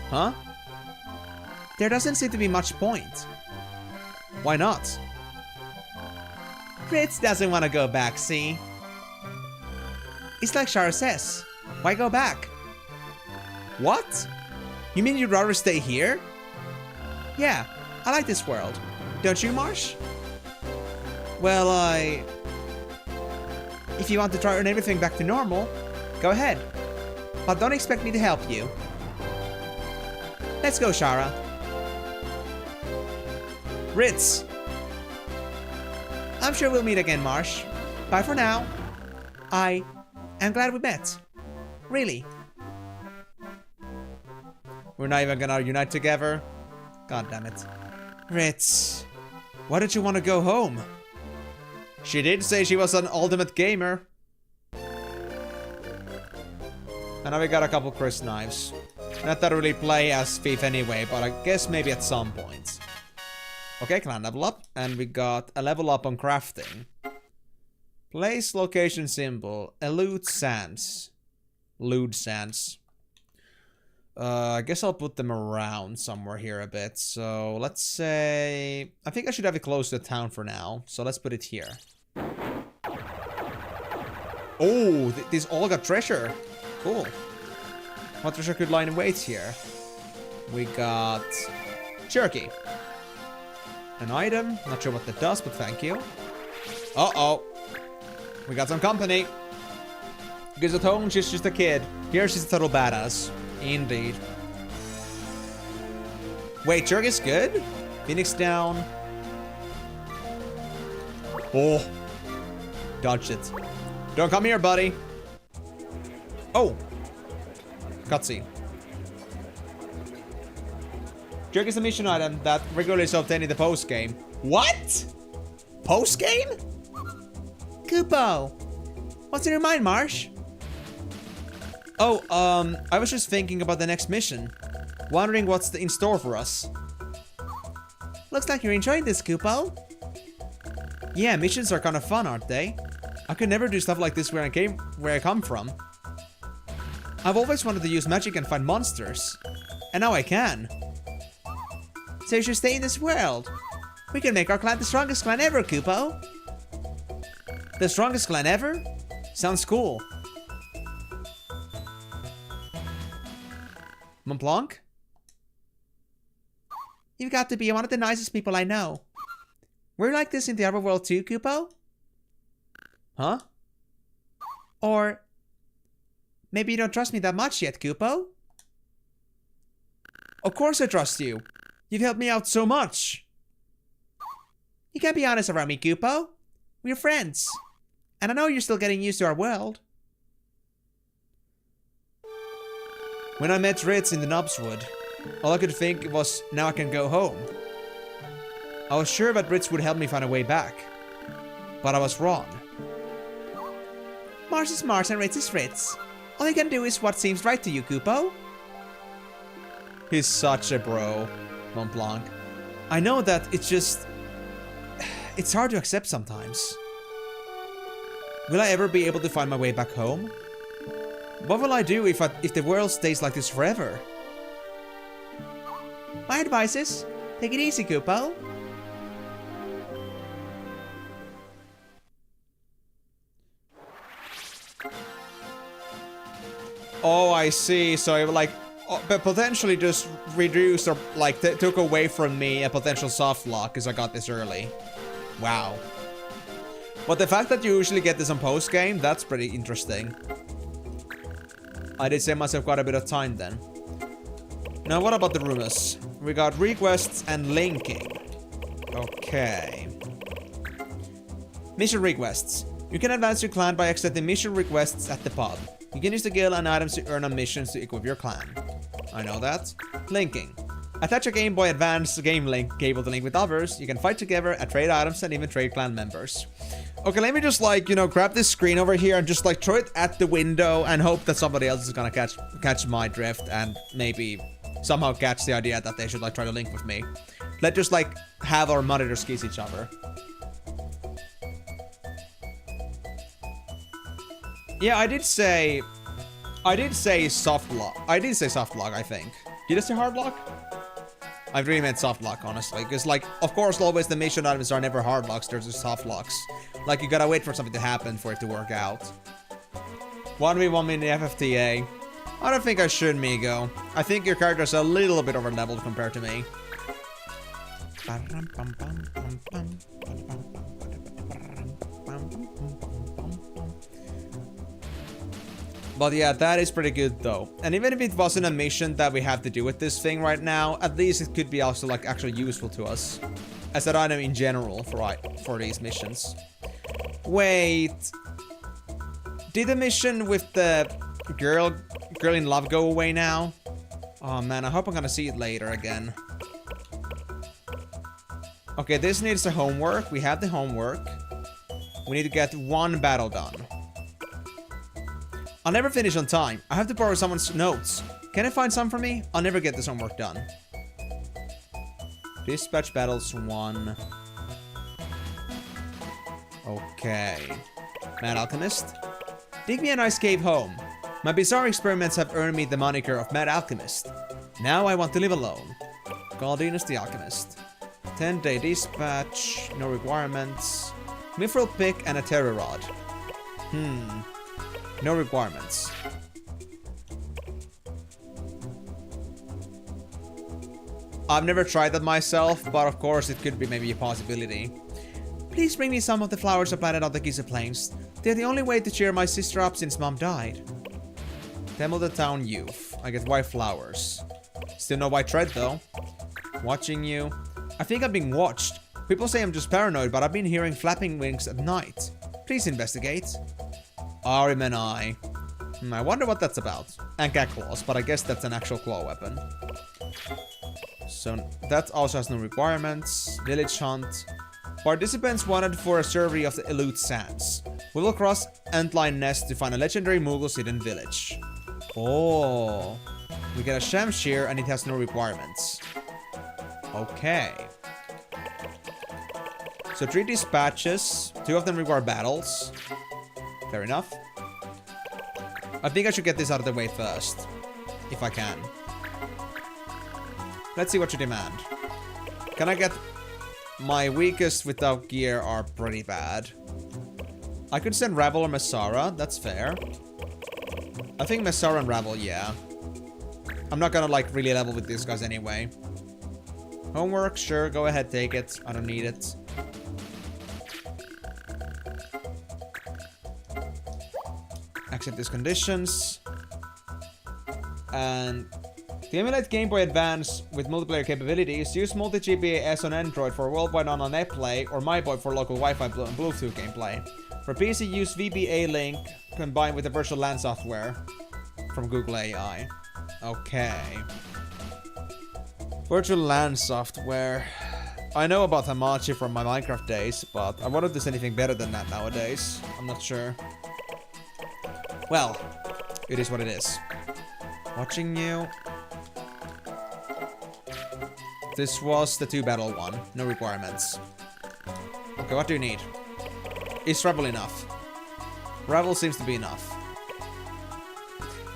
Huh? There doesn't seem to be much point. Why not? Fritz doesn't want to go back, see? It's like Shara says. Why go back? What? You mean you'd rather stay here? Yeah, I like this world. Don't you, Marsh? Well, if you want to try to turn everything back to normal, go ahead. But don't expect me to help you. Let's go, Shara. Ritz. I'm sure we'll meet again, Marsh. Bye for now. I am glad we met. Really. We're not even gonna unite together? God damn it. Ritz. Why did you want to go home? She did say she was an ultimate gamer. And now we got a couple Chris knives. Not that I really play as Thief anyway, but I guess maybe at some point. Okay, clan level up. And we got a level up on crafting. Place, location, symbol. Elude sands. Lewd sands. I guess I'll put them around somewhere here a bit. So let's say... I think I should have it close to the town for now. So let's put it here. Oh, these all got treasure. Cool. What treasure could lie in wait here? We got... jerky. An item. Not sure what that does, but thank you. Uh-oh. We got some company. Because at home, she's just a kid. Here, she's a total badass. Indeed. Wait, jerky's good? Phoenix down. Oh. Dodged it. Don't come here, buddy. Oh. Cutscene. Jerk is a mission item that regularly is obtained in the post-game. What? Post-game? Kupo. What's in your mind, Marsh? Oh, I was just thinking about the next mission. Wondering what's in store for us. Looks like you're enjoying this, Kupo. Yeah, missions are kind of fun, aren't they? I could never do stuff like this where I come from. I've always wanted to use magic and find monsters. And now I can. So you should stay in this world. We can make our clan the strongest clan ever, Kupo. The strongest clan ever? Sounds cool. Montblanc? You've got to be one of the nicest people I know. We're like this in the other world too, Kupo? Huh? Or... maybe you don't trust me that much yet, Kupo? Of course I trust you. You've helped me out so much. You can't be honest around me, Kupo. We're friends. And I know you're still getting used to our world. When I met Ritz in the Knobswood, all I could think was, now I can go home. I was sure that Ritz would help me find a way back. But I was wrong. Mars is Mars and Ritz is Ritz. All you can do is what seems right to you, Kupo. He's such a bro, Mont Blanc. I know that it's just... It's hard to accept sometimes. Will I ever be able to find my way back home? What will I do if the world stays like this forever? My advice is, take it easy, Kupo. Oh, I see. So it like, but potentially just reduced or like took away from me a potential soft lock because I got this early. Wow. But the fact that you usually get this on post game, that's pretty interesting. I did save myself quite a bit of time then. Now what about the rumors? We got requests and linking. Okay. Mission requests. You can advance your clan by accepting mission requests at the pub. You can use the guild and items to earn on missions to equip your clan. I know that. Linking. Attach a Game Boy Advance game link cable to link with others. You can fight together, trade items, and even trade clan members. Okay, let me just like, you know, grab this screen over here and just like throw it at the window and hope that somebody else is gonna catch my drift and maybe somehow catch the idea that they should like try to link with me. Let's just like have our monitors kiss each other. Yeah, I did say soft lock. I did say soft lock, I think. Did I say hard lock? I really meant soft lock, honestly. Because, like, of course, always the mission items are never hard locks. There's just soft locks. Like, you gotta wait for something to happen for it to work out. 1v1 in the FFTA. I don't think I should, Migo. I think your character's a little bit over-leveled compared to me. But yeah, that is pretty good though. And even if it wasn't a mission that we have to do with this thing right now, at least it could be also like actually useful to us. As an item in general for these missions. Wait. Did the mission with the girl in love go away now? Oh man, I hope I'm gonna see it later again. Okay, this needs the homework. We have the homework. We need to get one battle done. I'll never finish on time. I have to borrow someone's notes. Can I find some for me? I'll never get this homework done. Dispatch battles 1. Okay. Mad Alchemist. Dig me a nice cave home. My bizarre experiments have earned me the moniker of Mad Alchemist. Now I want to live alone. Galdinus the Alchemist. 10-day dispatch. No requirements. Mithril pick and a terror rod. No requirements. I've never tried that myself, but of course it could be maybe a possibility. Please bring me some of the flowers I planted on the Giza Plains. They're the only way to cheer my sister up since mom died. Temple the Town Youth. I get white flowers. Still no white thread though. Watching you. I think I'm being watched. People say I'm just paranoid, but I've been hearing flapping wings at night. Please investigate. Arimanai. I wonder what that's about. And cat claws, but I guess that's an actual claw weapon. So that also has no requirements. Village hunt. Participants wanted for a survey of the Elude Sands. We will cross Antline Nest to find a legendary Mughals hidden village. Oh. We get a Shamshir and it has no requirements. Okay. So 3 dispatches. 2 of them require battles. Fair enough. I think I should get this out of the way first. If I can. Let's see what you demand. Can I get... My weakest without gear are pretty bad. I could send Rabble or Messara. That's fair. I think Messara and Rabble, yeah. I'm not gonna like really level with these guys anyway. Homework, sure. Go ahead, take it. I don't need it. Accept these conditions. And To emulate Game Boy Advance with multiplayer capabilities, use multi-GPAS on Android for worldwide on-net play or MyBoy for local Wi-Fi and Bluetooth gameplay. For PC, use VBA Link combined with the virtual LAN software from Google AI. Okay. Virtual LAN software. I know about Hamachi from my Minecraft days, but I wonder if there's anything better than that nowadays. I'm not sure. Well, it is what it is. Watching you. This was the 2-battle one. No requirements. Okay, what do you need? Is Rebel enough? Rebel seems to be enough.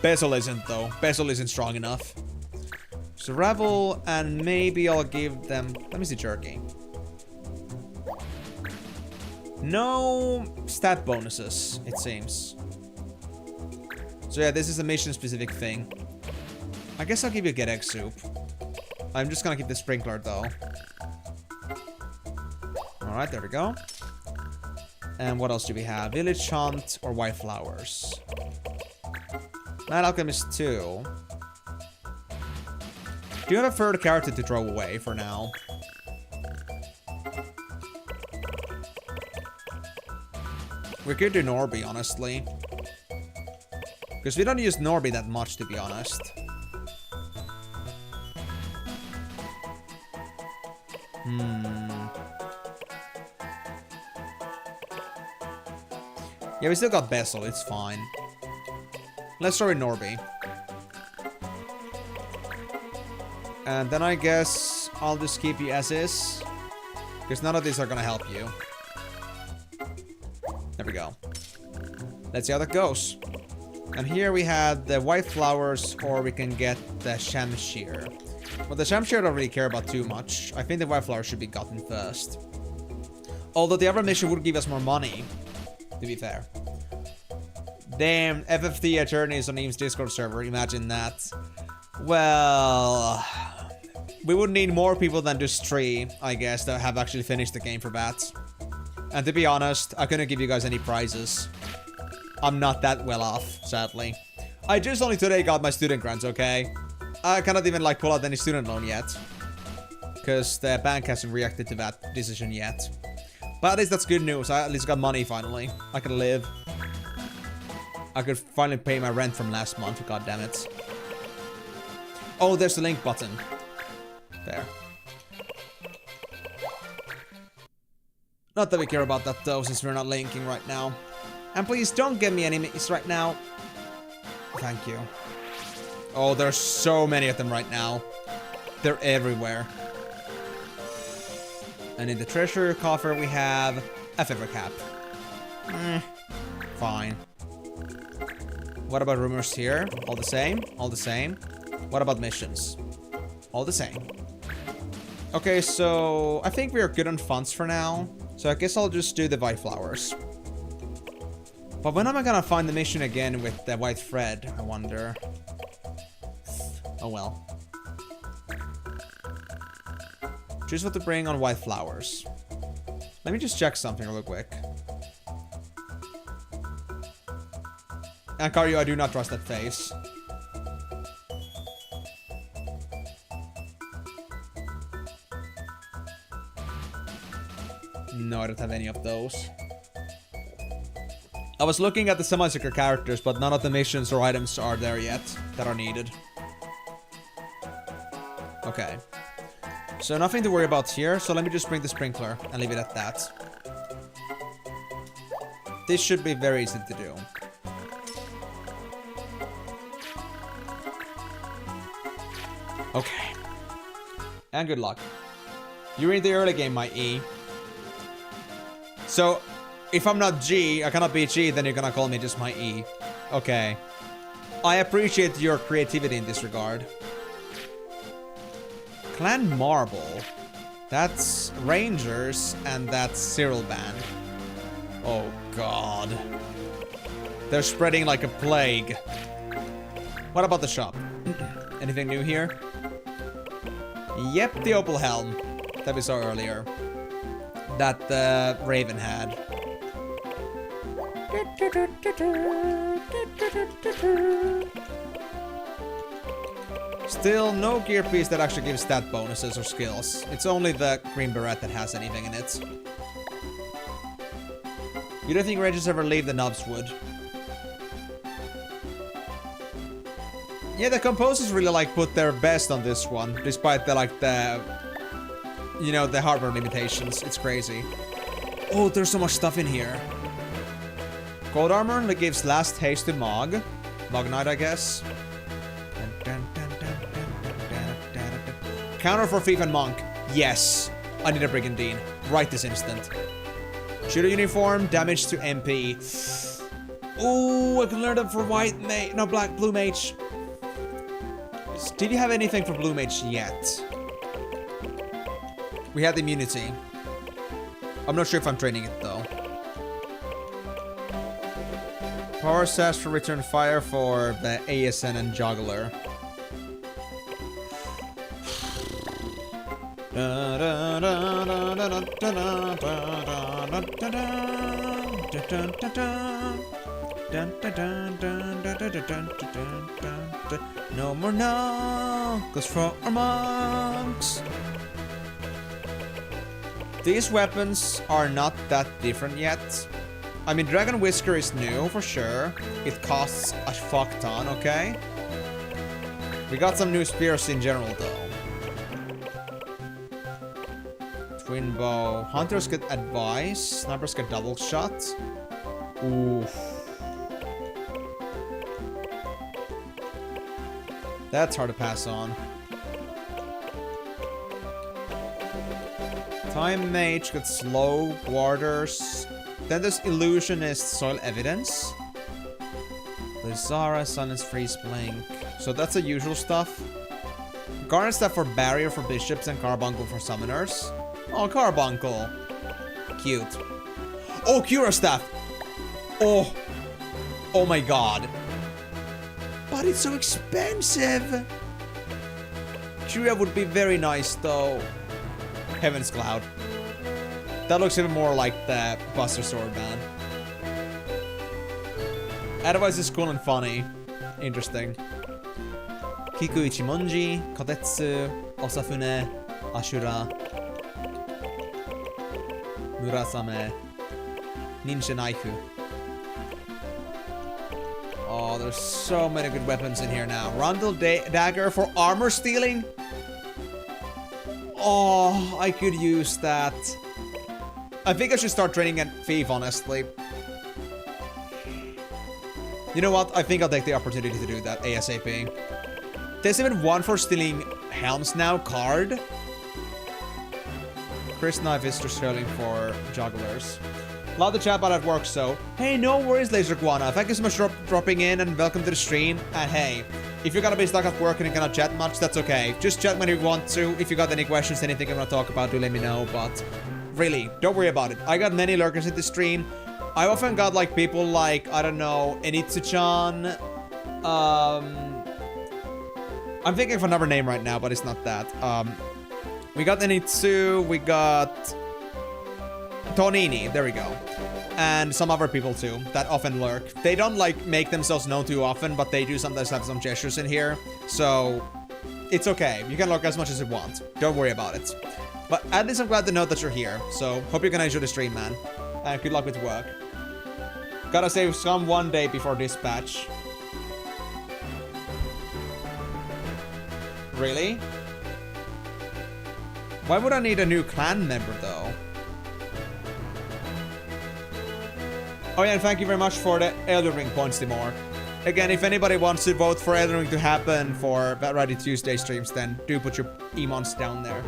Bezel isn't, though. Bezel isn't strong enough. So Rebel, and maybe I'll give them... Let me see Jerky. No stat bonuses, it seems. So yeah, this is a mission-specific thing. I guess I'll give you Get Egg Soup. I'm just gonna keep the Sprinkler, though. Alright, there we go. And what else do we have? Village Hunt or White Flowers? Mad Alchemist 2. Do you have a third character to throw away for now? We could do Norby, honestly. Because we don't use Norby that much, to be honest. Yeah, we still got Bezel, it's fine. Let's throw in Norby. And then I guess I'll just keep you as is. Because none of these are gonna help you. There we go. Let's see how that goes. And here we had the White Flowers, or we can get the Shamshir. Well, the Shamshir I don't really care about too much. I think the White Flowers should be gotten first. Although the other mission would give us more money, to be fair. Damn, FFTA attorneys on Eames Discord server, imagine that. Well... we would need more people than just 3, I guess, that have actually finished the game for that. And to be honest, I couldn't give you guys any prizes. I'm not that well off, sadly. I just only today got my student grants, okay? I cannot even, like, pull out any student loan yet. Because the bank hasn't reacted to that decision yet. But at least that's good news. I at least got money, finally. I can live. I could finally pay my rent from last month, god damn it. Oh, there's the link button. There. Not that we care about that though, since we're not linking right now. And please don't give me enemies right now. Thank you. Oh, there's so many of them right now. They're everywhere. And in the treasure coffer we have a feather cap. Fine. What about rumors here? All the same? All the same? What about missions? All the same. Okay, so I think we are good on funds for now. So I guess I'll just do the White Flowers. But when am I gonna find the mission again with the white thread, I wonder? Oh well. Choose what to bring on White Flowers. Let me just check something real quick. And Karyo, I do not trust that face. No, I don't have any of those. I was looking at the semi-secret characters, but none of the missions or items are there yet that are needed. Okay. So nothing to worry about here, so let me just bring the Sprinkler and leave it at that. This should be very easy to do. Okay. And good luck. You're in the early game, my E. So, if I'm not G, I cannot be G, then you're gonna call me just my E. Okay. I appreciate your creativity in this regard. Clan Marble. That's Rangers, and that's Cyril Band. Oh god. They're spreading like a plague. What about the shop? Anything new here? Yep, the Opal Helm that we saw earlier. That the Raven had. Still, no gear piece that actually gives stat bonuses or skills. It's only the green beret that has anything in it. You don't think Rangers ever leave the Nubs would? Yeah, the composers really like put their best on this one, despite the you know, the hardware limitations. It's crazy. Oh, there's so much stuff in here. Gold armor that gives last haste to Mog. Mog Knight, I guess. Counter for Thief and Monk. Yes. I need a Brigandine. Right this instant. Shooter uniform. Damage to MP. Ooh, I can learn them for white mage. No, blue mage. Did you have anything for blue mage yet? We had immunity. I'm not sure if I'm training it though. Power sash for return fire for the ASN and juggler. No more no, cause for our monks. These weapons are not that different yet. I mean, Dragon Whisker is new for sure. It costs a fuck ton, okay? We got some new spears in general though. Twin bow. Hunters get advice. Snipers get double shot. Oof. That's hard to pass on. Time Mage gets slow warders. Then there's Illusionist Soil Evidence. Lizara, Silence, Freeze, Blink. So that's the usual stuff. Garnet Staff for Barrier for Bishops and Carbuncle for Summoners. Oh, Carbuncle. Cute. Oh, Cura Staff. Oh. Oh my god. But it's so expensive. Cura would be very nice though. Heaven's Cloud. That looks even more like the Buster Sword, man. Otherwise, it's cool and funny. Interesting. Kiku Ichimonji, Kotetsu, Osafune, Ashura, Murasame, Ninja Naifu. Oh, there's so many good weapons in here now. Rundle Dagger for armor stealing. Oh, I could use that. I think I should start training at Thief, honestly. You know what? I think I'll take the opportunity to do that ASAP. There's even one for stealing helms now, card. Chris Knife is just trailing for jugglers. Love the chat, but at work, so. Hey, no worries, Laser Guana. Thank you so much for dropping in and welcome to the stream. And hey, if you're gonna be stuck at work and you cannot chat much, that's okay. Just chat when you want to. If you got any questions, anything you want to talk about, do let me know. But really, don't worry about it. I got many lurkers in the stream. I often got like people like, I don't know, Enitsu-chan. I'm thinking of another name right now, but it's not that. We got Enitsu, we got Tonini, there we go. And some other people too, that often lurk. They don't like make themselves known too often, but they do sometimes have some gestures in here. So, it's okay. You can lurk as much as you want. Don't worry about it. But at least I'm glad to know that you're here. So, hope you're gonna enjoy the stream, man. And good luck with work. Gotta save some one day before dispatch. Really? Why would I need a new clan member, though? Oh yeah, and thank you very much for the Elden Ring points, Timor. Again, if anybody wants to vote for Elden Ring to happen for Ready Tuesday streams, then do put your emons down there.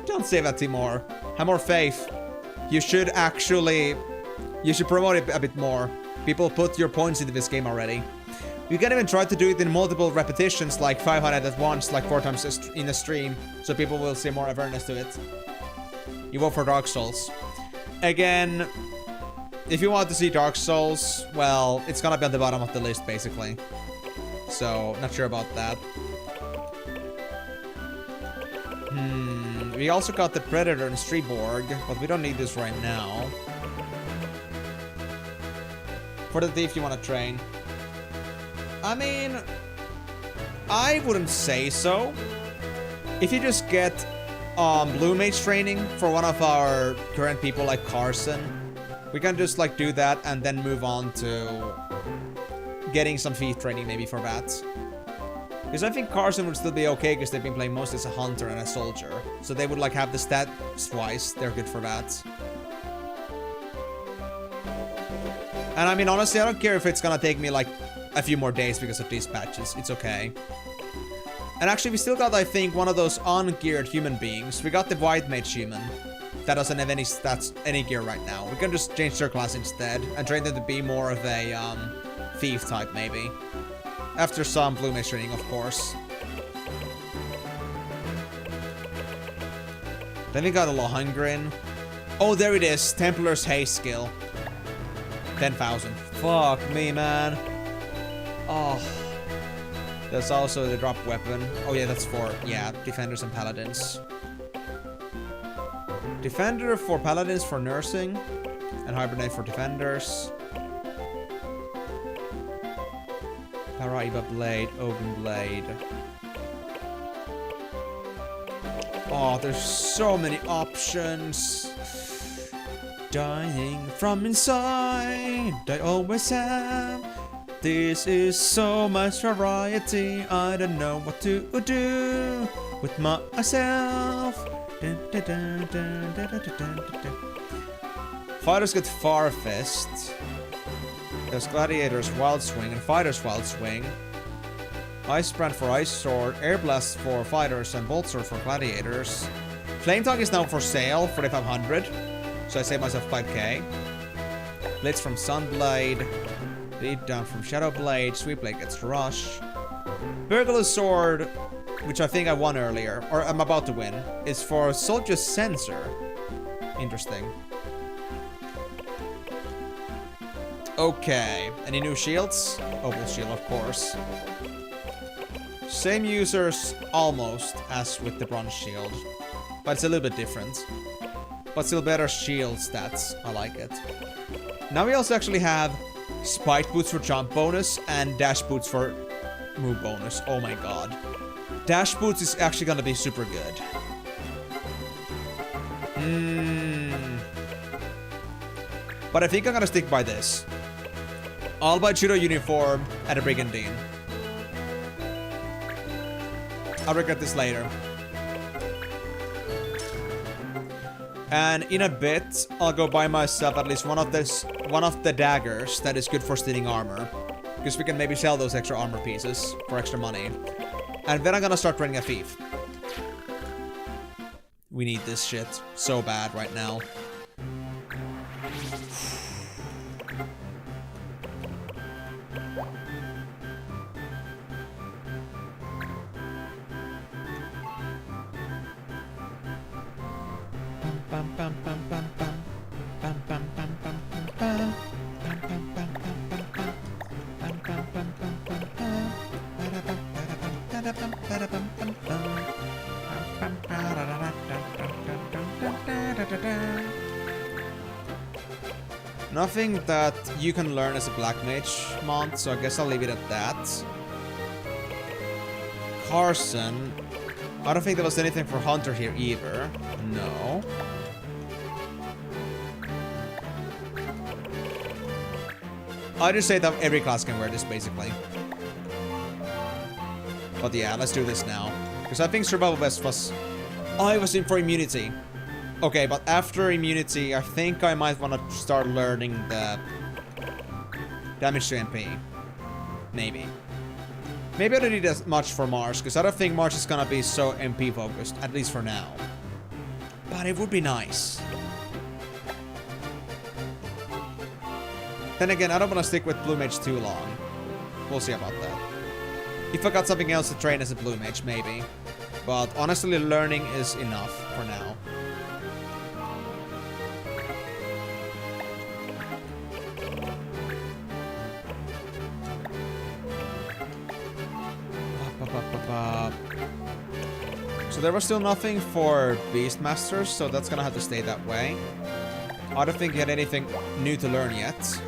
Don't say that, Timor. Have more faith. You should actually... You should promote it a bit more. People put your points into this game already. You can even try to do it in multiple repetitions, like 500 at once, like 4 times in a stream, so people will see more awareness to it. You vote for Dark Souls. Again, if you want to see Dark Souls, well, it's gonna be on the bottom of the list, basically. So, not sure about that. We also got the Predator and Streborg, but we don't need this right now. For the Thief you want to train. I mean, I wouldn't say so. If you just get Blue Mage training for one of our current people like Carson, we can just like do that and then move on to getting some thief training maybe for that. Because I think Carson would still be okay because they've been playing mostly as a hunter and a soldier. So they would like have the stats twice. They're good for that. And I mean, honestly, I don't care if it's gonna take me like a few more days because of these patches. It's okay. And actually, we still got, I think, one of those ungeared human beings. We got the white mage human that doesn't have any stats, any gear right now. We can just change their class instead and train them to be more of a thief type, maybe. After some blue mage training, of course. Then we got a Lohengrin. Oh, there it is. Templar's haste skill. 10,000. Fuck me, man. Oh. There's also the drop weapon. Oh yeah, that's for, yeah, defenders and paladins. Defender for paladins for nursing. And hibernate for defenders. Paraiba blade, Ogun blade. Oh, there's so many options. Dying from inside, I always have. This is so much variety, I don't know what to do with myself. Fighters get Farfist. There's Gladiator's Wild Swing and Fighter's Wild Swing. Ice Brand for Ice Sword, Air Blast for Fighters, and Bolt Sword for Gladiators. Flame Tongue is now for sale, 4,500. So I save myself 5k. Blitz from Sunblade. Beat down from Shadowblade. Sweetblade gets Rush. Burglar's Sword, which I think I won earlier, or I'm about to win, is for Soldier's Sensor. Interesting. Okay. Any new shields? Opal Shield, of course. Same users almost as with the Bronze Shield, but it's a little bit different. But still better shield stats. I like it. Now we also actually have Spike Boots for jump bonus and Dash Boots for move bonus. Oh my god. Dash Boots is actually gonna be super good. But I think I'm gonna stick by this. I'll buy Judo uniform and a Brigandine. I'll regret this later. And in a bit, I'll go buy myself at least one of the daggers that is good for stealing armor. Because we can maybe sell those extra armor pieces for extra money. And then I'm gonna start training a thief. We need this shit so bad right now. Nothing that you can learn as a Black Mage mod, so I guess I'll leave it at that. Carson. I don't think there was anything for Hunter here either. No. I just say that every class can wear this, basically. But yeah, let's do this now. Because I think Survival Vest was... I was in for immunity. Okay, but after immunity, I think I might want to start learning the... damage to MP. Maybe. Maybe I don't need as much for Mars, because I don't think Mars is gonna be so MP focused, at least for now. But it would be nice. Then again, I don't want to stick with Blue Mage too long. We'll see about that. If I got something else to train as a Blue Mage, maybe. But honestly, learning is enough for now. So there was still nothing for Beastmasters, so that's gonna have to stay that way. I don't think you had anything new to learn yet.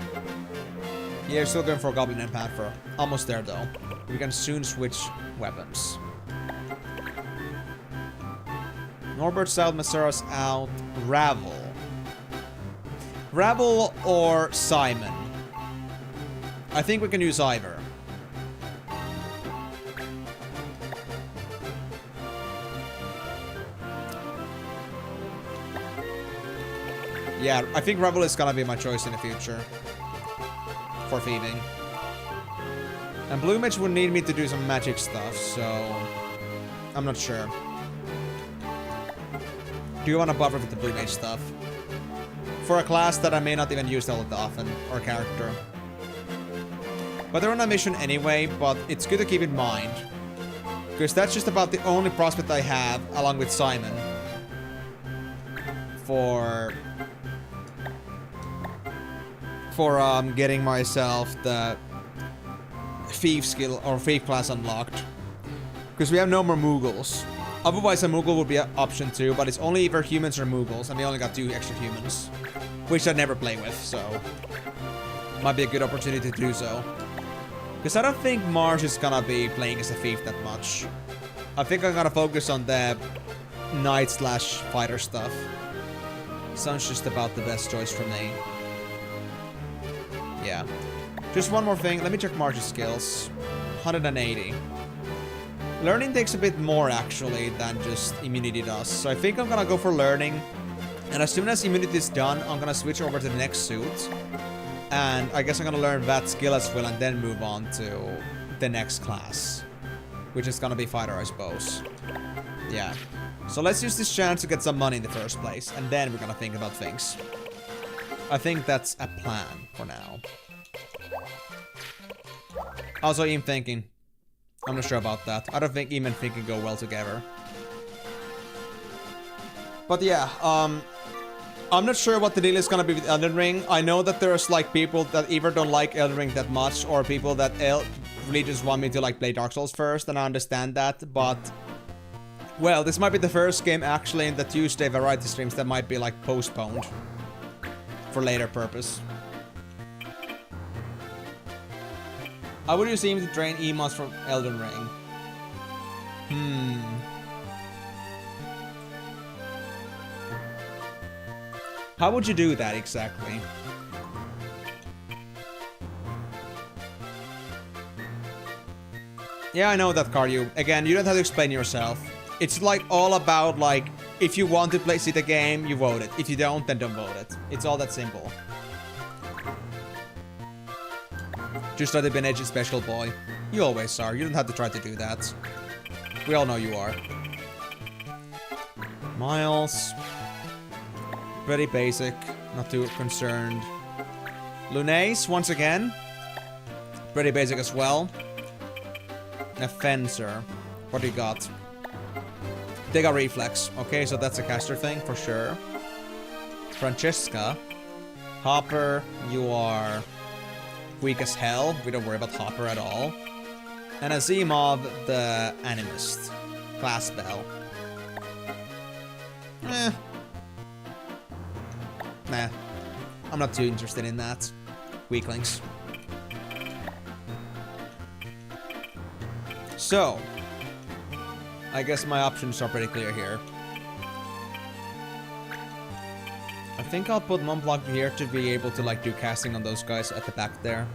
Yeah, you're still going for Goblin and Panther. Almost there, though. We can soon switch weapons. Norbert's out, Masara's out. Ravel. Ravel or Simon? I think we can use either. Yeah, I think Ravel is gonna be my choice in the future. For thieving. And Blue Mage would need me to do some magic stuff, so... I'm not sure. Do you want to buffer with the Blue Mage stuff? For a class that I may not even use all that often, or character. But they're on a mission anyway, but it's good to keep in mind. Because that's just about the only prospect I have, along with Simon. For getting myself the thief skill or thief class unlocked. Because we have no more Moogles. Otherwise a Moogle would be an option too, but it's only either humans or Moogles, and we only got 2 extra humans. Which I never play with, so... might be a good opportunity to do so. Because I don't think Marsh is gonna be playing as a thief that much. I think I'm gonna focus on the knight/fighter stuff. Sounds just about the best choice for me. Yeah. Just one more thing. Let me check Marsh's skills. 180. Learning takes a bit more, actually, than just immunity does. So I think I'm gonna go for learning. And as soon as immunity is done, I'm gonna switch over to the next suit. And I guess I'm gonna learn that skill as well and then move on to the next class. Which is gonna be fighter, I suppose. Yeah. So let's use this chance to get some money in the first place. And then we're gonna think about things. I think that's a plan for now. Also, Eam thinking. I'm not sure about that. I don't think Eam and thinking go well together. But yeah, I'm not sure what the deal is gonna be with Elden Ring. I know that there's like people that either don't like Elden Ring that much, or people that really just want me to like play Dark Souls first, and I understand that, but... well, this might be the first game actually in the Tuesday variety streams that might be like postponed. For later purpose. I would use Eam to drain emotes from Elden Ring. How would you do that exactly? Yeah, I know that, Karyu. Again, you don't have to explain yourself. It's like all about like, if you want to see the game, you vote it. If you don't, then don't vote it. It's all that simple. Just like the Ben Edgy special boy. You always are. You don't have to try to do that. We all know you are. Miles. Pretty basic. Not too concerned. Lunace, once again. Pretty basic as well. A Fencer. What do you got? They got reflex. Okay, so that's a caster thing for sure. Francesca. Hopper, you are weak as hell. We don't worry about Hopper at all. And Azimov, the Animist. Class spell. Nah. I'm not too interested in that. Weaklings. So, I guess my options are pretty clear here. I think I'll put Montblanc here to be able to like do casting on those guys at the back there.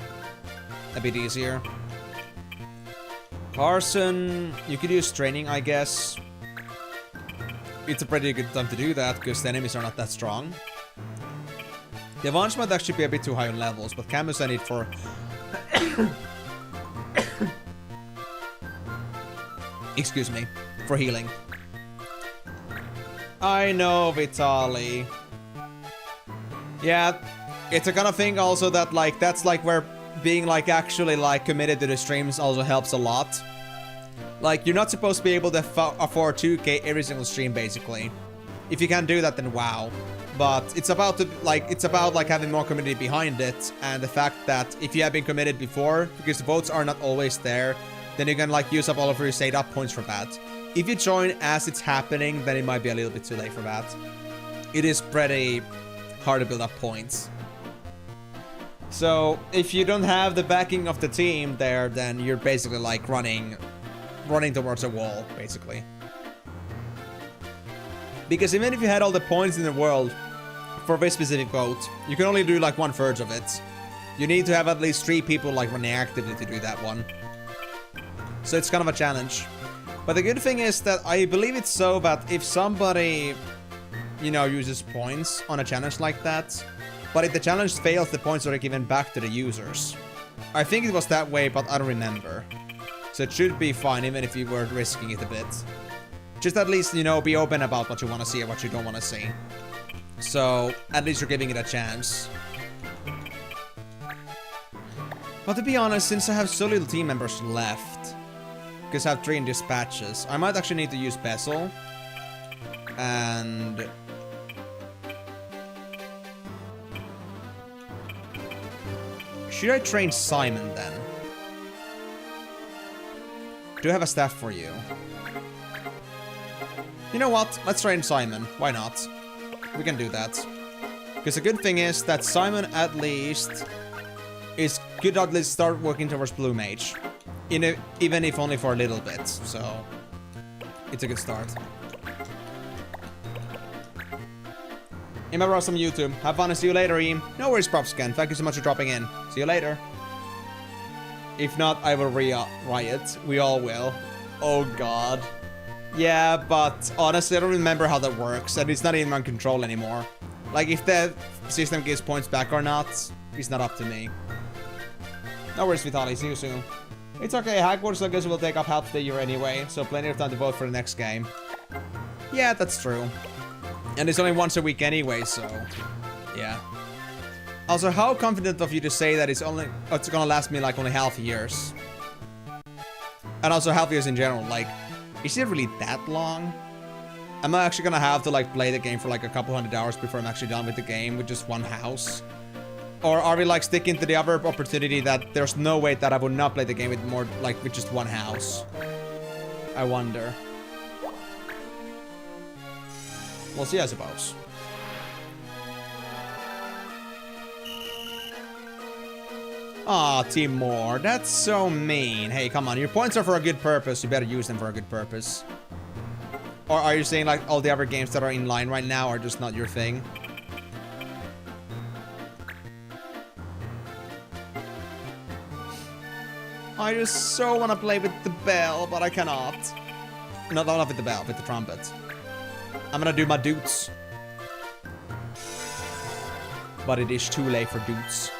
A bit easier. Carson, you could use training, I guess. It's a pretty good time to do that because the enemies are not that strong. The Avenge might actually be a bit too high on levels, but Camus I need for... excuse me, for healing. I know, Vitali. Yeah, it's a kind of thing also that like, that's like where being like actually like committed to the streams also helps a lot. Like, you're not supposed to be able to afford 2K every single stream basically. If you can't do that, then wow. But it's about like having more community behind it, and the fact that if you have been committed before, because the votes are not always there, then you can like use up all of your saved up points for that. If you join as it's happening, then it might be a little bit too late for that. It is pretty hard to build up points. So if you don't have the backing of the team there, then you're basically like running running towards a wall, basically. Because even if you had all the points in the world for a very specific vote, you can only do like 1/3 of it. You need to have at least 3 people like running actively to do that one. So it's kind of a challenge. But the good thing is that I believe it's so that if somebody, you know, uses points on a challenge like that, but if the challenge fails, the points are given back to the users. I think it was that way, but I don't remember. So it should be fine, even if you were risking it a bit. Just at least, you know, be open about what you want to see and what you don't want to see. So, at least you're giving it a chance. But to be honest, since I have so little team members left, because I have 3 in dispatches, I might actually need to use Bezel. And... should I train Simon then? Do I have a staff for you? You know what? Let's train Simon. Why not? We can do that. Because the good thing is that Simon at least is good at least start working towards Blue Mage. Even if only for a little bit. So, it's a good start. Remember us on YouTube. Have fun and see you later, Eam. No worries, Propscan. Thank you so much for dropping in. See you later. If not, I will riot. We all will. Oh god. Yeah, but honestly, I don't remember how that works, and it's not even on control anymore. Like, if the system gives points back or not, it's not up to me. No worries, Vitali. See you soon. It's okay, Hagwards, I guess, will take up half the year anyway, so plenty of time to vote for the next game. Yeah, that's true. And it's only once a week anyway, so... yeah. Also, how confident of you to say that it's gonna last me, like, only half years? And also half years in general, like... is it really that long? Am I actually gonna have to like play the game for like a couple hundred hours before I'm actually done with the game with just one house? Or are we like sticking to the other opportunity that there's no way that I would not play the game with more like with just one house? I wonder. We'll see, I suppose. Aw, Timor, that's so mean. Hey, come on, your points are for a good purpose. You better use them for a good purpose. Or are you saying like all the other games that are in line right now are just not your thing? I just so want to play with the bell, but I cannot. No, not with the bell, with the trumpet. I'm gonna do my doots. But it is too late for doots.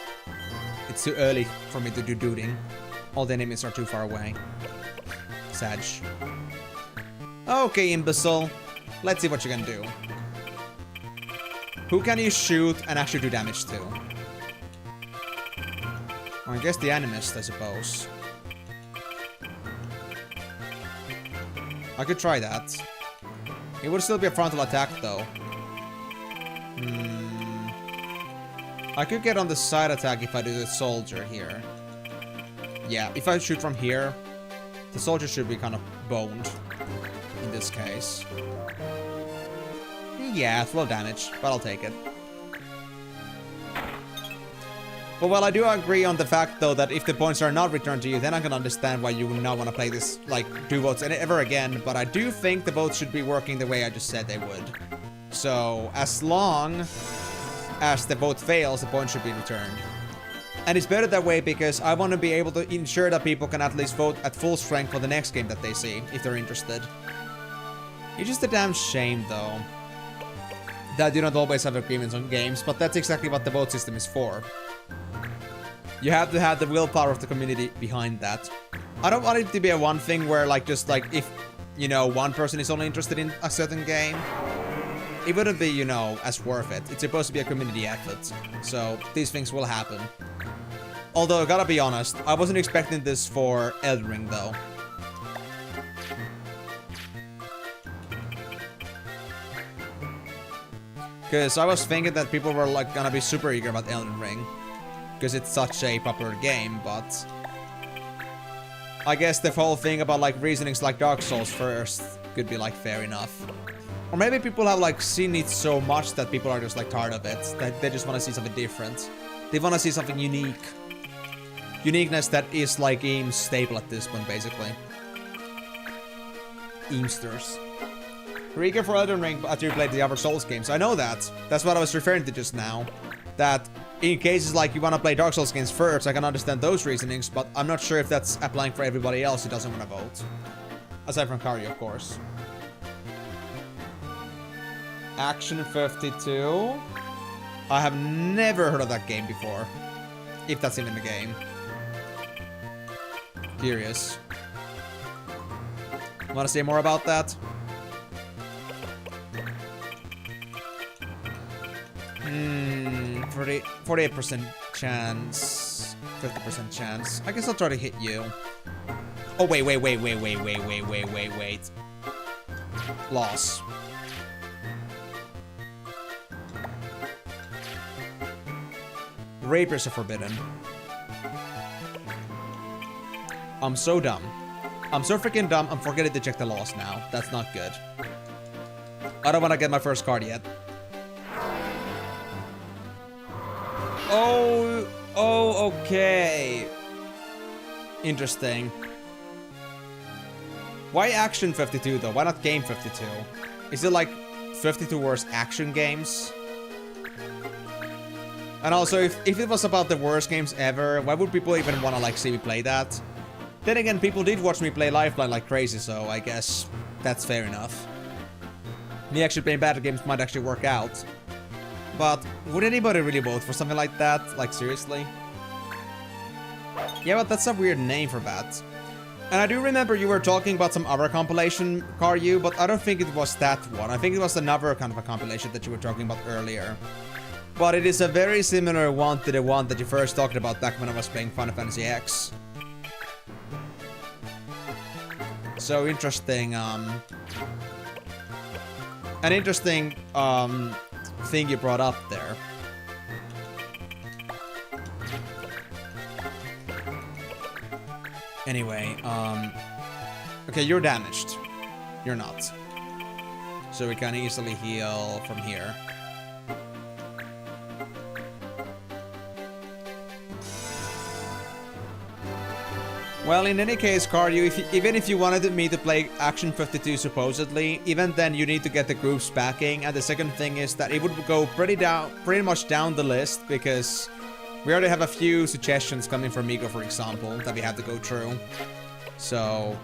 It's too early for me to do dooting. All the enemies are too far away. Sag. Okay, imbecile. Let's see what you can do. Who can you shoot and actually do damage to? Well, I guess the animist, I suppose. I could try that. It would still be a frontal attack, though. I could get on the side attack if I do the soldier here. Yeah, if I shoot from here, the soldier should be kind of boned in this case. Yeah, 12 damage, but I'll take it. But well, I do agree on the fact, though, that if the points are not returned to you, then I can understand why you would not want to play this, like, do votes ever again. But I do think the votes should be working the way I just said they would. So, as long as the vote fails, the points should be returned. And it's better that way because I want to be able to ensure that people can at least vote at full strength for the next game that they see, if they're interested. It's just a damn shame, though, that you don't always have agreements on games, but that's exactly what the vote system is for. You have to have the willpower of the community behind that. I don't want it to be a one thing where, like, just like, if, you know, one person is only interested in a certain game, it wouldn't be, you know, as worth it. It's supposed to be a community effort. So, these things will happen. Although, I gotta be honest, I wasn't expecting this for Elden Ring, though. Because I was thinking that people were, like, gonna be super eager about Elden Ring. Because it's such a popular game, but I guess the whole thing about, like, reasonings like Dark Souls first could be, like, fair enough. Or maybe people have, like, seen it so much that people are just, like, tired of it. That they just want to see something different. They want to see something unique. Uniqueness that is, like, game staple at this point, basically. Eamsters. We're eager for Elden Ring after you played the other Souls games. I know that. That's what I was referring to just now. That in cases like you want to play Dark Souls games first, I can understand those reasonings, but I'm not sure if that's applying for everybody else who doesn't want to vote. Aside from Kari, of course. Action 52. I have never heard of that game before. If that's even in the game. Curious. Want to say more about that? 48% chance. 50% chance. I guess I'll try to hit you. Oh, wait. Loss. Rapiers are forbidden. I'm so dumb. I'm so freaking dumb, I'm forgetting to check the loss now. That's not good. I don't want to get my first card yet. Oh, okay. Interesting. Why Action 52 though? Why not Game 52? Is it like 52 worst action games? And also, if it was about the worst games ever, why would people even want to like see me play that? Then again, people did watch me play Lifeline like crazy, so I guess that's fair enough. Me actually playing bad games might actually work out. But would anybody really vote for something like that? Like, seriously? Yeah, but that's a weird name for that. And I do remember you were talking about some other compilation, Karyu, but I don't think it was that one. I think it was another kind of a compilation that you were talking about earlier. But it is a very similar one to the one that you first talked about back when I was playing Final Fantasy X. So interesting, an interesting, thing you brought up there. Anyway, okay, you're damaged. You're not. So we can easily heal from here. Well, in any case, Karyu, even if you wanted me to play Action 52 supposedly, even then you need to get the group's backing. And the second thing is that it would go pretty much down the list, because we already have a few suggestions coming from Migo, for example, that we have to go through. So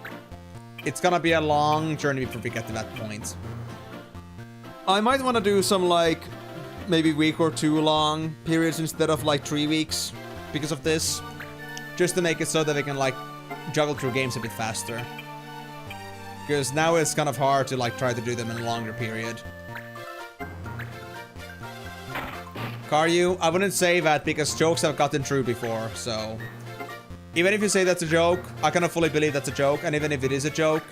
it's gonna be a long journey before we get to that point. I might want to do some like maybe week or two long periods instead of like 3 weeks because of this. Just to make it so that I can like juggle through games a bit faster. Because now it's kind of hard to like try to do them in a longer period. Karyu, I wouldn't say that because jokes have gotten through before, so... Even if you say that's a joke, I cannot fully believe that's a joke, and even if it is a joke,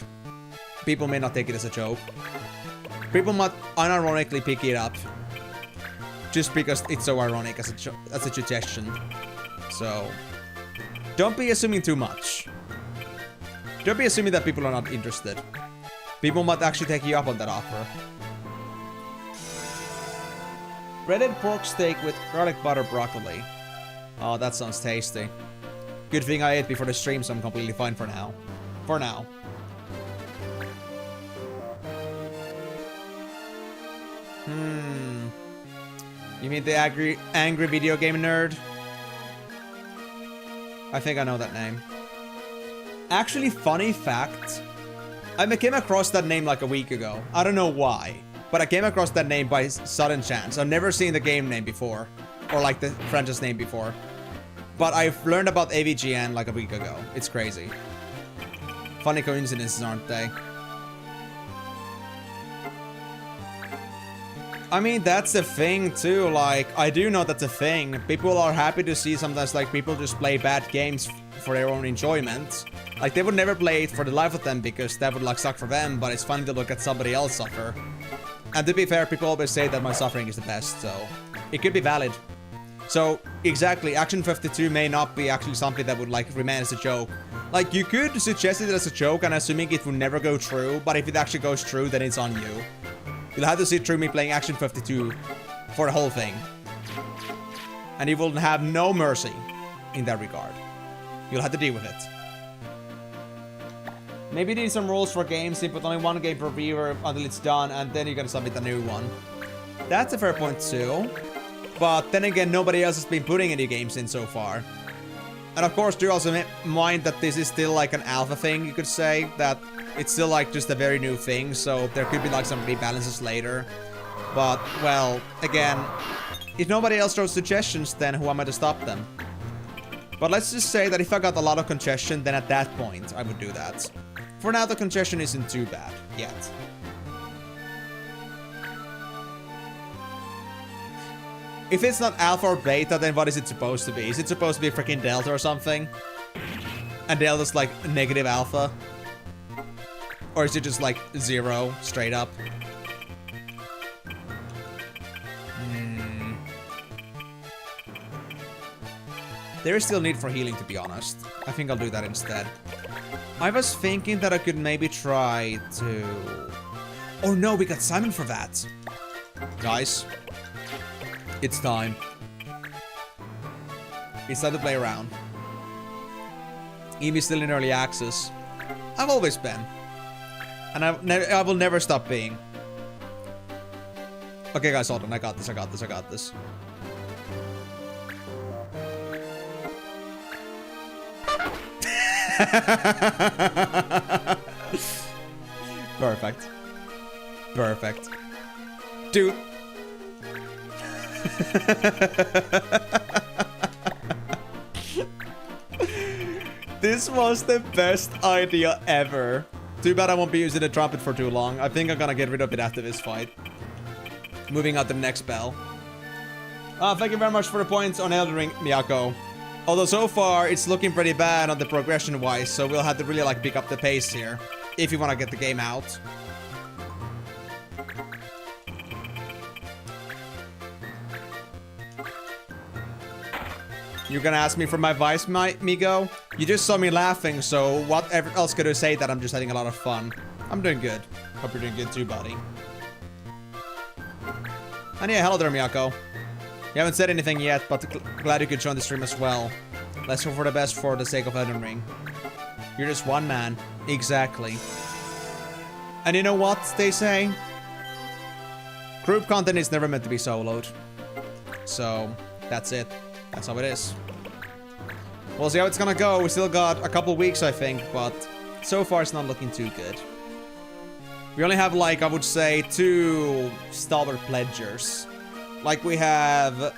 people may not take it as a joke. People might unironically pick it up. Just because it's so ironic as a suggestion. So... Don't be assuming too much. Don't be assuming that people are not interested. People might actually take you up on that offer. Breaded pork steak with garlic butter broccoli. Oh, that sounds tasty. Good thing I ate before the stream, so I'm completely fine for now. For now. You mean the angry video game nerd? I think I know that name. Actually, funny fact. I came across that name like a week ago. I don't know why. But I came across that name by sudden chance. I've never seen the game name before. Or like the franchise name before. But I've learned about AVGN like a week ago. It's crazy. Funny coincidences, aren't they? I mean, that's the thing too, like, I do know that's a thing. People are happy to see sometimes, like, people just play bad games for their own enjoyment. Like, they would never play it for the life of them because that would, like, suck for them, but it's funny to look at somebody else suffer. And to be fair, people always say that my suffering is the best, so it could be valid. So, exactly, Action 52 may not be actually something that would, like, remain as a joke. Like, you could suggest it as a joke and assuming it would never go through, but if it actually goes through, then it's on you. You'll have to sit through me playing Action 52 for the whole thing. And you will have no mercy in that regard. You'll have to deal with it. Maybe need some rules for games, put only one game per viewer until it's done, and then you can submit a new one. That's a fair point too. But then again, nobody else has been putting any games in so far. And of course, do also mind that this is still like an alpha thing, you could say. That it's still like just a very new thing, so there could be like some rebalances later. But, well, again, if nobody else throws suggestions, then who am I to stop them? But let's just say that if I got a lot of congestion, then at that point, I would do that. For now, the congestion isn't too bad, yet. If it's not alpha or beta, then what is it supposed to be? Is it supposed to be freaking delta or something? And delta's like negative alpha? Or is it just like 0, straight up? There is still need for healing, to be honest. I think I'll do that instead. I was thinking that I could maybe try to... Oh no, we got Simon for that. Guys. It's time. It's time to play around. Eevee's still in early access. I've always been. And I will never stop being. Okay guys, hold on. I got this, I got this, I got this. Perfect. Perfect. Dude. This was the best idea ever. Too bad I won't be using the trumpet for too long. I think I'm gonna get rid of it after this fight. Moving on to the next bell. Thank you very much for the points on Elden Ring, Miyako. Although so far, it's looking pretty bad on the progression-wise, so we'll have to really like pick up the pace here. If you want to get the game out. You're gonna ask me for my advice, Migo? You just saw me laughing, so what else could I say that I'm just having a lot of fun? I'm doing good. Hope you're doing good too, buddy. And yeah, hello there, Miyako. You haven't said anything yet, but glad you could join the stream as well. Let's hope for the best for the sake of Elden Ring. You're just one man. Exactly. And you know what they say? Group content is never meant to be soloed. So, that's it. That's how it is. We'll see how it's gonna go. We still got a couple weeks, I think, but so far it's not looking too good. We only have, like, I would say, 2 stalwart pledgers. Like, we have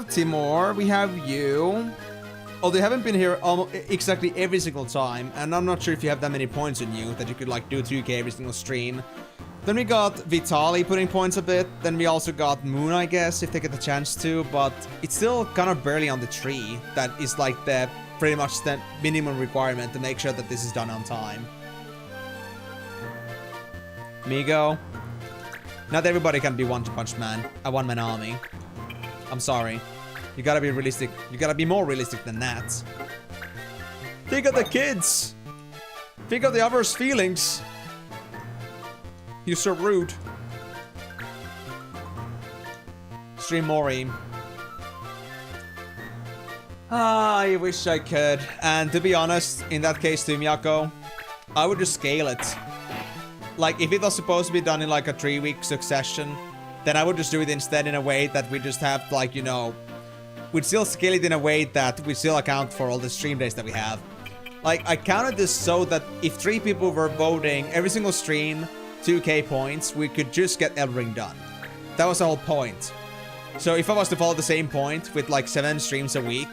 Timur, we have you. Oh, they haven't been here exactly every single time, and I'm not sure if you have that many points in you that you could, like, do 2k every single stream. Then we got Vitali putting points a bit. Then we also got Moon, I guess, if they get the chance to. But it's still kind of barely on the tree. That is, like, the pretty much the minimum requirement to make sure that this is done on time. Migo. Not everybody can be one-punch man, a one-man army. I'm sorry. You gotta be realistic. You gotta be more realistic than that. Think of the kids! Think of the others' feelings! You're so rude. Stream Mori. I wish I could. And to be honest, in that case too, Miyako, I would just scale it. Like, if it was supposed to be done in like a 3-week succession, then I would just do it instead in a way that we just have, like, you know, we'd still scale it in a way that we still account for all the stream days that we have. Like, I counted this so that if 3 people were voting every single stream, 2k points, we could just get Elden Ring done. That was the whole point. So if I was to follow the same point with like 7 streams a week,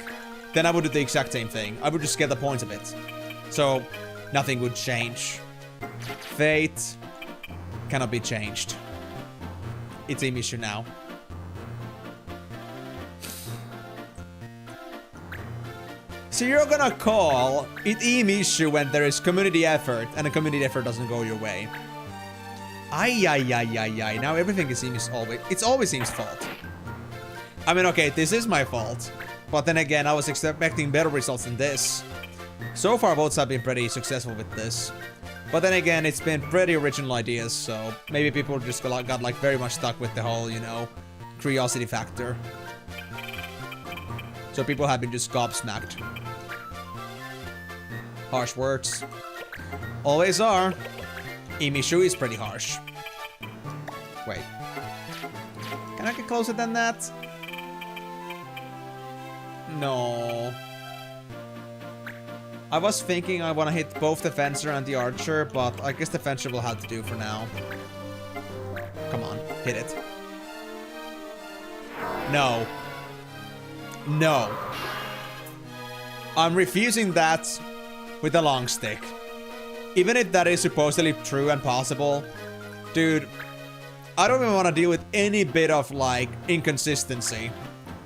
then I would do the exact same thing. I would just get the points of it. So nothing would change. Fate cannot be changed. It's a mission now. So you're gonna call it issue when there is community effort and the community effort doesn't go your way. Ay. Now everything is always Eam's fault. I mean, okay, this is my fault. But then again, I was expecting better results than this. So far, votes have been pretty successful with this. But then again, it's been pretty original ideas, so maybe people just got like very much stuck with the whole, you know, curiosity factor. So people have been just gobsmacked. Harsh words. Always are. Imishu is pretty harsh. Wait. Can I get closer than that? No. I was thinking I want to hit both the fencer and the archer, but I guess the fencer will have to do for now. Come on, hit it. No. No. I'm refusing that with the long stick. Even if that is supposedly true and possible, dude, I don't even want to deal with any bit of, like, inconsistency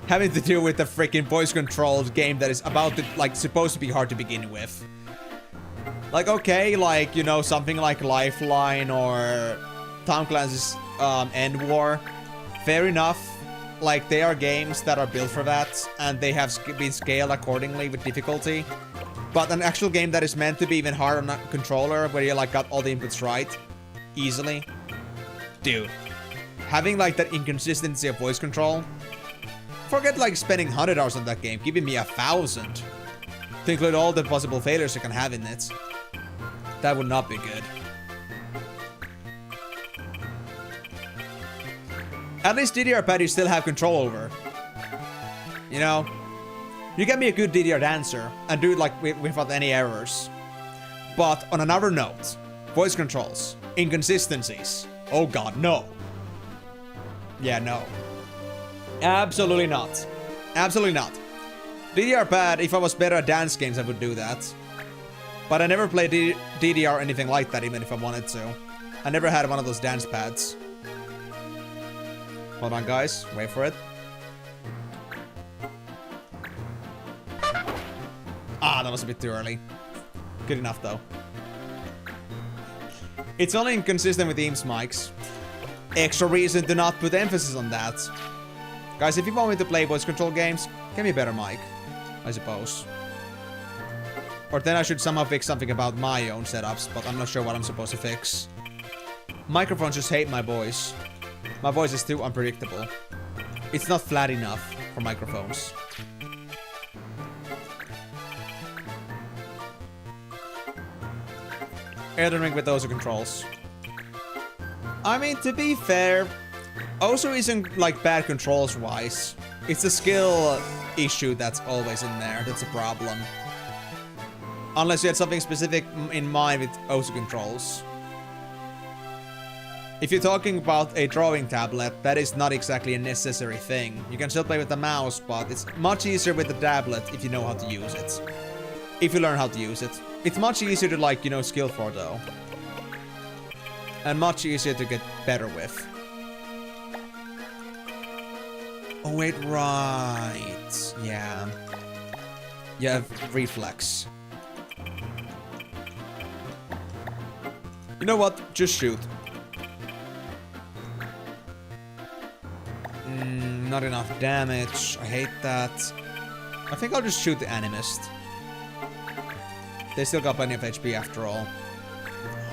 having to do with the freaking voice-controlled game that is about to, like, supposed to be hard to begin with. Like, okay, like, you know, something like Lifeline or Tom Clancy's End War, fair enough. Like, they are games that are built for that, and they have been scaled accordingly with difficulty. But an actual game that is meant to be even harder on a controller, where you, like, got all the inputs right, easily. Dude, having, like, that inconsistency of voice control, forget, like, spending 100 hours on that game, giving me 1,000 to include all the possible failures you can have in it. That would not be good. At least DDR pad you still have control over. You know? You get me a good DDR dancer and do it, like, without any errors. But on another note, voice controls, inconsistencies. Oh god, no. Yeah, no. Absolutely not. Absolutely not. DDR pad, if I was better at dance games, I would do that. But I never played DDR or anything like that, even if I wanted to. I never had one of those dance pads. Hold on, guys. Wait for it. Ah, that was a bit too early. Good enough, though. It's only inconsistent with Eames mics. Extra reason to not put emphasis on that. Guys, if you want me to play voice control games, give me a better mic, I suppose. Or then I should somehow fix something about my own setups, but I'm not sure what I'm supposed to fix. Microphones just hate my voice. My voice is too unpredictable. It's not flat enough for microphones. Elden Ring with those controls. I mean, to be fair, Osu isn't, like, bad controls-wise. It's a skill issue that's always in there. That's a problem. Unless you had something specific in mind with Osu controls. If you're talking about a drawing tablet, that is not exactly a necessary thing. You can still play with the mouse, but it's much easier with the tablet if you know how to use it. If you learn how to use it. It's much easier to, like, you know, skill for, though. And much easier to get better with. Oh, wait, right. Yeah. You have reflex. You know what? Just shoot. Not enough damage. I hate that. I think I'll just shoot the animist. They still got plenty of HP after all.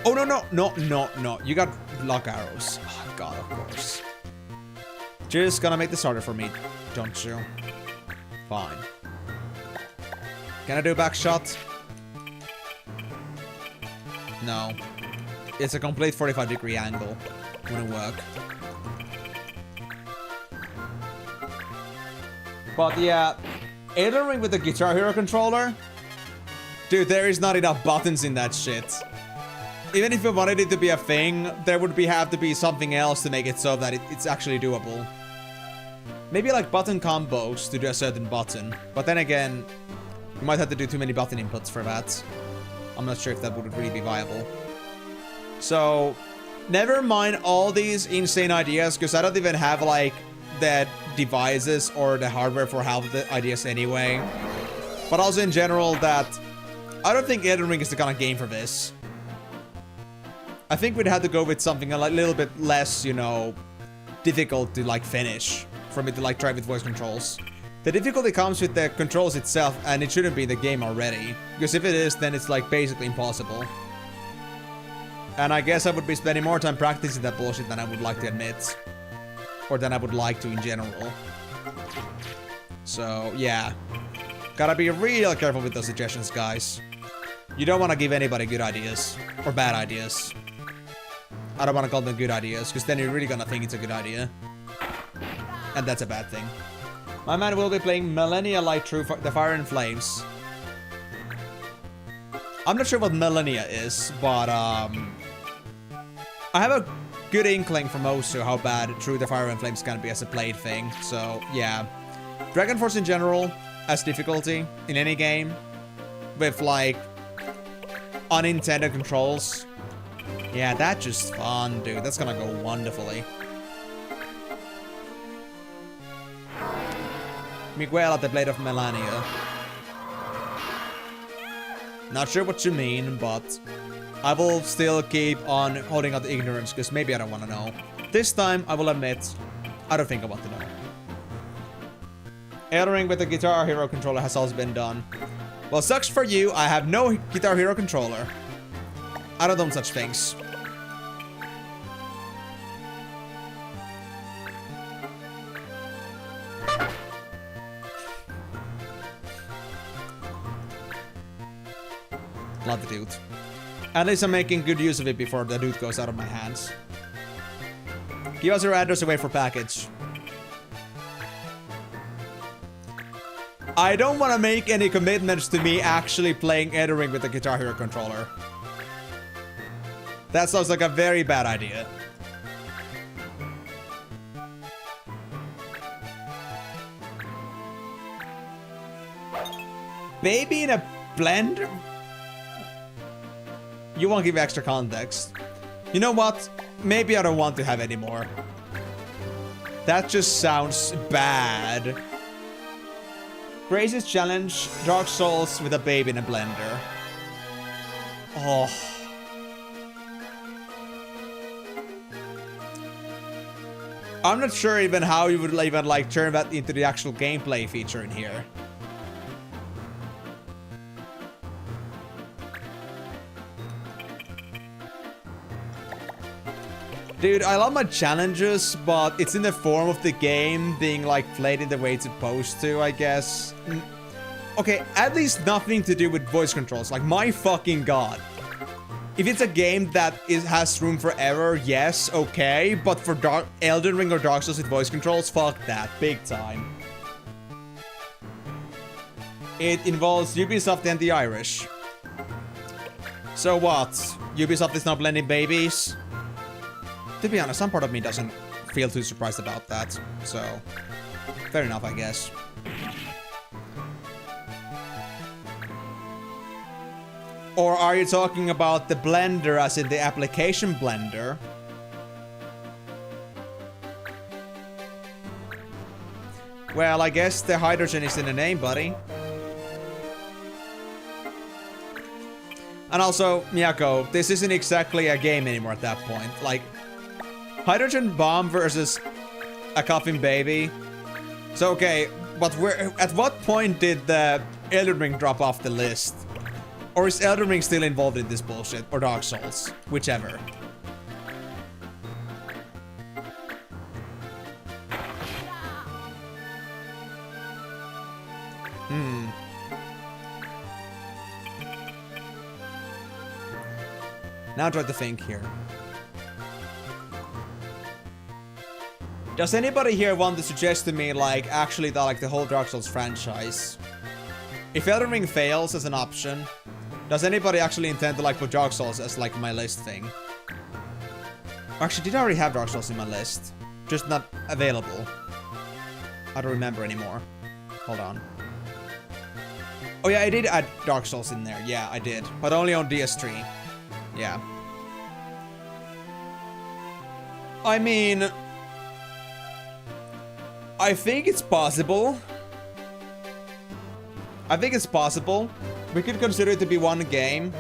Oh, no. You got lock arrows. Oh, god, of course. Just gonna make this harder for me, don't you? Fine. Can I do a back shot? No. It's a complete 45-degree angle. Wouldn't work. But yeah, Elden Ring with the Guitar Hero controller? Dude, there is not enough buttons in that shit. Even if you wanted it to be a thing, there would have to be something else to make it so that it's actually doable. Maybe like button combos to do a certain button. But then again, you might have to do too many button inputs for that. I'm not sure if that would really be viable. So, never mind all these insane ideas, because I don't even have like the devices or the hardware for half of the ideas anyway. But also in general that I don't think Elden Ring is the kind of game for this. I think we'd have to go with something a little bit less, you know, difficult to like finish for me to like try with voice controls. The difficulty comes with the controls itself, and it shouldn't be the game already. Because if it is, then it's like basically impossible. And I guess I would be spending more time practicing that bullshit than I would like to admit. Or than I would like to in general. So, yeah. Gotta be real careful with those suggestions, guys. You don't want to give anybody good ideas. Or bad ideas. I don't want to call them good ideas, because then you're really gonna think it's a good idea. And that's a bad thing. My man will be playing Millennia Light Through the Fire and Flames. I'm not sure what Millennia is, but I have a good inkling from Osu how bad Through the Fire and Flames can be as a played thing. So, yeah. Dragon Force in general, as difficulty in any game, with like unintended controls. Yeah, that's just fun, dude. That's gonna go wonderfully. Miguel at the Blade of Melania. Not sure what you mean, but I will still keep on holding out the ignorance, because maybe I don't want to know. This time, I will admit, I don't think I want to know. Elden with the Guitar Hero controller has also been done. Well, sucks for you, I have no Guitar Hero controller. I don't own such things. Love the dude. At least I'm making good use of it before the dude goes out of my hands. Give us your address away for package. I don't want to make any commitments to me actually playing Elden Ring with the Guitar Hero controller. That sounds like a very bad idea. Maybe in a blender? You won't give extra context. You know what? Maybe I don't want to have any more. That just sounds bad. Craziest challenge, Dark Souls with a baby in a blender. Oh. I'm not sure even how you would even like turn that into the actual gameplay feature in here. Dude, I love my challenges, but it's in the form of the game being like played in the way it's supposed to, I guess. Okay, at least nothing to do with voice controls. Like, my fucking god. If it's a game that has room for error, yes, okay. But for Elden Ring or Dark Souls with voice controls, fuck that. Big time. It involves Ubisoft and the Irish. So what? Ubisoft is now blending babies? To be honest, some part of me doesn't feel too surprised about that. So, fair enough, I guess. Or are you talking about the blender as in the application blender? Well, I guess the hydrogen is in the name, buddy. And also, Miyako, this isn't exactly a game anymore at that point. Like, hydrogen bomb versus a coughing baby. So, okay, but at what point did the Elden Ring drop off the list? Or is Elden Ring still involved in this bullshit? Or Dark Souls? Whichever. Now try to think here. Does anybody here want to suggest to me, like, actually the whole Dark Souls franchise? If Elden Ring fails as an option, does anybody actually intend to, like, put Dark Souls as, like, my list thing? Actually, did I already have Dark Souls in my list? Just not available. I don't remember anymore. Hold on. Oh yeah, I did add Dark Souls in there. Yeah, I did. But only on DS3. Yeah. I mean, I think it's possible. I think it's possible. We could consider it to be one game.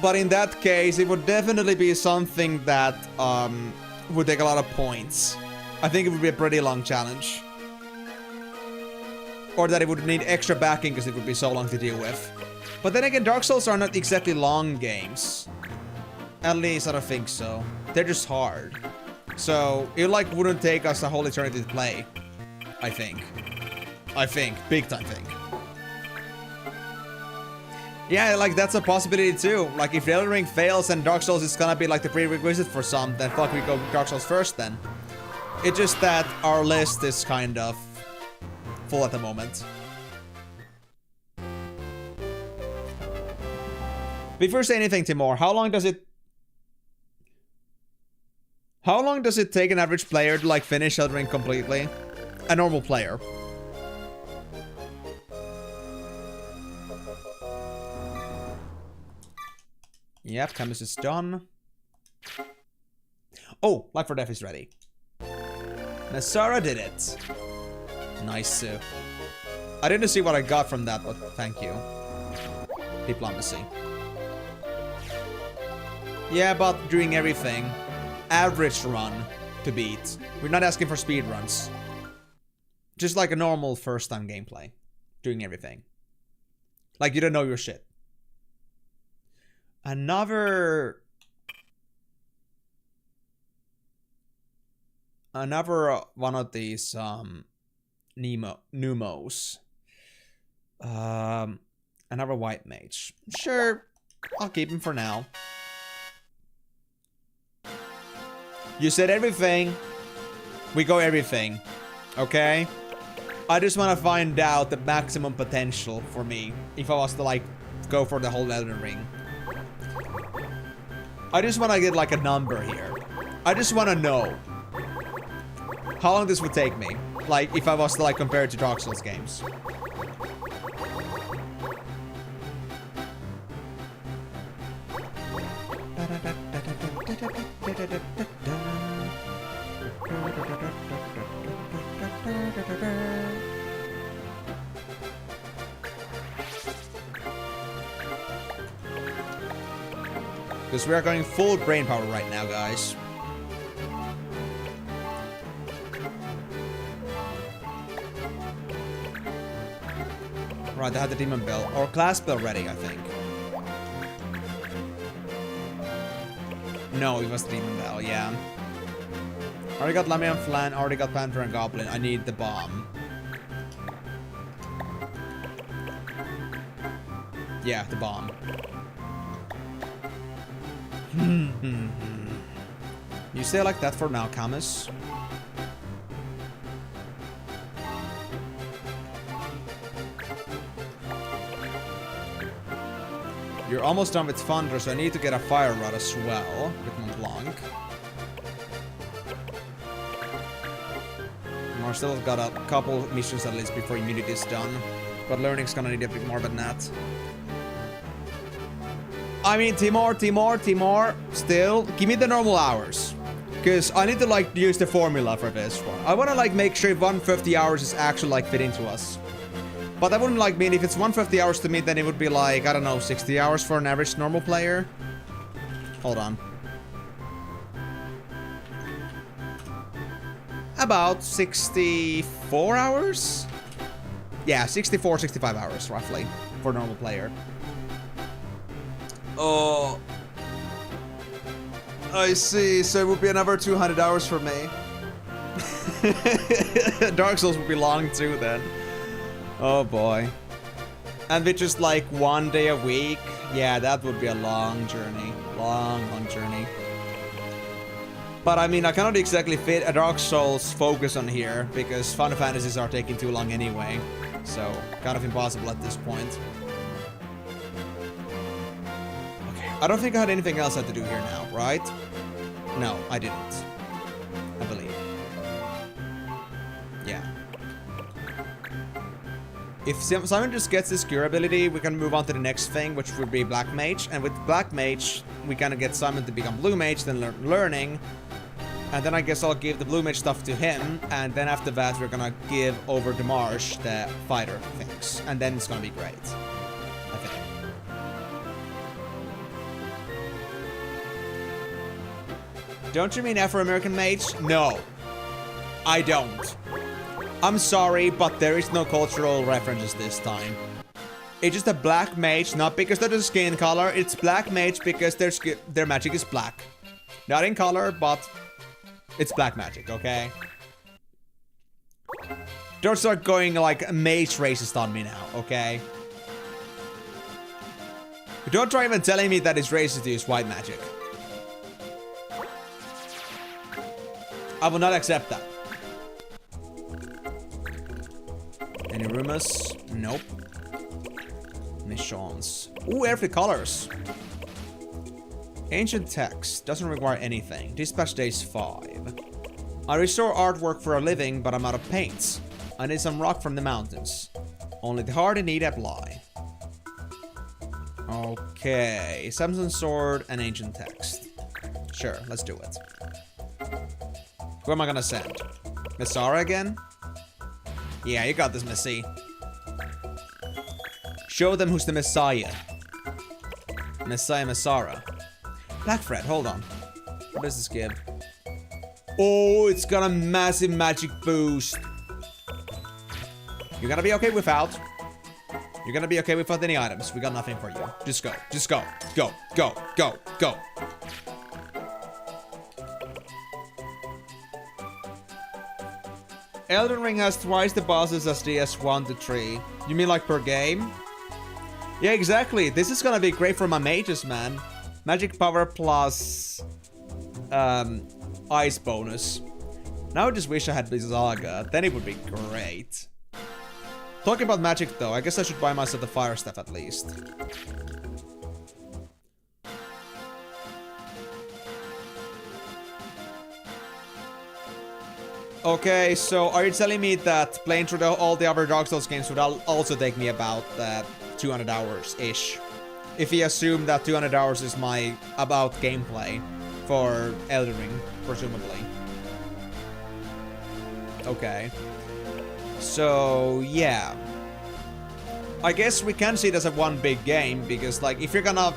But in that case, it would definitely be something that would take a lot of points. I think it would be a pretty long challenge. Or that it would need extra backing because it would be so long to deal with. But then again, Dark Souls are not exactly long games. At least I don't think so. They're just hard. So it like wouldn't take us a whole eternity to play. I think. Big time thing. Yeah, like that's a possibility too. Like if Elden Ring fails and Dark Souls is gonna be like the prerequisite for some, then fuck, we go Dark Souls first then. It's just that our list is kind of full at the moment. Before saying anything, Timur, how long does it take an average player to like finish Elden Ring completely? A normal player. Yep, Camus is done. Oh, Life for Death is ready. Nasara did it. Nice. I didn't see what I got from that, but thank you. Diplomacy. Yeah, but doing everything. Average run to beat. We're not asking for speed runs. Just like a normal first time gameplay. Doing everything. Like you don't know your shit. Another one of these Numos. Another white mage. Sure, I'll keep him for now. You said everything. We go everything. Okay? I just want to find out the maximum potential for me if I was to like go for the whole Elden Ring. I just want to get like a number here. I just want to know how long this would take me. Like if I was to like compare it to Dark Souls games. Because we are going full brain power right now, guys. Right, I had the demon bell or class bell ready, I think. No, it was the demon bell, yeah. Already got Lamian Flan, already got Panther and Goblin. I need the bomb. Yeah, the bomb. You stay like that for now, Camus. You're almost done with Thunder, so I need to get a Fire Rod as well with Mont Blanc. Marcel's got a couple missions at least before immunity is done, but learning's gonna need a bit more than that. I mean, Timur, still, give me the normal hours. Because I need to, like, use the formula for this one. I want to, like, make sure 150 hours is actually, like, fitting to us. But that wouldn't, like, mean if it's 150 hours to me, then it would be, like, I don't know, 60 hours for an average normal player. Hold on. About 64 hours? Yeah, 64, 65 hours, roughly, for a normal player. Oh, I see. So it would be another 200 hours for me. Dark Souls would be long too then. Oh boy. And with just like 1 day a week, yeah, that would be a long journey. Long journey. But I mean, I cannot exactly fit a Dark Souls focus on here because Final Fantasies are taking too long anyway. So, kind of impossible at this point. I don't think I had anything else I had to do here now, right? No, I didn't. I believe. Yeah. If Simon just gets this cure ability, we can move on to the next thing, which would be Black Mage. And with Black Mage, we kind of get Simon to become Blue Mage, then learn Learning. And then I guess I'll give the Blue Mage stuff to him. And then after that, we're gonna give over to Marsh the fighter things. And then it's gonna be great. I think. Don't you mean Afro-American mage? No. I don't. I'm sorry, but there is no cultural references this time. It's just a black mage, not because they're the skin color. It's black mage because their magic is black. Not in color, but it's black magic, okay? Don't start going like mage racist on me now, okay? Don't try even telling me that it's racist to use white magic. I will not accept that. Any rumors? Nope. Missions. Ooh, every colors. Ancient text. Doesn't require anything. Dispatch days 5. I restore artwork for a living, but I'm out of paints. I need some rock from the mountains. Only the hard in need apply. Okay. Samson's sword and ancient text. Sure, let's do it. Who am I gonna send? Messara again? Yeah, you got this, Missy. Show them who's the Messiah. Messiah Messara. Blackthread, hold on. What does this give? Oh, it's got a massive magic boost. You're gonna be okay without. You're gonna be okay without any items. We got nothing for you. Just go. Just go. Go. Go. Go. Go. Elden Ring has twice the bosses as DS1 to 3. You mean like per game? Yeah, exactly. This is gonna be great for my mages, man. Magic power plus ice bonus. Now I just wish I had Blizzaga. Then it would be great. Talking about magic though, I guess I should buy myself the fire staff at least. Okay, so are you telling me that playing through all the other Dark Souls games would also take me about 200 hours-ish? If you assume that 200 hours is my about gameplay for Elden Ring, presumably. Okay. So, yeah. I guess we can see it as a one big game, because like if you're gonna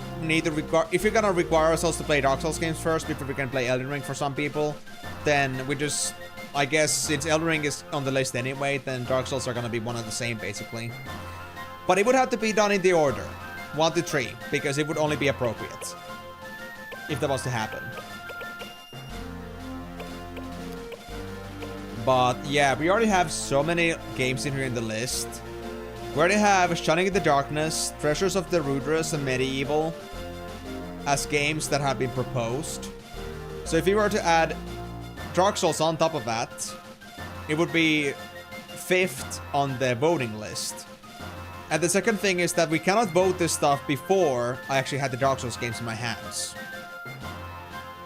require ourselves to play Dark Souls games first before we can play Elden Ring for some people, then we just, I guess since Elden Ring is on the list anyway, then Dark Souls are gonna be one and the same basically. But it would have to be done in the order 1 to 3, because it would only be appropriate if that was to happen. But yeah, we already have so many games in here in the list. We already have Shining in the Darkness, Treasures of the Rudras, and Medieval as games that have been proposed. So if we were to add Dark Souls on top of that, it would be 5th on the voting list. And the second thing is that we cannot vote this stuff before I actually had the Dark Souls games in my hands.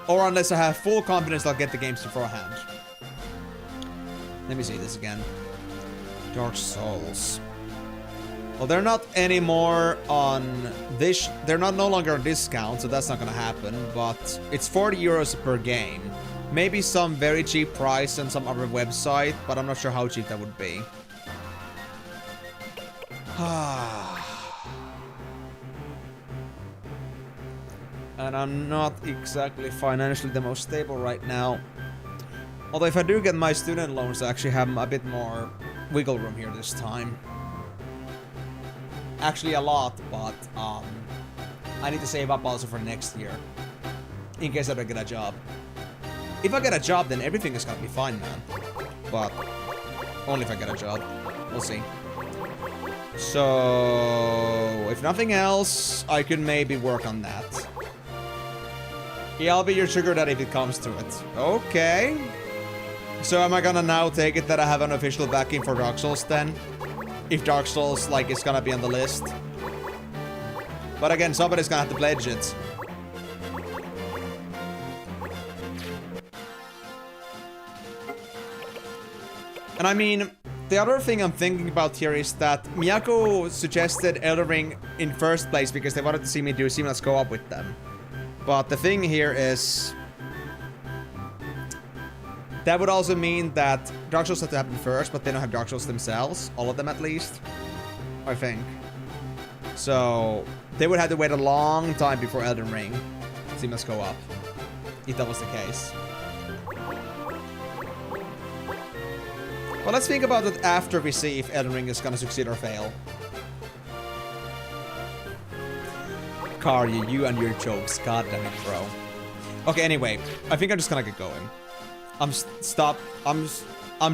Or unless I have full confidence I'll get the games beforehand. Let me see this again. Dark Souls. Well, they're not anymore on this. They're no longer on discount, so that's not gonna happen. But it's 40 euros per game. Maybe some very cheap price on some other website, but I'm not sure how cheap that would be. And I'm not exactly financially the most stable right now. Although if I do get my student loans, I actually have a bit more wiggle room here this time. Actually a lot, but I need to save up also for next year. In case I don't get a job. If I get a job, then everything is gonna be fine, man. But only if I get a job. We'll see. So if nothing else, I could maybe work on that. Yeah, I'll be your sugar daddy if it comes to it. Okay. So am I gonna now take it that I have an official backing for Dark Souls then? If Dark Souls, like, is gonna be on the list. But again, somebody's gonna have to pledge it. And I mean, the other thing I'm thinking about here is that Miyako suggested Elden Ring in first place because they wanted to see me do seamless co-op with them. But the thing here is, that would also mean that Dark Souls have to happen first, but they don't have Dark Souls themselves. All of them, at least. I think. So, they would have to wait a long time before Elden Ring seamless co-op. If that was the case. Well, let's think about it after we see if Elden Ring is gonna succeed or fail. Karya, you and your jokes. God damn it, bro. Okay, anyway. I think I'm just gonna get going. I'm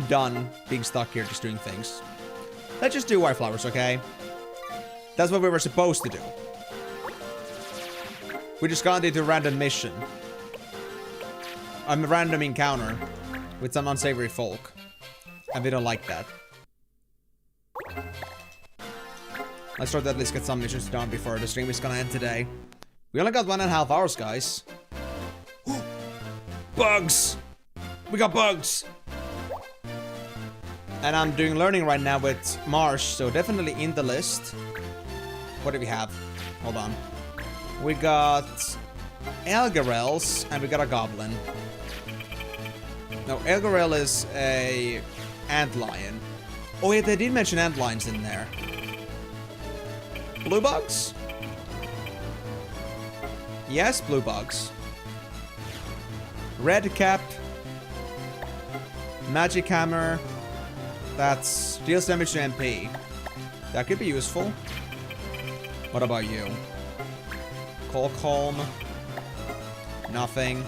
done being stuck here just doing things. Let's just do White Flowers, okay? That's what we were supposed to do. We just got into a random mission. A random encounter with some unsavory folk. And we don't like that. Let's try to at least get some missions done before the stream is gonna end today. We only got 1.5 hours, guys. Bugs! We got bugs! And I'm doing learning right now with Marsh, so definitely in the list. What do we have? Hold on. We got Elgarels, and we got a goblin. No, Elgarel is a antlion. Oh yeah, they did mention antlions in there. Blue bugs? Yes, blue bugs. Red cap. Magic hammer. That's deals damage to MP. That could be useful. What about you? Colcomb. Nothing.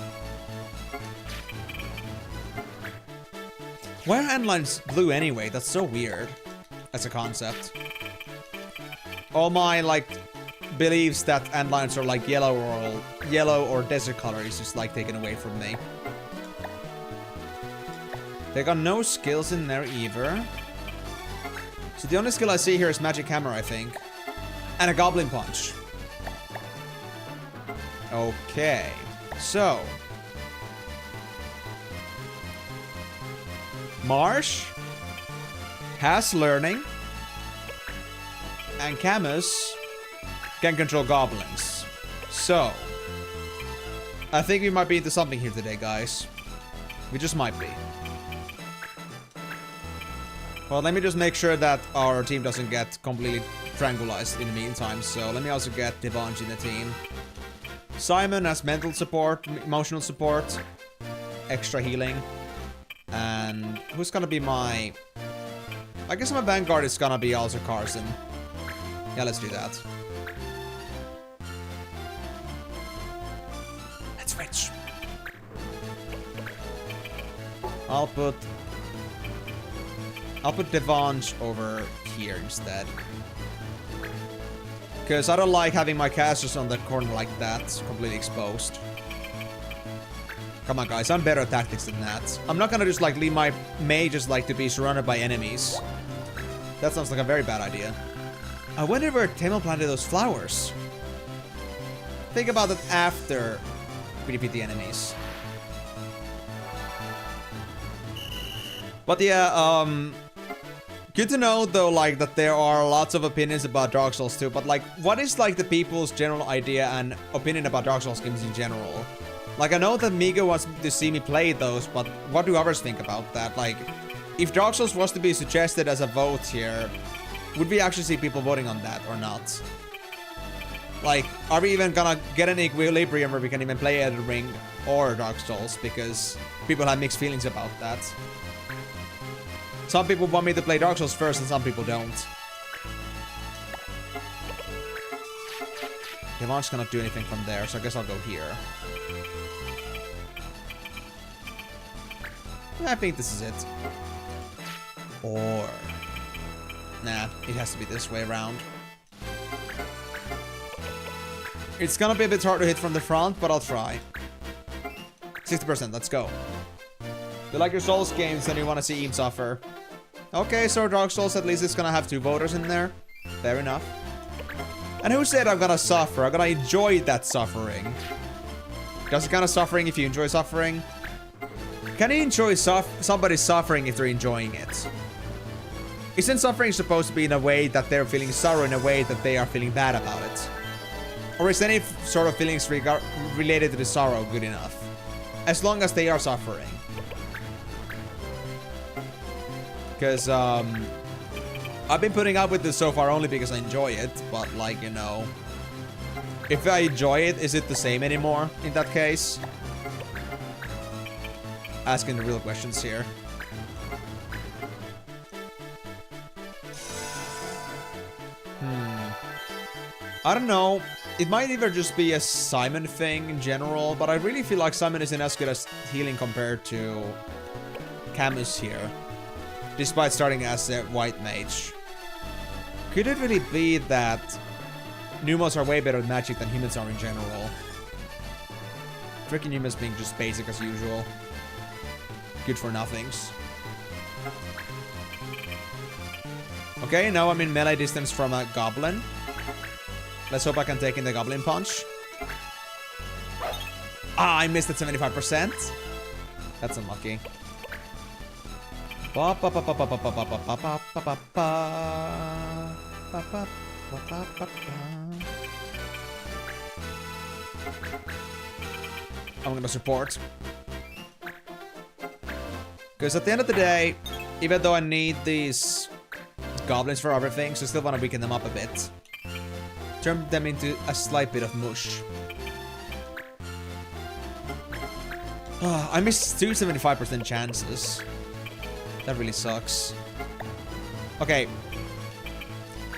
Why are antlions blue anyway? That's so weird. As a concept. All my, like, beliefs that antlions are like yellow or desert color is just like taken away from me. They got no skills in there either. So the only skill I see here is Magic Hammer, I think. And a Goblin Punch. Okay. So. Marsh has learning. And Camus can control goblins. So. I think we might be into something here today, guys. We just might be. Well, let me just make sure that our team doesn't get completely tranquilized in the meantime. So let me also get Devanj in the team. Simon has mental support, emotional support, extra healing. And who's gonna be my... I guess my vanguard is gonna be also Carson. Yeah, let's do that. Let's switch. I'll put Devanj over here instead. Because I don't like having my casters on the corner like that, completely exposed. Come on, guys, I'm better at tactics than that. I'm not gonna just like leave my mages like to be surrounded by enemies. That sounds like a very bad idea. I wonder where Tamil planted those flowers. Think about that after we defeat the enemies. But yeah, good to know though, like, that there are lots of opinions about Dark Souls 2, but like, what is like the people's general idea and opinion about Dark Souls games in general? Like, I know that Migo wants to see me play those, but what do others think about that? Like, if Dark Souls was to be suggested as a vote here, would we actually see people voting on that or not? Like, are we even gonna get an equilibrium where we can even play Elden Ring or Dark Souls? Because people have mixed feelings about that. Some people want me to play Dark Souls first and some people don't. Devan's cannot do anything from there, so I guess I'll go here. I think this is it. Or... nah, it has to be this way around. It's gonna be a bit hard to hit from the front, but I'll try. 60%, let's go. You like your Souls games and you want to see Eve suffer. Okay, so Dark Souls, at least it's gonna have 2 voters in there. Fair enough. And who said I'm gonna suffer? I'm gonna enjoy that suffering. Does it count as suffering if you enjoy suffering? Can you enjoy somebody's suffering if they're enjoying it? Isn't suffering supposed to be in a way that they're feeling sorrow in a way that they are feeling bad about it? Or is any sort of feelings related to the sorrow good enough? As long as they are suffering. Because, I've been putting up with this so far only because I enjoy it, but like, you know, if I enjoy it, is it the same anymore in that case? Asking the real questions here. I don't know. It might either just be a Simon thing in general, but I really feel like Simon isn't as good as healing compared to Camus here. Despite starting as a white mage. Could it really be that Numos are way better at magic than humans are in general? freaking humans being just basic as usual. Good for nothings. Okay, now I'm in melee distance from a goblin. Let's hope I can take in the goblin punch. Ah, I missed at 75%. That's unlucky. I'm gonna support. Because at the end of the day, even though I need these goblins for other things, I still want to weaken them up a bit. Turn them into a slight bit of mush. I missed 275% chances. That really sucks. Okay.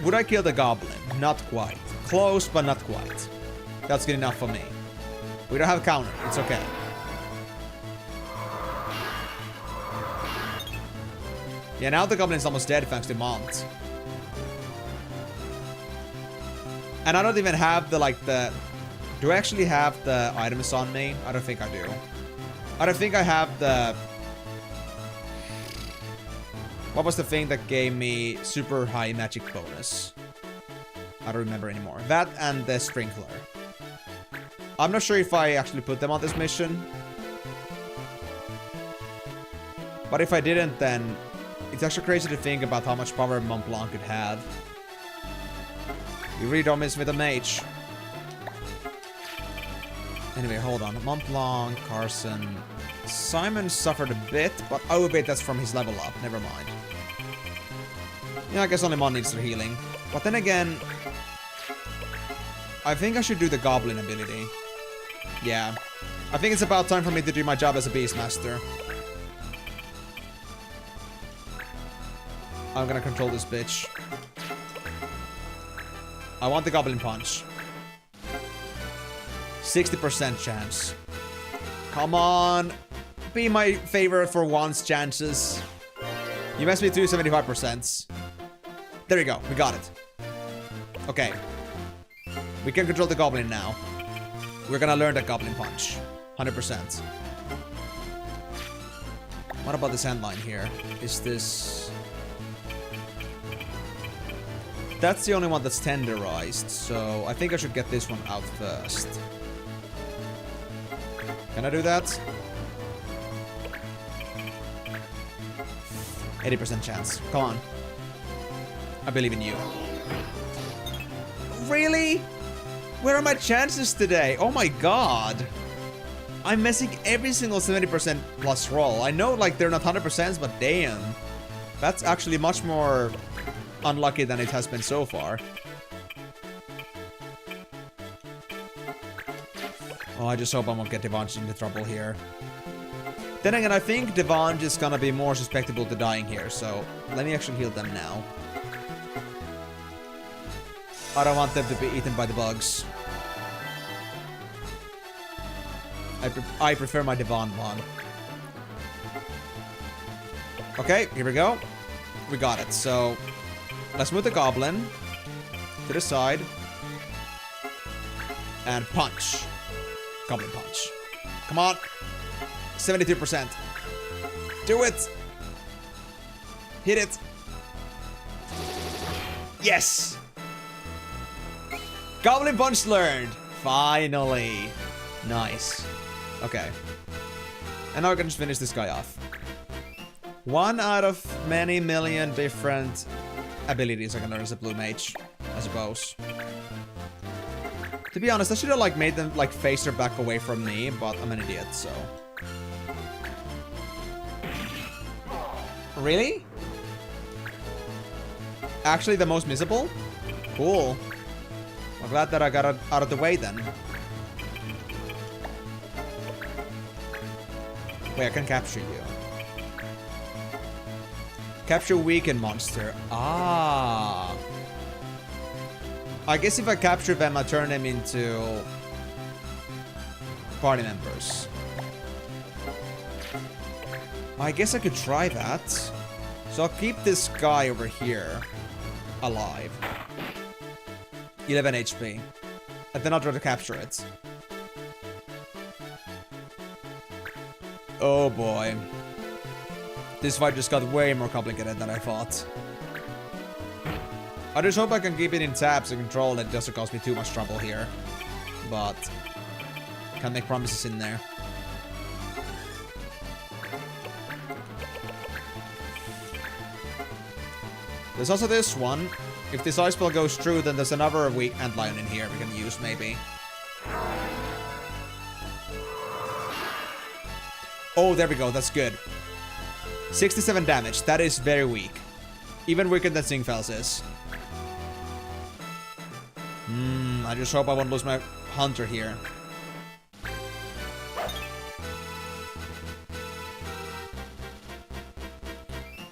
Would I kill the goblin? Not quite. Close, but not quite. That's good enough for me. We don't have a counter. It's okay. Yeah, now the goblin's almost dead thanks to Mont. And I don't even have the, like, the... Do I actually have the items on me? I don't think I do. I don't think I have the... What was the thing that gave me super high magic bonus? I don't remember anymore. That and the sprinkler. I'm not sure if I actually put them on this mission. But if I didn't, then it's actually crazy to think about how much power Mont Blanc could have. You really don't miss with a mage. Anyway, hold on. Mont Blanc, Carson... Simon suffered a bit, but oh, a bit that's from his level up. Never mind. Yeah, I guess only Mon needs the healing. But then again, I think I should do the Goblin ability. Yeah. I think it's about time for me to do my job as a Beastmaster. I'm gonna control this bitch. I want the Goblin Punch. 60% chance. Come on. Be my favorite for once, chances. You messed me 275%. There we go. We got it. Okay. We can control the Goblin now. We're gonna learn that Goblin Punch. 100%. What about this handline here? Is this... That's the only one that's tenderized, so I think I should get this one out first. Can I do that? 80% chance. Come on. I believe in you. Really? Where are my chances today? Oh my god. I'm missing every single 70% plus roll. I know, like, they're not 100%, but damn. That's actually much more unlucky than it has been so far. Oh, I just hope I won't get Devange into trouble here. Then again, I think Devange is gonna be more susceptible to dying here, so let me actually heal them now. I don't want them to be eaten by the bugs. I prefer my Devon one. Okay, here we go. We got it. So, let's move the Goblin to the side. And punch. Goblin punch. Come on. 72%. Do it. Hit it. Yes. Goblin punch learned. Finally. Nice. Okay. And now I can just finish this guy off. One out of many million different abilities I can learn as a blue mage, I suppose. To be honest, I should have like made them like face their back away from me, but I'm an idiot, so. Really? Actually the most missable? Cool. I'm glad that I got it out of the way then. Wait, I can capture you. Capture weakened monster. Ah. I guess if I capture them, I turn them into party members. I guess I could try that. So I'll keep this guy over here alive. 11 HP. And then I'll try to capture it. Oh boy. This fight just got way more complicated than I thought. I just hope I can keep it in tabs and control it. It doesn't cause me too much trouble here. But can't make promises in there. There's also this one. If this ice spell goes through, then there's another weak antlion in here we can use, maybe. Oh, there we go. That's good. 67 damage. That is very weak. Even weaker than Singfell's is. I just hope I won't lose my hunter here.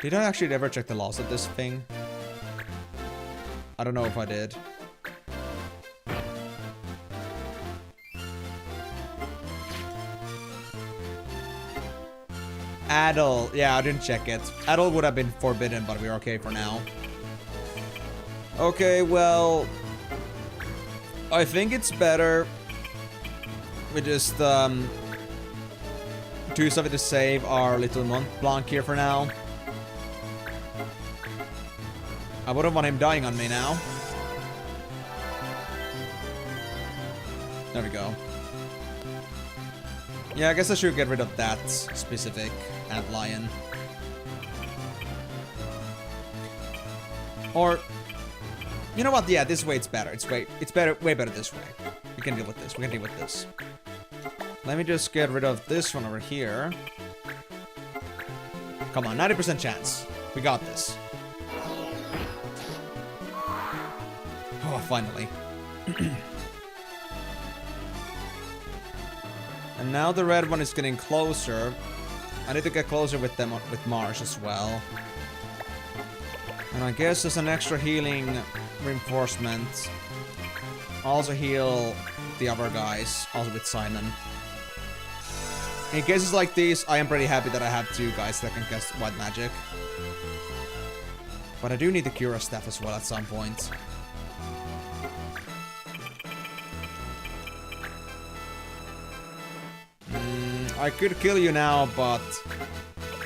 Did I actually ever check the loss of this thing? I don't know if I did. Adult. Yeah, I didn't check it. Adult would have been forbidden, but we're okay for now. Okay, well... I think it's better we just do something to save our little Mont Blanc here for now. I wouldn't want him dying on me now. There we go. Yeah, I guess I should get rid of that specific antlion. Or, you know what? Yeah, this way it's better. It's better, way better this way. We can deal with this. We can deal with this. Let me just get rid of this one over here. Come on, 90% chance. We got this. Oh, finally. And now the red one is getting closer. I need to get closer with them, with Mars as well. And I guess there's an extra healing reinforcement. Also heal the other guys, also with Simon. In cases like these, I am pretty happy that I have two guys that can cast white magic. But I do need the Cura staff as well at some point. I could kill you now, but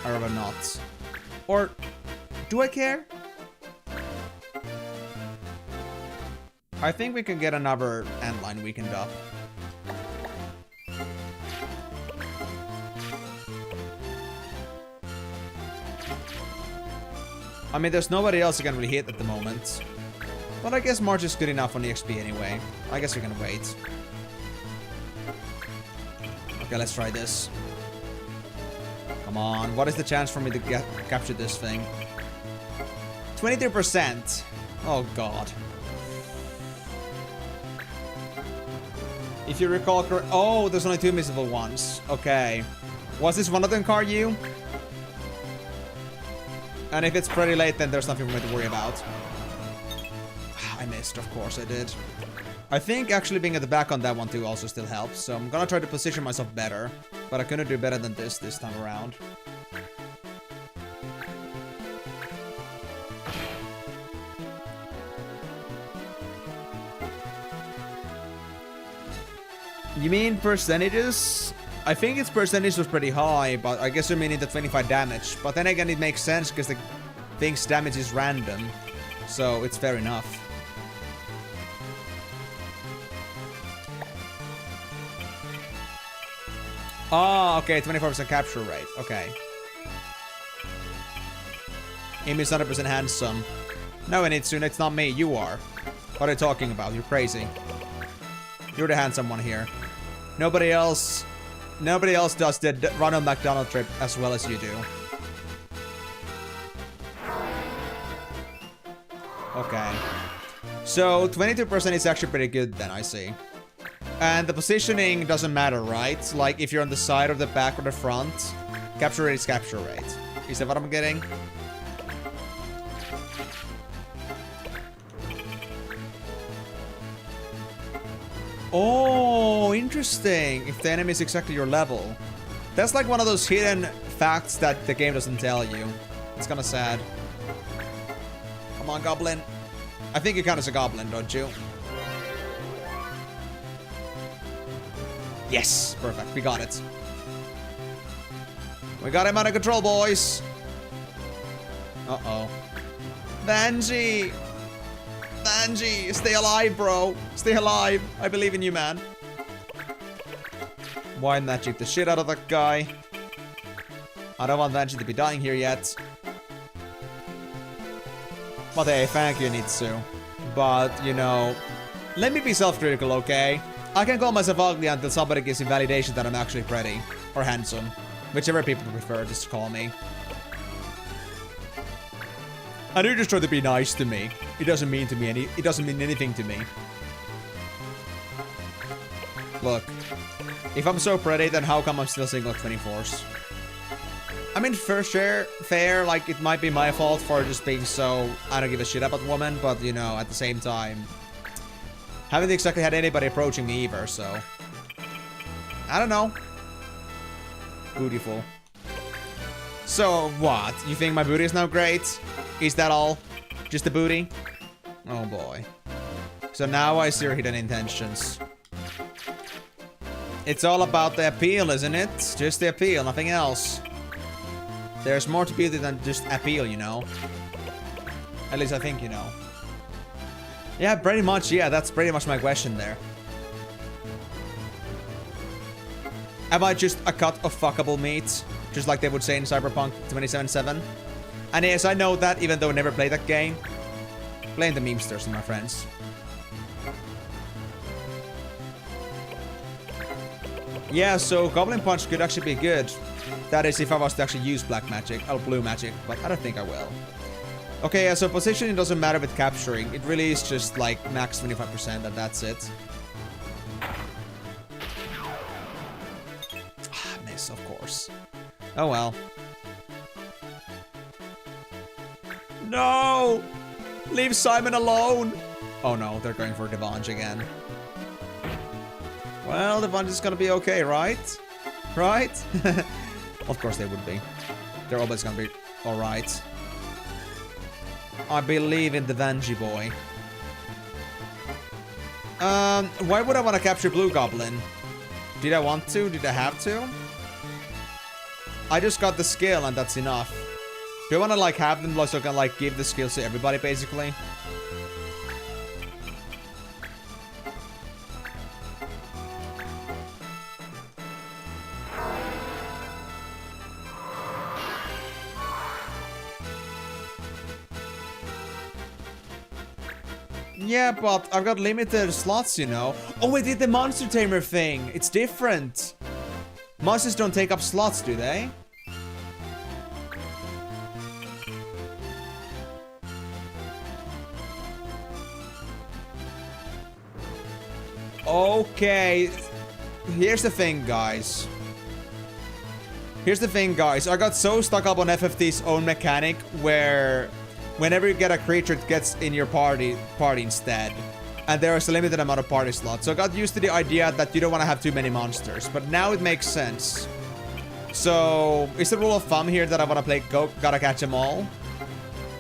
I'd rather not. Or do I care? I think we can get another antline weakened up. I mean, there's nobody else who can really hit at the moment. But I guess March is good enough on the XP anyway. I guess we can wait. Okay, let's try this. Come on, what is the chance for me to capture this thing? 23%. Oh god. If you recall correct... Oh, there's only two missable ones. Okay. Was this one of them, Karyu? And if it's pretty late, then there's nothing for me to worry about. I missed, of course I did. I think actually being at the back on that one too also still helps, so I'm gonna try to position myself better. But I couldn't do better than this time around. You mean percentages? I think its percentage was pretty high, but I guess you mean the 25 damage. But then again, it makes sense because the thing's damage is random, so it's fair enough. Oh, okay, 24% capture rate. Okay. Amy's 100% handsome. No, Initsune, it's not me. You are. What are you talking about? You're crazy. You're the handsome one here. Nobody else does the Ronald McDonald trip as well as you do. Okay. So, 22% is actually pretty good then, I see. And the positioning doesn't matter, right? Like, if you're on the side or the back or the front, capture rate is capture rate. Is that what I'm getting? Oh, interesting. If the enemy is exactly your level. That's like one of those hidden facts that the game doesn't tell you. It's kind of sad. Come on, Goblin. I think you count as a Goblin, don't you? Yes, perfect. We got it. We got him under control, boys. Uh-oh. Vanji! Vanji, stay alive, bro. Stay alive. I believe in you, man. Why magic the shit out of that guy? I don't want Vanji to be dying here yet. But hey, thank you, Nitsu. But, you know, let me be self-critical, okay? I can call myself ugly until somebody gives me validation that I'm actually pretty. Or handsome. Whichever people prefer, just call me. And you just try to be nice to me. It doesn't mean anything to me. Look. If I'm so pretty, then how come I'm still single at 24s? I mean, for sure, fair, like, it might be my fault for just being so, I don't give a shit about women, but, you know, at the same time, haven't exactly had anybody approaching me either, so, I don't know. Beautiful. So, what? You think my booty is now great? Is that all? Just the booty? Oh, boy. So now I see your hidden intentions. It's all about the appeal, isn't it? Just the appeal, nothing else. There's more to beauty than just appeal, you know? At least I think you know. Yeah, pretty much, yeah, that's pretty much my question there. Am I just a cut of fuckable meat? Just like they would say in Cyberpunk 2077? And yes, I know that, even though I never played that game. Blame the memesters, my friends. Yeah, so Goblin Punch could actually be good. That is if I was to actually use black magic, or blue magic, but I don't think I will. Okay, yeah, so positioning doesn't matter with capturing. It really is just like max 25% and that's it. Miss, of course. Oh well. No! Leave Simon alone! Oh no, they're going for Devange again. Well, Devange is gonna be okay, right? Right? Of course they would be. They're always gonna be alright. I believe in the Vanji boy. Why would I want to capture Blue Goblin? Did I want to? Did I have to? I just got the skill and that's enough. Do I want to like have them so I can like give the skills to everybody basically? Yeah, but I've got limited slots, you know. Oh, I did the Monster Tamer thing. It's different. Monsters don't take up slots, do they? Okay. Here's the thing, guys. I got so stuck up on FFT's own mechanic where whenever you get a creature, it gets in your party instead. And there is a limited amount of party slots. So I got used to the idea that you don't want to have too many monsters. But now it makes sense. So, is the rule of thumb here that I want to play gotta catch them all?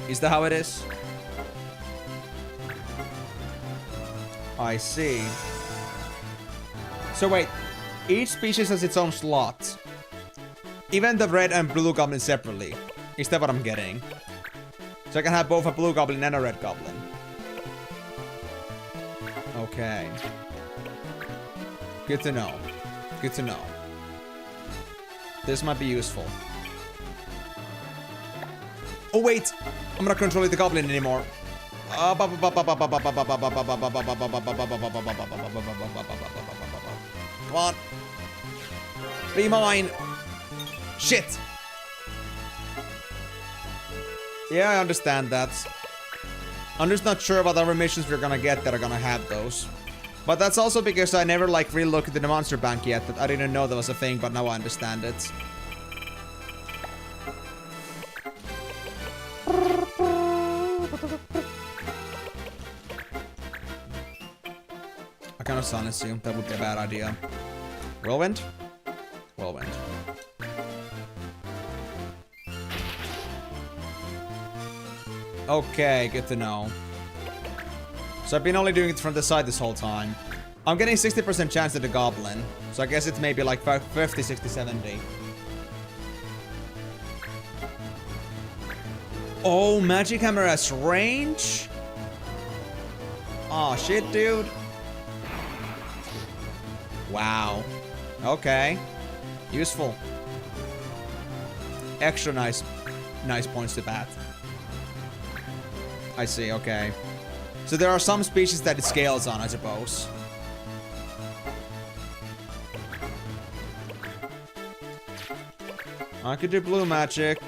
Is that how it is? I see. So wait, each species has its own slot. Even the red and blue goblin separately. Is that what I'm getting? So I can have both a blue goblin and a red goblin. Okay. Good to know. Good to know. This might be useful. Oh wait! I'm not controlling the goblin anymore. Come on. Be mine. Shit. Yeah, I understand that. I'm just not sure what other missions we're gonna get that are gonna have those. But that's also because I never like really looked into the monster bank yet. That I didn't know that was a thing, but now I understand it. I kind of silence you. That would be a bad idea. Whirlwind? Whirlwind. Okay, good to know. So I've been only doing it from the side this whole time. I'm getting 60% chance at the goblin. So I guess it's maybe like 50, 60, 70. Oh, Magic Hammer has range? Oh shit, dude. Wow. Okay. Useful. Extra nice points to bat. I see, okay. So there are some species that it scales on, I suppose. I could do blue magic,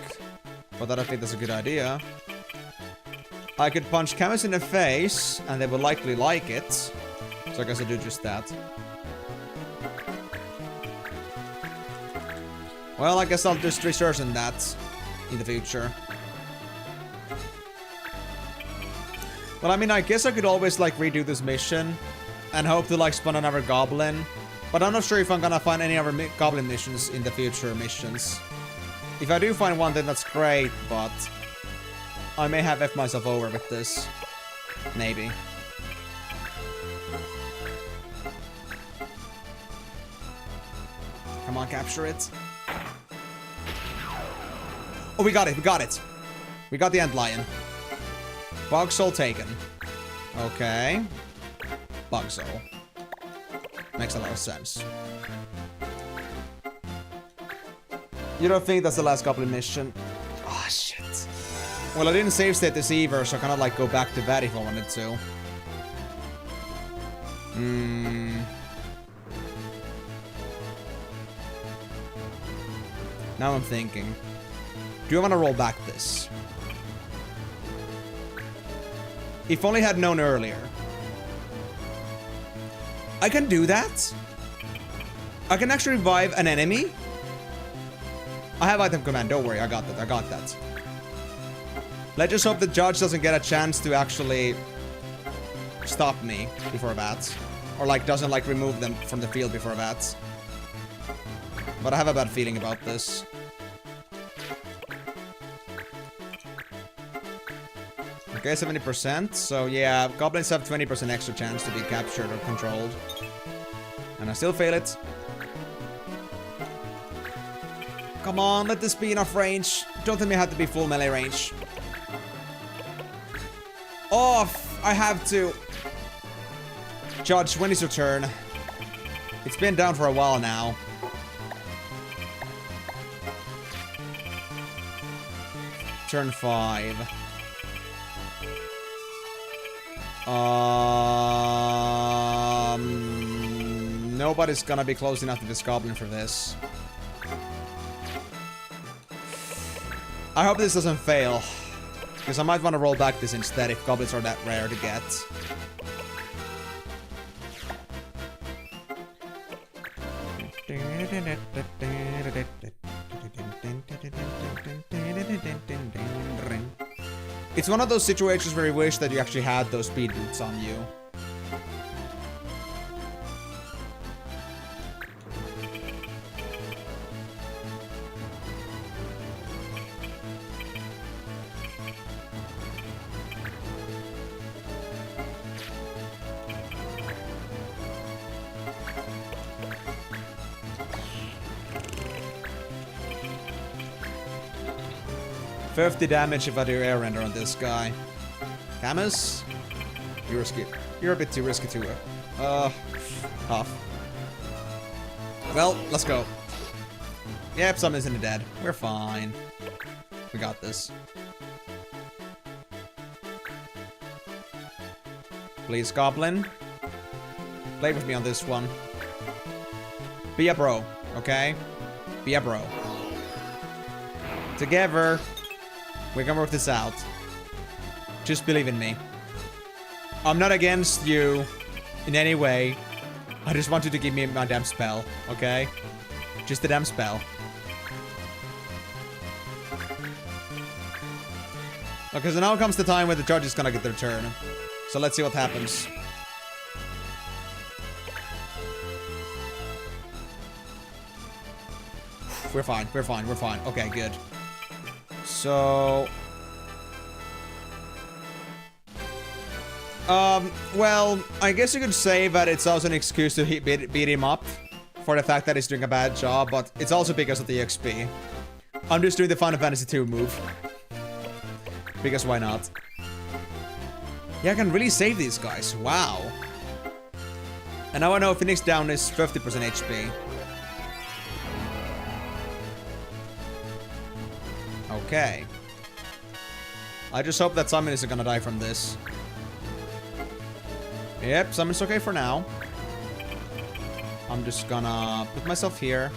but I don't think that's a good idea. I could punch Camus in the face, and they would likely like it. So I guess I do just that. Well, I guess I'll just research on that in the future. Well, I mean, I guess I could always, like, redo this mission and hope to, like, spawn another goblin. But I'm not sure if I'm gonna find any other goblin missions in the future missions. If I do find one, then that's great, but I may have F myself over with this. Maybe. Come on, capture it. Oh, we got it, we got it. We got the Ant Lion. Bug Soul taken. Okay. Bug Soul. Makes a lot of sense. You don't think that's the last goblin mission? Oh, shit. Well, I didn't save state this either, so I kind of like go back to that if I wanted to. Now I'm thinking. Do I want to roll back this? If only I had known earlier. I can do that? I can actually revive an enemy? I have item command, don't worry, I got that, I got that. Let's just hope the judge doesn't get a chance to actually stop me before that. Or like doesn't like remove them from the field before that. But I have a bad feeling about this. Okay, 70%. So yeah, goblins have 20% extra chance to be captured or controlled. And I still fail it. Come on, let this be enough range. Don't tell me I have to be full melee range. Oh, I have to. Judge, when is your turn? It's been down for a while now. Turn 5. Nobody's gonna be close enough to this goblin for this. I hope this doesn't fail. Because I might want to roll back this instead if goblins are that rare to get. It's one of those situations where you wish that you actually had those speed boots on you. $50 damage if I do air render on this guy. Camus? You're risky. You're a bit too risky to tough. Well, let's go. Yep, some isn't dead. We're fine. We got this. Please, Goblin. Play with me on this one. Be a bro, okay? Be a bro. Together. We're gonna work this out. Just believe in me. I'm not against you in any way. I just want you to give me my damn spell, okay? Just the damn spell. Okay, so now comes the time where the judge is gonna get their turn. So let's see what happens. We're fine, we're fine, we're fine. Okay, good. So... well, I guess you could say that it's also an excuse to beat him up for the fact that he's doing a bad job, but it's also because of the XP. I'm just doing the Final Fantasy II move. Because why not? Yeah, I can really save these guys. Wow. And now I know Phoenix down is 50% HP. Okay. I just hope that Simon isn't gonna die from this. Yep, Simon's okay for now. I'm just gonna put myself here.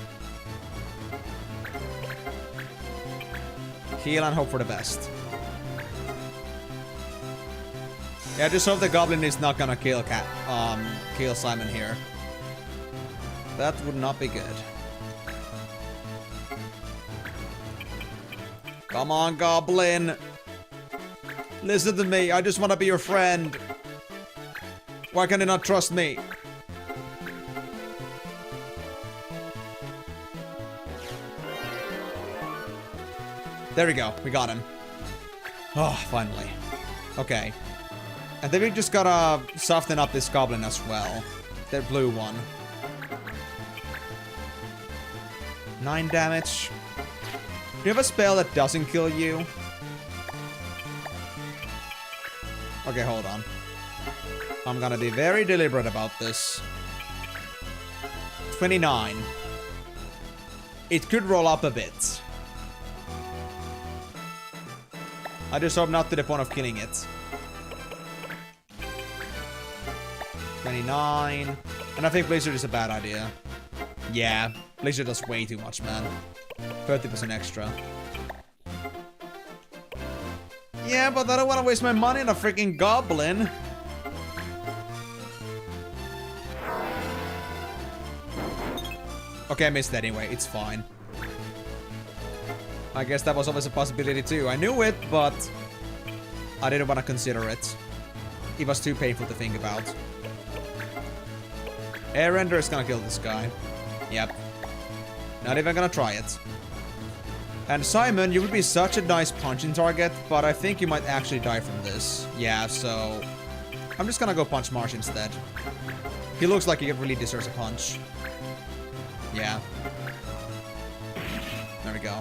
Heal and hope for the best. Yeah, I just hope the goblin is not gonna kill Simon here. That would not be good. Come on, goblin. Listen to me. I just want to be your friend. Why can you not trust me? There we go. We got him. Oh, finally. Okay. And then we just gotta soften up this goblin as well. The blue one. 9 damage. Do you have a spell that doesn't kill you? Okay, hold on. I'm gonna be very deliberate about this. 29. It could roll up a bit. I just hope not to the point of killing it. 29. And I think Blizzard is a bad idea. Yeah, Blizzard does way too much, man. 30% extra. Yeah, but I don't want to waste my money on a freaking goblin. Okay, I missed that anyway. It's fine. I guess that was always a possibility too. I knew it, but I didn't want to consider it. It was too painful to think about. Air Render is gonna kill this guy. Yep. Not even gonna try it. And Simon, you would be such a nice punching target, but I think you might actually die from this. Yeah, so I'm just gonna go punch Marsh instead. He looks like he really deserves a punch. Yeah. There we go.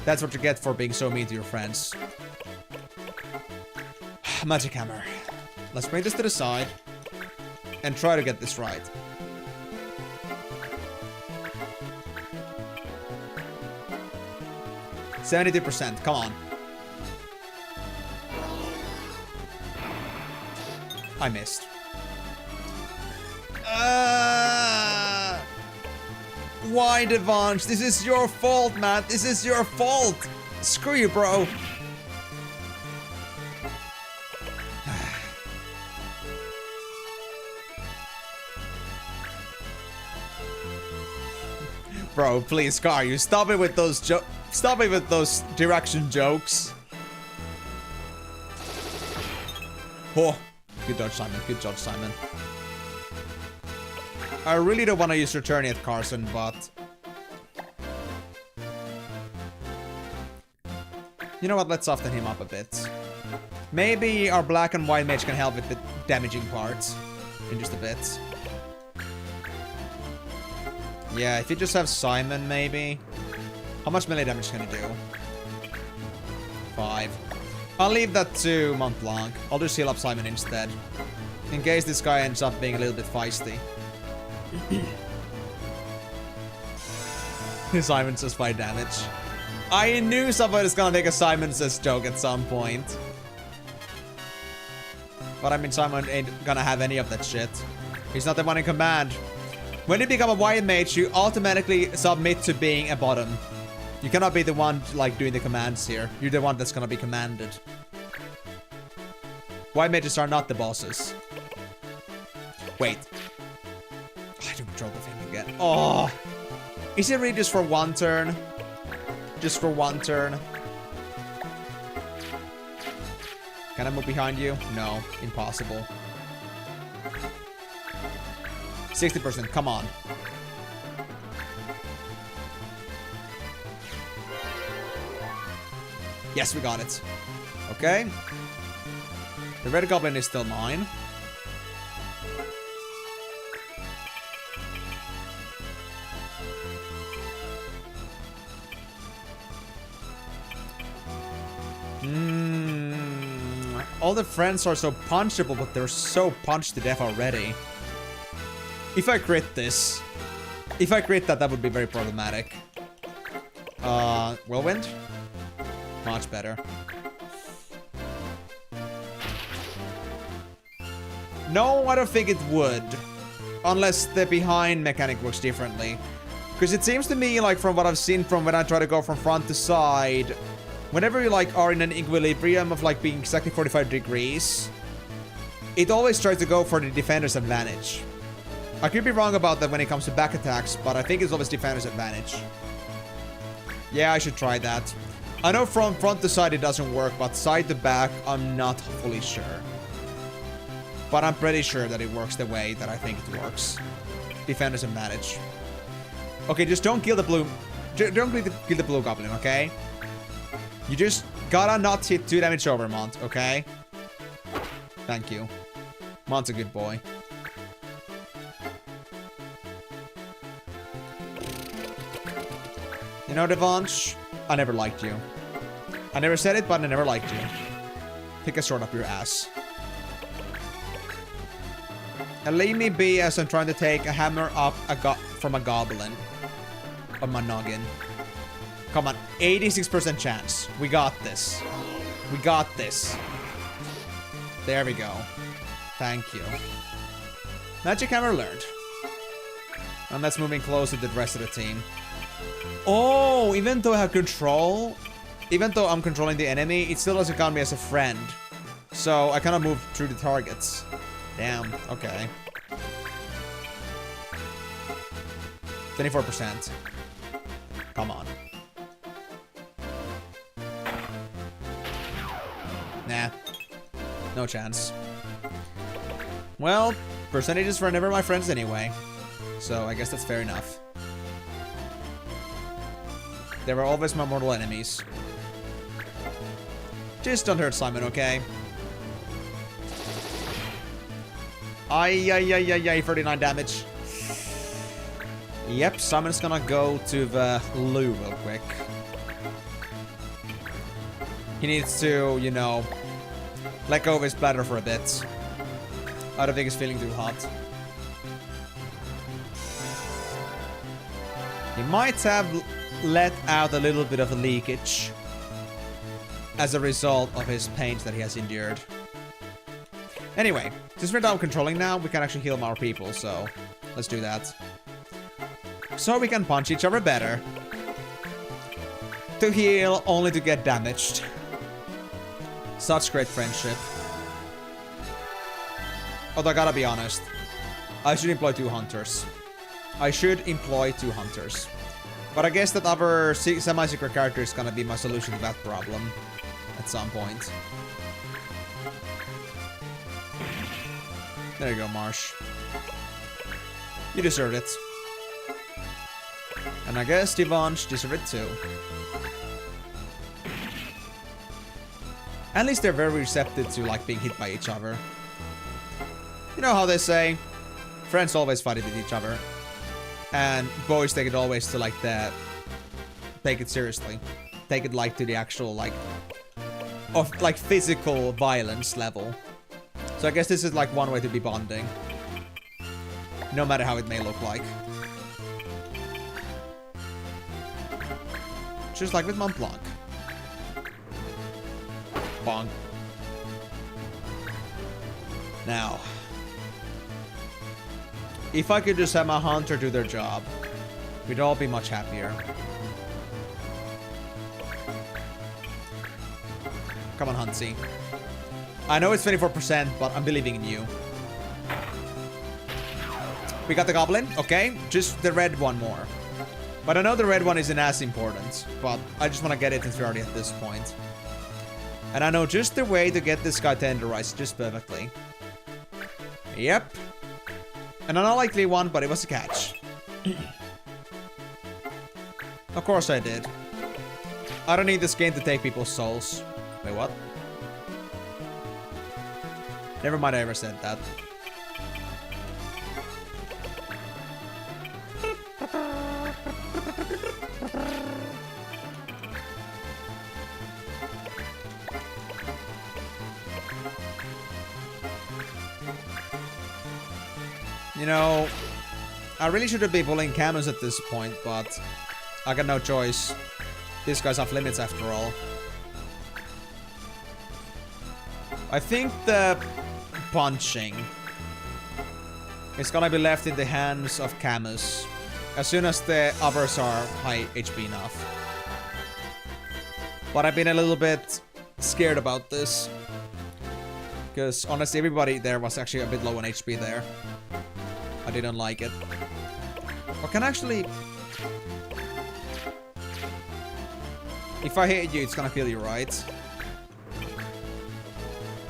That's what you get for being so mean to your friends. Magic Hammer. Let's bring this to the side and try to get this right. %, come on. I missed. Why, Devansh? This is your fault, man. This is your fault. Screw you, bro. Bro, please, Scar, you stop it with those direction jokes. Oh, good dodge, Simon. Good dodge, Simon. I really don't want to use Return at Carson, but you know what? Let's soften him up a bit. Maybe our black and white mage can help with the damaging parts in just a bit. Yeah, if you just have Simon, maybe. How much melee damage can he do? 5. I'll leave that to Mont Blanc. I'll just heal up Simon instead. In case this guy ends up being a little bit feisty. Simon says 5 damage. I knew somebody was gonna make a Simon says joke at some point. But I mean, Simon ain't gonna have any of that shit. He's not the one in command. When you become a white mage, you automatically submit to being a bottom. You cannot be the one, like, doing the commands here. You're the one that's gonna be commanded. White mages are not the bosses. Wait. I don't control the thing again. Oh! Is it really just for one turn? Just for one turn? Can I move behind you? No. Impossible. 60%, come on. Yes, we got it. Okay. The red goblin is still mine. All the friends are so punchable, but they're so punched to death already. If I crit this... If I crit that, that would be very problematic. Whirlwind? Much better. No, I don't think it would. Unless the behind mechanic works differently. Because it seems to me, like, from what I've seen from when I try to go from front to side, whenever you, like, are in an equilibrium of, like, being exactly 45 degrees, it always tries to go for the defender's advantage. I could be wrong about that when it comes to back attacks, but I think it's always defender's advantage. Yeah, I should try that. I know from front to side it doesn't work, but side to back, I'm not fully sure. But I'm pretty sure that it works the way that I think it works. Defender's advantage. Okay, just don't kill the blue... Don't kill the blue goblin, okay? You just gotta not hit 2 damage over, Mont, okay? Thank you. Mont's a good boy. You know, Devansh, I never liked you. I never said it, but I never liked you. Take a sword up your ass. And leave me be as I'm trying to take a hammer up from a goblin. On my noggin. Come on, 86% chance. We got this. We got this. There we go. Thank you. Magic hammer learned. And that's moving close to the rest of the team. Oh, even though I have control, even though I'm controlling the enemy, it still doesn't count me as a friend. So I cannot move through the targets. Damn, okay. 24%. Come on. Nah. No chance. Well, percentages were never my friends anyway. So I guess that's fair enough. They were always my mortal enemies. Just don't hurt Simon, okay? Ay, 39 damage. Yep, Simon's gonna go to the loo real quick. He needs to, you know, let go of his bladder for a bit. I don't think he's feeling too hot. He might have let out a little bit of a leakage as a result of his pains that he has endured. Anyway, since we're down controlling now, we can actually heal our people, so let's do that. So we can punch each other better. To heal, only to get damaged. Such great friendship. Although I gotta be honest, I should employ 2 hunters. I should employ 2 hunters. But I guess that other semi-secret character is gonna be my solution to that problem at some point. There you go, Marsh. You deserved it. And I guess Devansh deserved it too. At least they're very receptive to, like, being hit by each other. You know how they say, friends always fight with each other. And boys take it always to, like, the... Take it seriously. Take it, like, to the actual, like... Of, like, physical violence level. So I guess this is, like, one way to be bonding. No matter how it may look like. Just like with Mont Blanc. Bonk. Now. If I could just have my hunter do their job, we'd all be much happier. Come on, Huntsy. I know it's 24%, but I'm believing in you. We got the goblin, okay? Just the red one more. But I know the red one isn't as important, but I just want to get it since we're already at this point. And I know just the way to get this guy tenderized just perfectly. Yep. An unlikely one, but it was a catch. Of course I did. I don't need this game to take people's souls. Wait, what? Never mind, I ever said that. You know, I really shouldn't be pulling Camus at this point, but I got no choice. These guys have limits after all. I think the punching is gonna be left in the hands of Camus as soon as the others are high HP enough. But I've been a little bit scared about this, because honestly everybody there was actually a bit low on HP there. I didn't like it. I can actually... If I hit you, it's gonna kill you, right?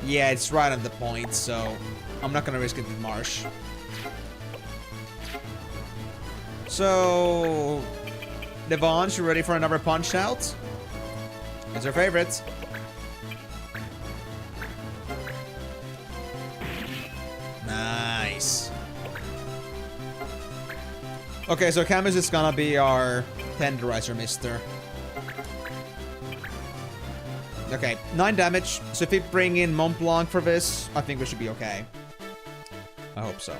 Yeah, it's right on the point, so I'm not gonna risk it with Marsh. So... Devon, you ready for another punch out? It's your favorite. Nice. Okay, so Camus is gonna be our tenderizer mister. Okay, 9 damage. So if we bring in Mont Blanc for this, I think we should be okay. I hope so.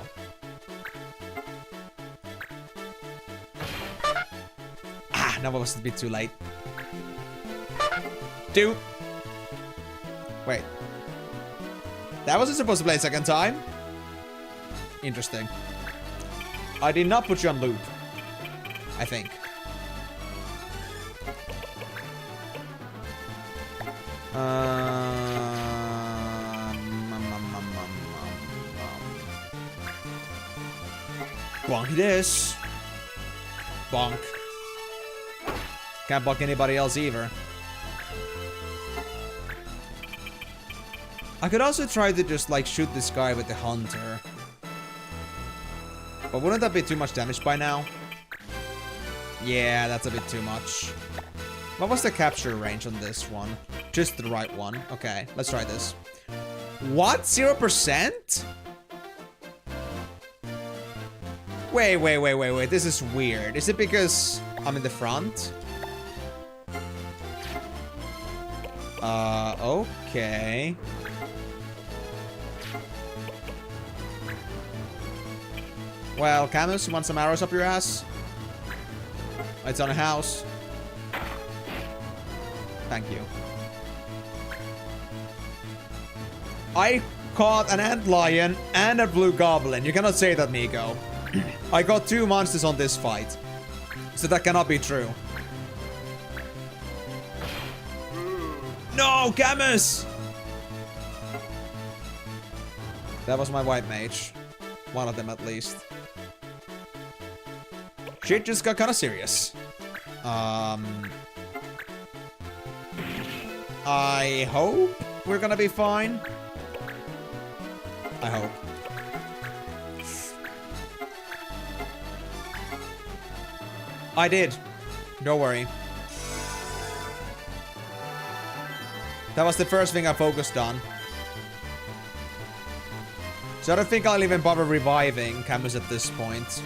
Ah, now it was a bit too late. 2. Wait. That wasn't supposed to play a second time? Interesting. I did not put you on loop. I think. Bonk this. Bonk. Can't bonk anybody else either. I could also try to just like shoot this guy with the hunter. But wouldn't that be too much damage by now? Yeah, that's a bit too much. What was the capture range on this one? Just the right one. Okay, let's try this. What? 0%? Wait. This is weird. Is it because I'm in the front? Okay. Well, Camus, you want some arrows up your ass? It's on a house. Thank you. I caught an antlion and a blue goblin. You cannot say that, Nico. I got 2 monsters on this fight. So that cannot be true. No, Camus! That was my white mage. One of them at least. Shit just got kind of serious. I hope we're gonna be fine. I hope. I did. Don't worry. That was the first thing I focused on. So I don't think I'll even bother reviving Camus at this point.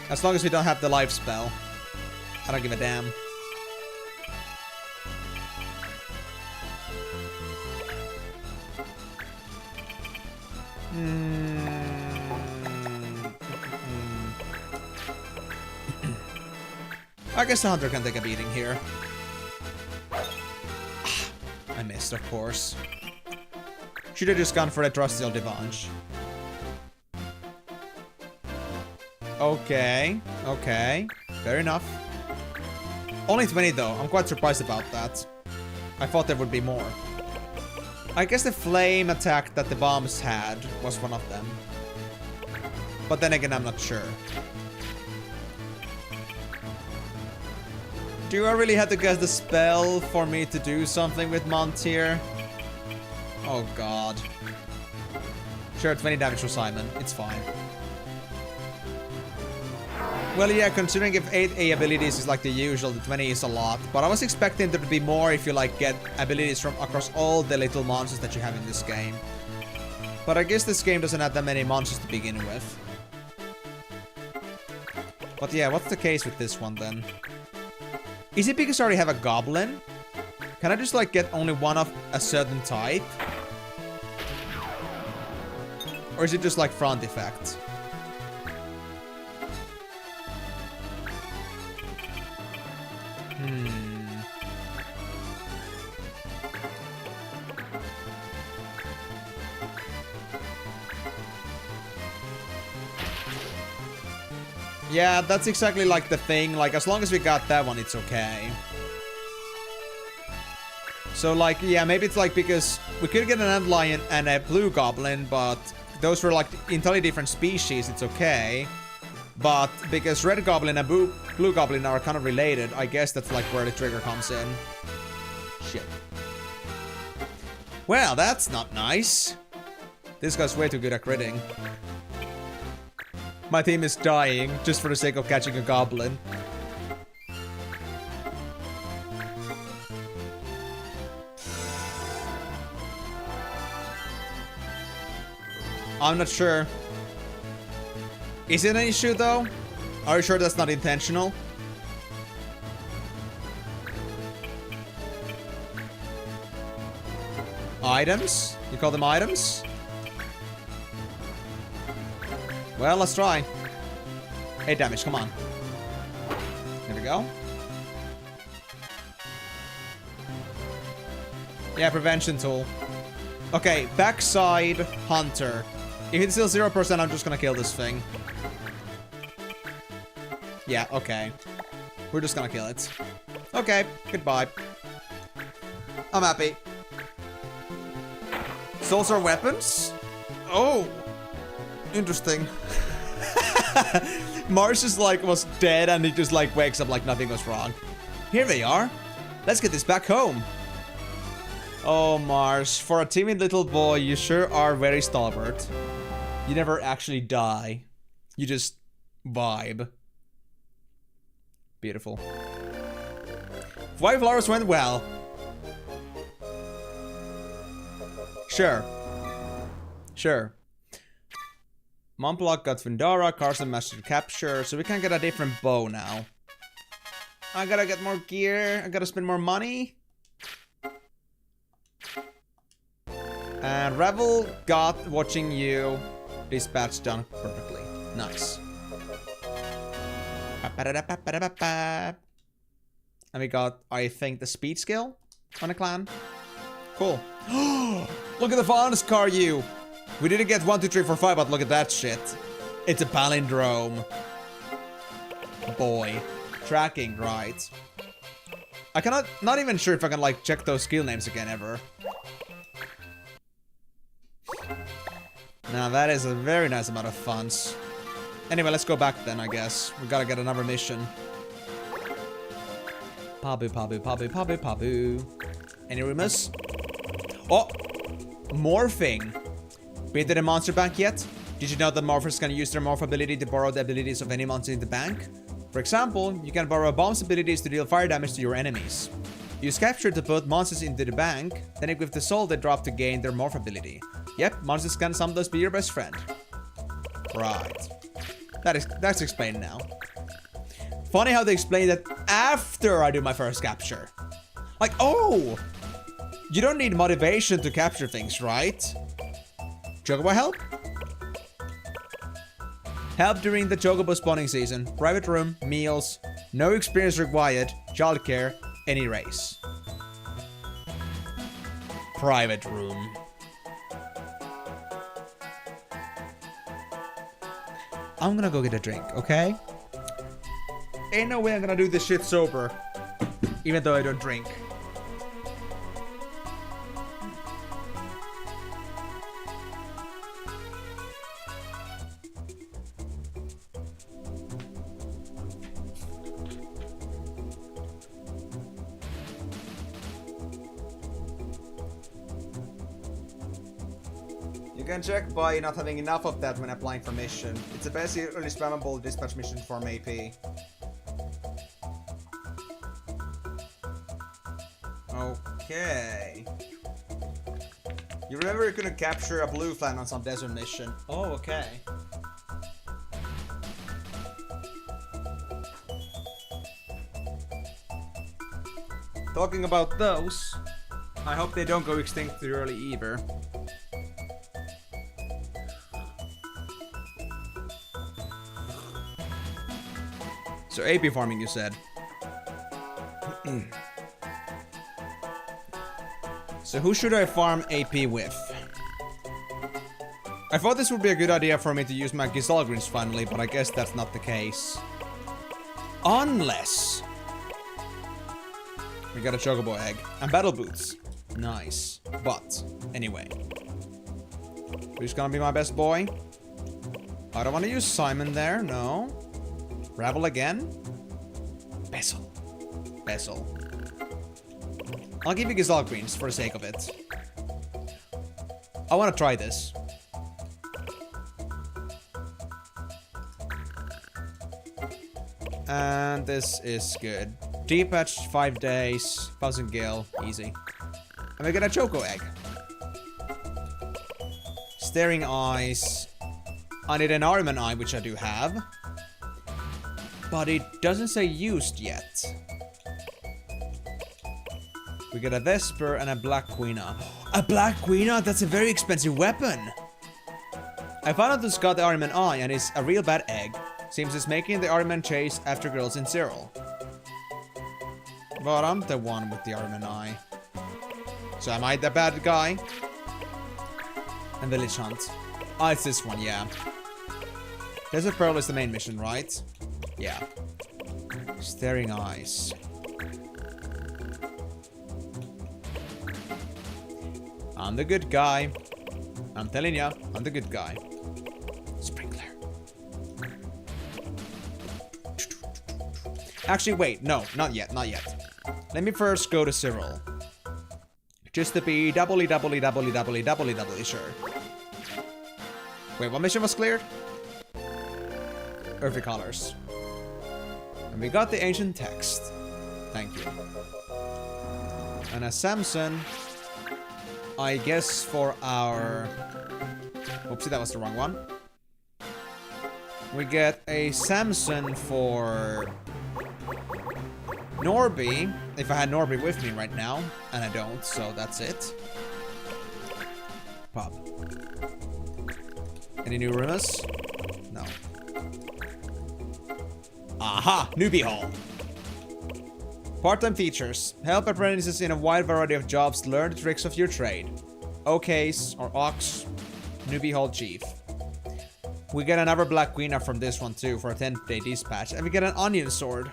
As long as we don't have the life spell. I don't give a damn. I guess the hunter can take a beating here. I missed, of course. Should have just gone for the trusty old Devange. Okay. Fair enough. Only 20 though. I'm quite surprised about that. I thought there would be more. I guess the flame attack that the bombs had was one of them. But then again, I'm not sure. Do I really have to guess the spell for me to do something with Mont here? Oh god. Sure, 20 damage for Simon. It's fine. Well, yeah, considering if 8A abilities is like the usual, the 20 is a lot. But I was expecting there to be more if you like get abilities from across all the little monsters that you have in this game. But I guess this game doesn't have that many monsters to begin with. But yeah, what's the case with this one then? Is it because I already have a goblin? Can I just like get only one of a certain type? Or is it just like front effect? Yeah, that's exactly like the thing. Like, as long as we got that one, it's okay. So, like, yeah, maybe it's like because we could get an antlion and a blue goblin, but those were like entirely different species, it's okay. But because red goblin and blue goblin are kind of related, I guess that's like where the trigger comes in. Shit. Well, that's not nice. This guy's way too good at critting. My team is dying just for the sake of catching a goblin. I'm not sure. Is it an issue though? Are you sure that's not intentional? Items? You call them items? Well, let's try. 8 damage, come on. Here we go. Yeah, prevention tool. Okay, backside hunter. If it's still 0%, I'm just gonna kill this thing. Yeah, okay. We're just gonna kill it. Okay, goodbye. I'm happy. Souls are weapons? Oh! Interesting. Mars just like was dead and he just like wakes up like nothing was wrong. Here they are. Let's get this back home. Oh, Mars, for a timid little boy, you sure are very stalwart. You never actually die. You just vibe. Beautiful. 5 flowers went well. Sure. Sure. Montblock got Fundara, Carson mastered capture, so we can get a different bow now. I gotta get more gear, I gotta spend more money. And Revel got watching you dispatch done perfectly. Nice. And we got, I think, the speed skill on a clan. Cool. Look at the fondest car, you. We didn't get 1, 2, 3, 4, 5, but look at that shit. It's a palindrome. Boy. Tracking, right. I cannot, not even sure if I can like check those skill names again ever. Now that is a very nice amount of funds. Anyway, let's go back then, I guess. We gotta get another mission. Pabu, pabu, pabu, pabu, pabu. Any rumors? Oh! Morphing! Been to the monster bank yet? Did you know that morphers can use their morph ability to borrow the abilities of any monster in the bank? For example, you can borrow a bomb's abilities to deal fire damage to your enemies. Use capture to put monsters into the bank, then equip the soul they drop to gain their morph ability. Yep, monsters can sometimes be your best friend. Right. That's explained now. Funny how they explain that after I do my first capture. Like, oh! You don't need motivation to capture things, right? Chocobo help? Help during the Chocobo spawning season. Private room, meals, no experience required, childcare, any race. Private room. I'm gonna go get a drink, okay? Ain't no way I'm gonna do this shit sober. Even though I don't drink. You can check by not having enough of that when applying for mission. It's a basically spammable dispatch mission from AP. Okay. You remember you couldn't capture a blue flag on some desert mission. Oh, okay. Talking about those, I hope they don't go extinct too early either. So AP farming, you said. So who should I farm AP with? I thought this would be a good idea for me to use my Gisalgrins finally, but I guess that's not the case. Unless... we got a Chocobo egg. And battle boots. Nice. But, anyway. Who's gonna be my best boy? I don't want to use Simon there, no. Ravel again? Bezel. Bezel. I'll give you Gisalgrins for the sake of it. I want to try this. And this is good. Deep patch, 5 days, 1000 gil, easy. And we get a Choco egg. Staring eyes. I need an Armen eye, which I do have. But it doesn't say used yet. We get a Vesper and a Black Queena. A Black Queena? That's a very expensive weapon. I found out this got the Armen eye and it's a real bad egg. Seems it's making the Armen chase after girls in Cyril. But I'm the one with the Armen eye. So am I the bad guy? And Village Hunt. Oh, it's this one, yeah. Desert Pearl is the main mission, right? Yeah. Staring eyes. I'm the good guy. I'm telling ya, I'm the good guy. Sprinkler. Actually, wait, no, not yet, not yet. Let me first go to Cyril. Just to be doubly sure. Wait, what mission was cleared? Earthy Colors. And we got the ancient text. Thank you. And a Samson, I guess for our... Oopsie, that was the wrong one. We get a Samson for Norby, if I had Norby with me right now, and I don't, so that's it. Pop. Any new rumors? No. Aha! Newbie Hall. Part-time features. Help apprentices in a wide variety of jobs learn the tricks of your trade. OKs, or Ox, Newbie Hall Chief. We get another Black Queena from this one too for a 10-day dispatch, and we get an Onion Sword.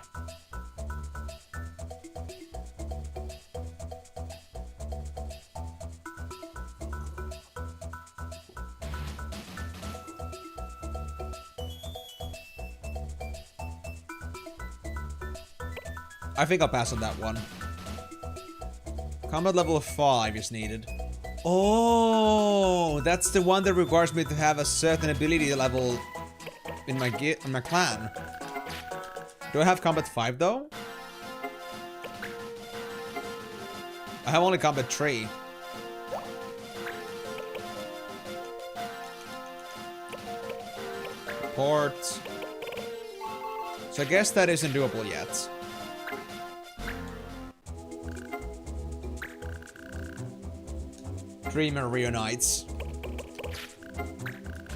I think I'll pass on that one. Combat level 5 is needed. Oh, that's the one that requires me to have a certain ability level in my clan. Do I have combat 5 though? I have only combat 3. Port. So I guess that isn't doable yet. Dreamer reunites.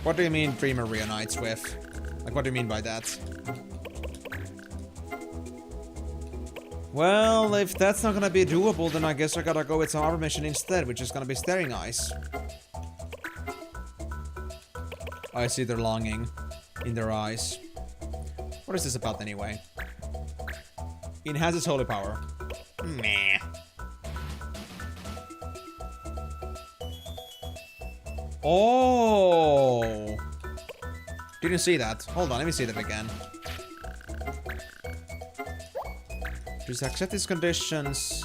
What do you mean Dreamer reunites with? Like, what do you mean by that? Well, if that's not gonna be doable, then I guess I gotta go with some other mission instead, which is gonna be Staring Eyes. I see their longing in their eyes. What is this about anyway? Enhances holy power. Meh. Oh! Didn't see that. Hold on, let me see that again. Just accept these conditions.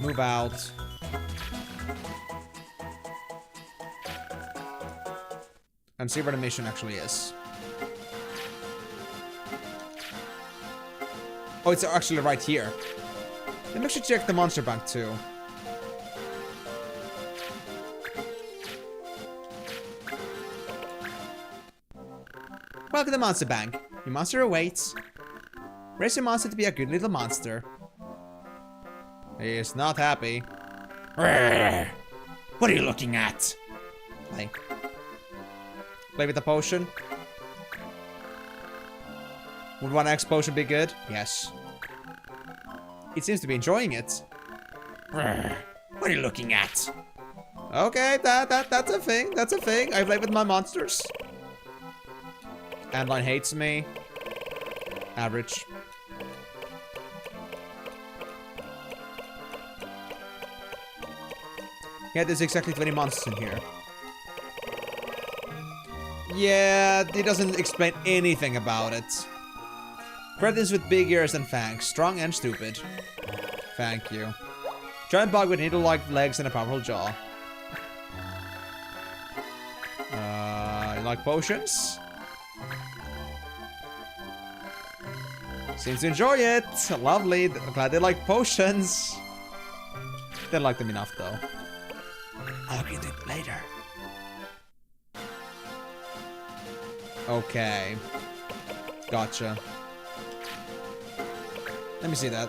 Move out. And see where the mission actually is. Oh, it's actually right here. Let me actually check the monster bank too. Welcome to the monster bank. Your monster awaits. Raise your monster to be a good little monster. He is not happy. What are you looking at? Play. Play with the potion. Would one X potion be good? Yes. It seems to be enjoying it. What are you looking at? Okay, that's a thing. That's a thing. I play with my monsters. Antline hates me. Average. Yeah, there's exactly 20 monsters in here. Yeah, it doesn't explain anything about it. Cretins with big ears and fangs. Strong and stupid. Thank you. Giant bug with needle-like legs and a powerful jaw. You like potions? Seems to enjoy it. Lovely. Glad they like potions. Didn't like them enough, though. I'll look into it later. Okay. Gotcha. Let me see that.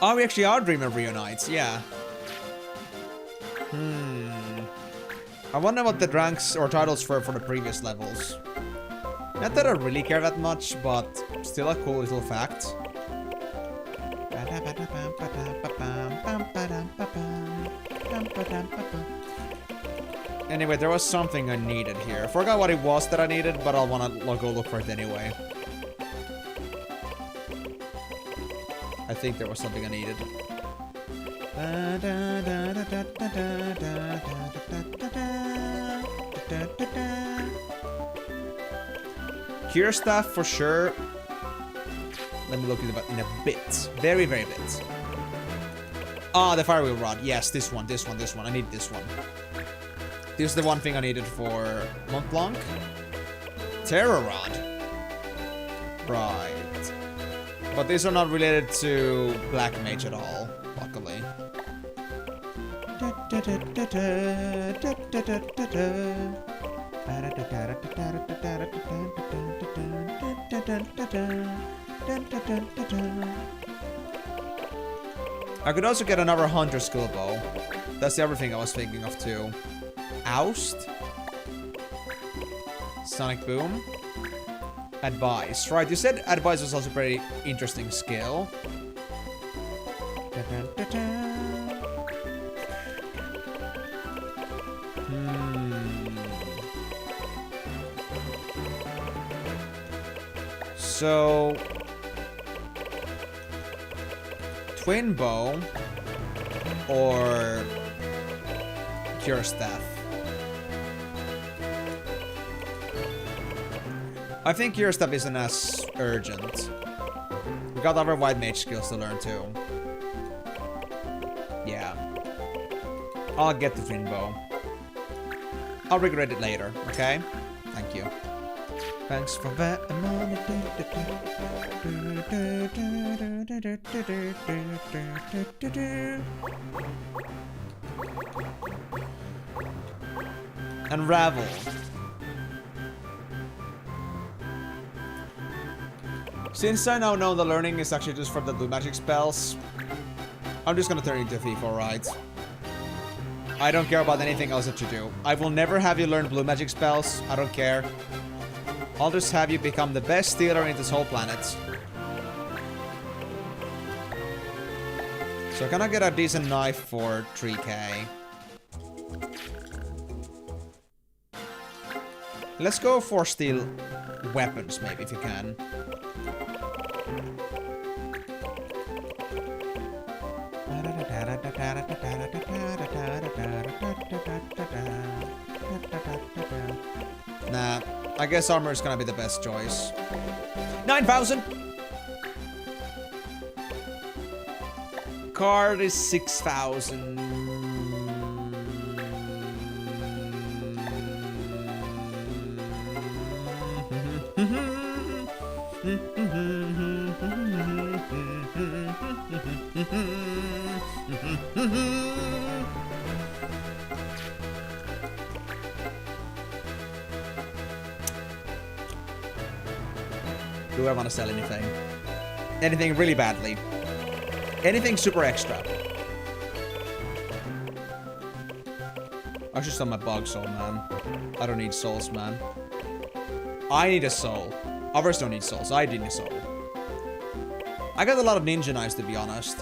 Oh, we actually are Dreamer Reunites, yeah. I wonder what the ranks or titles were for the previous levels. Not that I really care that much, but still a cool little fact. Anyway, there was something I needed here. I forgot what it was that I needed, but I'll wanna go look for it anyway. I think there was something I needed. Cure staff for sure. Let me look at it in a bit. Very, very bit. Ah, the firewheel rod. Yes, this one. I need this one. This is the one thing I needed for Mont Blanc. Terror rod. Right. But these are not related to Black Mage at all, luckily. I could also get another Hunter skill bow. That's the other thing I was thinking of too. Oust. Sonic Boom. Advice. Right, you said Advice was also a pretty interesting skill. So... Twin Bow or Cure Staff? I think Cure Staff isn't as urgent. We got other White Mage skills to learn too. Yeah. I'll get the Twin Bow. I'll regret it later, okay? Thank you. Thanks for that. Unravel. Since I now know the learning is actually just for the blue magic spells, I'm just gonna turn into a thief, alright? I don't care about anything else that you do. I will never have you learn blue magic spells. I don't care. I'll just have you become the best stealer in this whole planet. So can I get a decent knife for 3k? Let's go for steal weapons, maybe, if you can. Nah, I guess armor is gonna be the best choice. 9,000! Card is 6,000. Do I want to sell anything? Anything really badly? Anything super extra? I should sell my bug soul, man. I don't need souls, man. I need a soul. Others don't need souls. I need a soul. I got a lot of ninja knives, to be honest.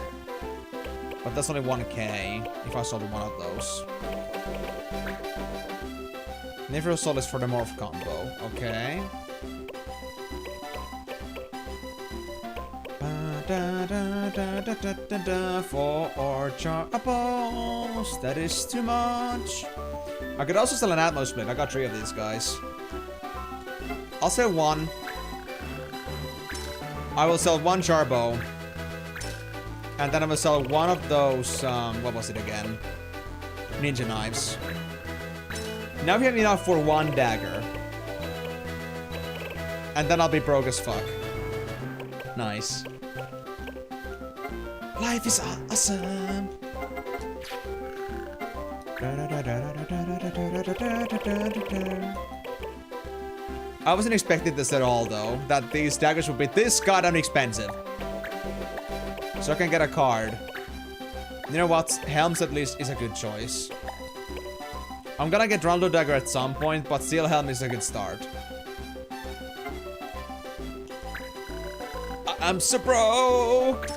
But that's only 1k if I sold one of those. Never sold is for the morph combo. Okay. For charpos, that is too much. I could also sell an Atmos split. I got 3 of these guys. I'll sell 1. I will sell 1 charbo. And then I'm gonna sell 1 of those, what was it again? Ninja knives. Now we have enough for 1 dagger. And then I'll be broke as fuck. Nice. Life is awesome. I wasn't expecting this at all, though. That these daggers would be this goddamn expensive. So I can get a card. You know what? Helms at least is a good choice. I'm gonna get Rondo Dagger at some point, but Steel Helm is a good start. I'm so broke!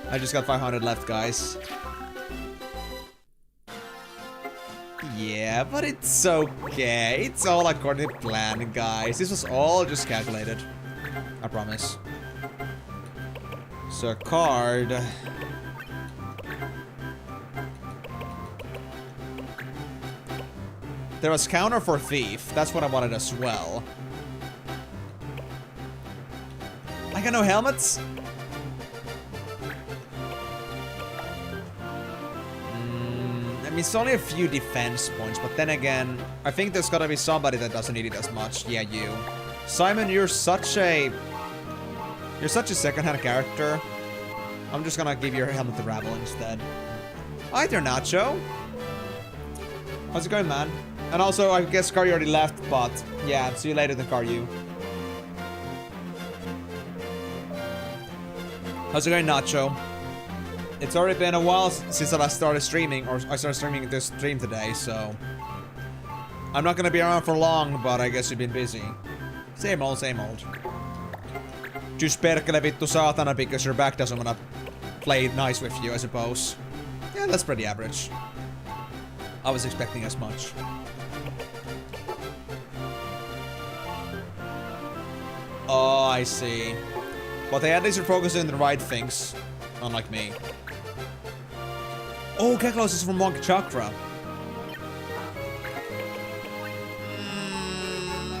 I just got 500 left, guys. Yeah, but it's okay. It's all according to plan, guys. This was all just calculated. I promise. So, card. There was counter for thief. That's what I wanted as well. I got no helmets? I mean, it's only a few defense points, but then again, I think there's gotta be somebody that doesn't need it as much. Yeah, you. Simon, you're such a second-hand character. I'm just gonna give your helmet to Rabble instead. Hi there, Nacho. How's it going, man? And also, I guess Karyu already left, but yeah, see you later, the Karyu. How's it going, Nacho? It's already been a while since I last started streaming, or I started streaming this stream today, so... I'm not gonna be around for long, but I guess you've been busy. Same old, same old. Just perkele vittu saatana because your back doesn't wanna play nice with you, I suppose. Yeah, that's pretty average. I was expecting as much. Oh, I see. But they at least are focusing on the right things, unlike me. Oh, Keklos is from Monk Chakra.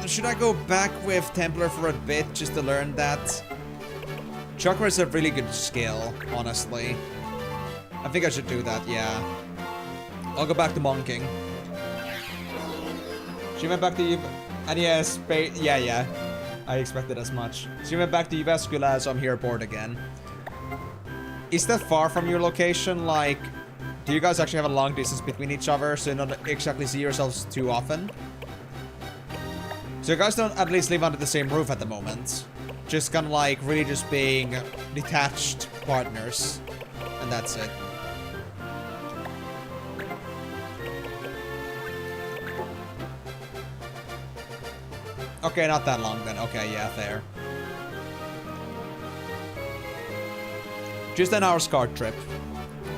Should I go back with Templar for a bit just to learn that? Chakra is a really good skill, honestly. I think I should do that, yeah. I'll go back to monking. She went back to... And yes, yeah. I expected as much. She went back to Uvascula, so I'm here aboard again. Is that far from your location? Like, do you guys actually have a long distance between each other, so you don't exactly see yourselves too often? So you guys don't at least live under the same roof at the moment. Just kind of like really just being detached partners. And that's it. Okay, not that long then. Okay, yeah, fair. Just an hour's card trip.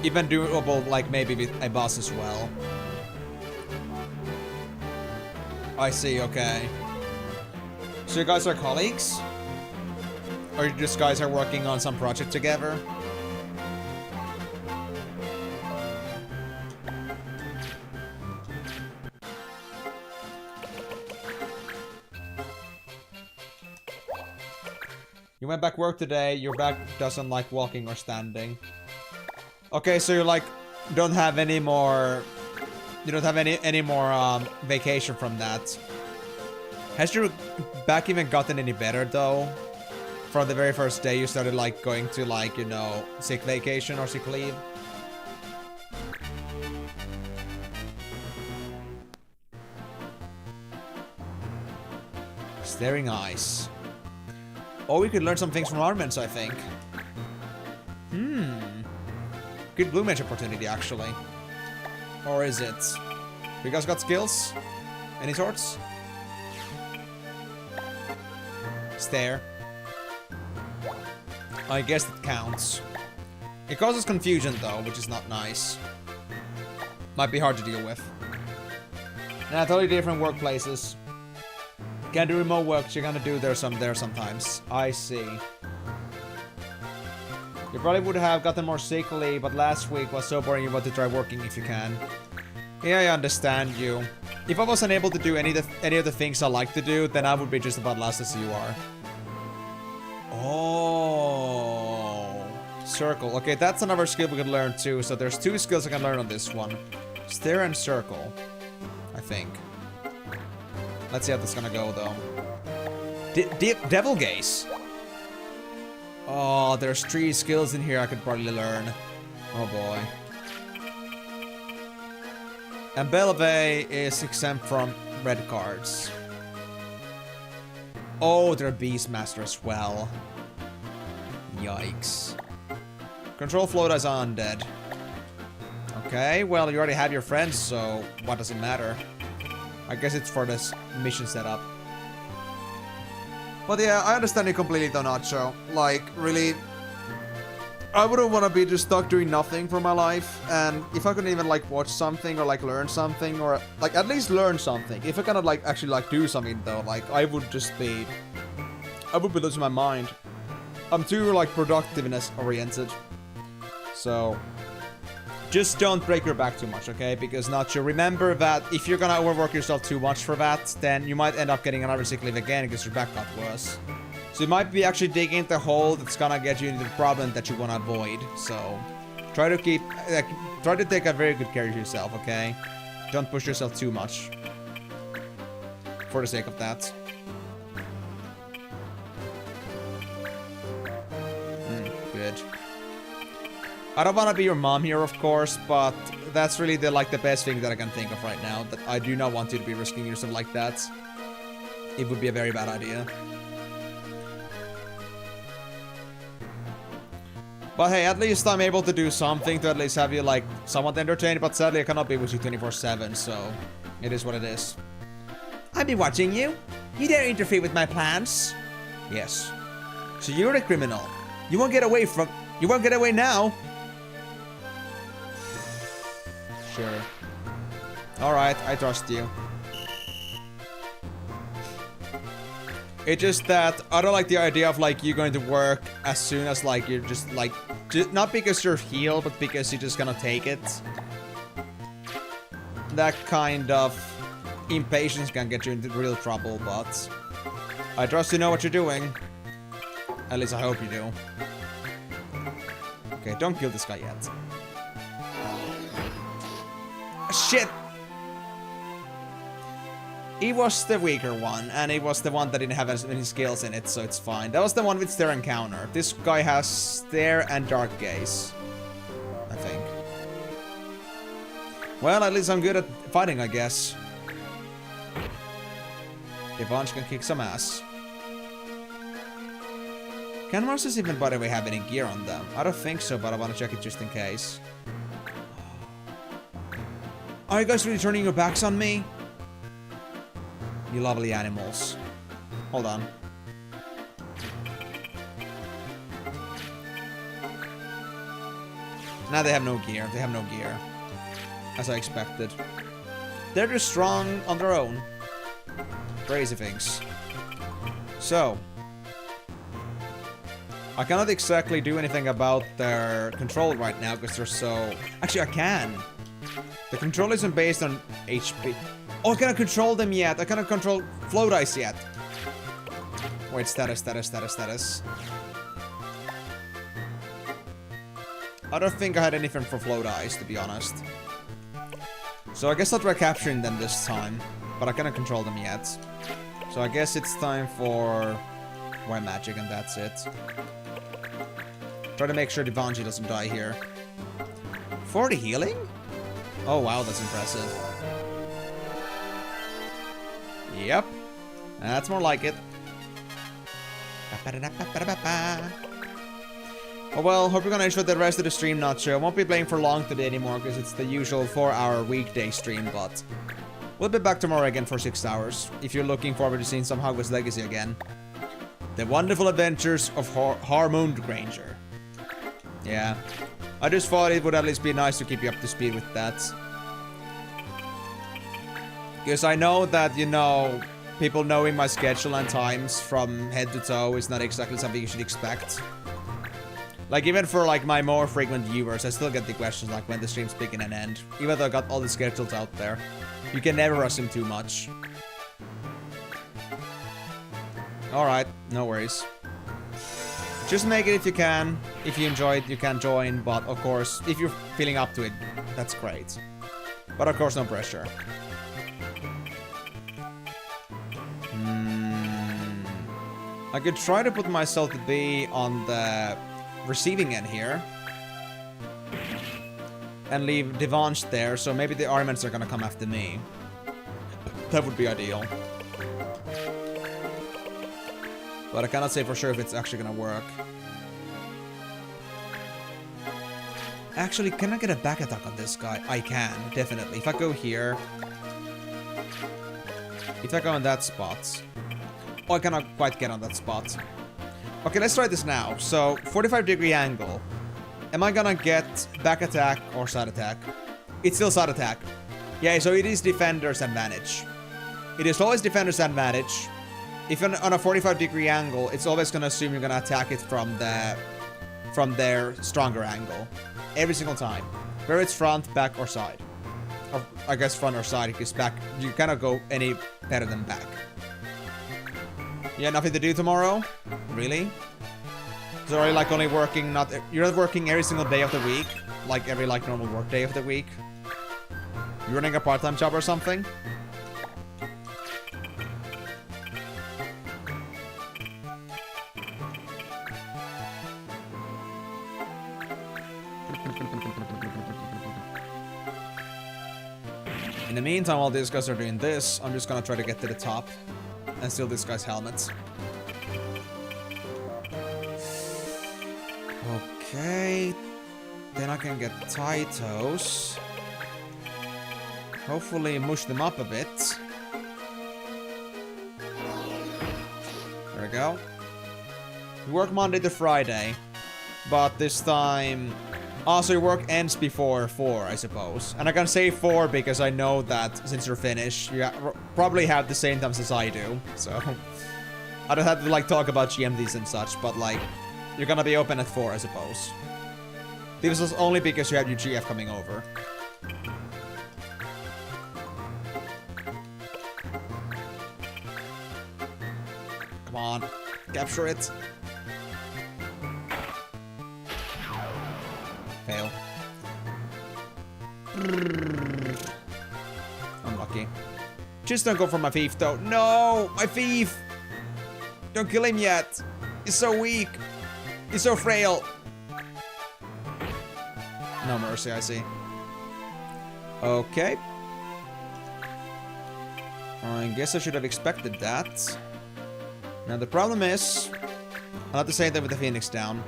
Even doable, like, maybe with a boss as well. I see, okay. So you guys are colleagues? Or you just guys are working on some project together? You went back work today, your back doesn't like walking or standing. Okay, so you're like, don't have any more... You don't have any more vacation from that. Has your back even gotten any better though? From the very first day you started like going to like, you know, sick vacation or sick leave? Staring eyes. Oh, we could learn some things from Armens, I think. Good blue mage opportunity, actually. Or is it? You guys got skills? Any sorts? Stare. I guess it counts. It causes confusion though, which is not nice. Might be hard to deal with. Nah, totally different workplaces. Can't do remote work, you're gonna do there sometimes. I see. You probably would have gotten more sickly, but last week was so boring you want to try working if you can. Yeah, I understand you. If I wasn't able to do any of the things I like to do, then I would be just about lost as you are. Oh. Circle. Okay, that's another skill we could learn too. So there's 2 skills I can learn on this one. Stare and circle. I think. Let's see how this is gonna go though. Devil gaze. Oh, there's 3 skills in here I could probably learn. Oh boy. And Belvey is exempt from red cards. Oh, they're Beastmaster as well. Yikes. Control flow dice on undead. Okay, well, you already have your friends, so what does it matter? I guess it's for this mission setup. But yeah, I understand you completely, though, Nacho. Like, really, I wouldn't want to be just stuck doing nothing for my life. And if I could even, like, watch something or, like, learn something or, like, at least learn something. If I cannot, like, actually, like, do something, though, like, I would be losing my mind. I'm too, like, productiveness oriented. So, just don't break your back too much, okay? Because Nacho, remember that if you're gonna overwork yourself too much for that, then you might end up getting another sick leave again because your back got worse. So you might be actually digging into a hole that's gonna get you into the problem that you wanna avoid. So try to keep, try to take a very good care of yourself, okay? Don't push yourself too much. For the sake of that. Good. I don't want to be your mom here, of course, but that's really the best thing that I can think of right now. That I do not want you to be risking yourself like that. It would be a very bad idea. But hey, at least I'm able to do something to at least have you, like, somewhat entertained. But sadly, I cannot be with you 24/7, so it is what it is. I've been watching you. You dare interfere with my plans? Yes. So you're a criminal. You won't get away now. Sure. Alright, I trust you. It's just that I don't like the idea of, like, you going to work as soon as, like, you're just, like, not because you're healed, but because you're just gonna take it. That kind of impatience can get you into real trouble, but I trust you know what you're doing. At least I hope you do. Okay, don't kill this guy yet. Shit! He was the weaker one, and it was the one that didn't have as many skills in it, so it's fine. That was the one with Stare and Counter. This guy has Stare and Dark Gaze, I think. Well, at least I'm good at fighting, I guess. Devonch can kick some ass. Can monsters even, by the way, have any gear on them? I don't think so, but I want to check it just in case. Are you guys really turning your backs on me? You lovely animals. Hold on. Now they have no gear. They have no gear. As I expected. They're just strong on their own. Crazy things. So. I cannot exactly do anything about their control right now because they're so... Actually, I can. The control isn't based on HP. Oh, I cannot control them yet. I cannot control flow dice yet. Wait, status. I don't think I had anything for flow dice, to be honest. So I guess I'll try capturing them this time. But I cannot control them yet. So I guess it's time for... White magic, and that's it. Try to make sure Divanji doesn't die here. 40 healing? Oh wow, that's impressive. Yep. That's more like it. Oh well, hope you're gonna enjoy the rest of the stream, Nacho. I won't be playing for long today anymore because it's the usual 4-hour weekday stream, but we'll be back tomorrow again for 6 hours. If you're looking forward to seeing some Hogwarts Legacy again. The Wonderful Adventures of Harmund Granger. Yeah. I just thought it would at least be nice to keep you up to speed with that. Because I know that, you know, people knowing my schedule and times from head to toe is not exactly something you should expect. Like, even for, like, my more frequent viewers, I still get the questions, like, when the streams begin and end. Even though I got all the schedules out there. You can never assume too much. Alright, no worries. Just make it if you can. If you enjoy it, you can join. But, of course, if you're feeling up to it, that's great. But, of course, no pressure. I could try to put myself to be on the receiving end here. And leave Devansh there, so maybe the Arments are gonna come after me. That would be ideal. But I cannot say for sure if it's actually gonna work. Actually, can I get a back attack on this guy? I can, definitely. If I go here... If I go in that spot... Oh, I cannot quite get on that spot. Okay, let's try this now. So, 45-degree angle. Am I gonna get back attack or side attack? It's still side attack. Yeah, so it is defender's advantage. It is always defender's advantage. If on a 45-degree angle, it's always gonna assume you're gonna attack it from their stronger angle. Every single time. Whether it's front, back, or side. Or, I guess front or side, because back, you cannot go any better than back. Yeah, nothing to do tomorrow? Really? So are you like only working you're not working every single day of the week? Like every like normal work day of the week? You're running a part-time job or something? In the meantime, while these guys are doing this, I'm just gonna try to get to the top and steal this guy's helmet. Okay. Then I can get Taitos. Hopefully mush them up a bit. There we go. We work Monday to Friday. But this time... Also, your work ends before 4, I suppose. And I can say 4 because I know that since you're finished, you probably have the same times as I do. So, I don't have to, like, talk about GMDs and such, but, like, you're gonna be open at 4, I suppose. This is only because you have your GF coming over. Come on. Capture it. Fail. Unlucky. Just don't go for my thief, though. No! My thief! Don't kill him yet. He's so weak. He's so frail. No mercy, I see. Okay. I guess I should have expected that. Now, the problem is... I'll have to say that with the Phoenix down.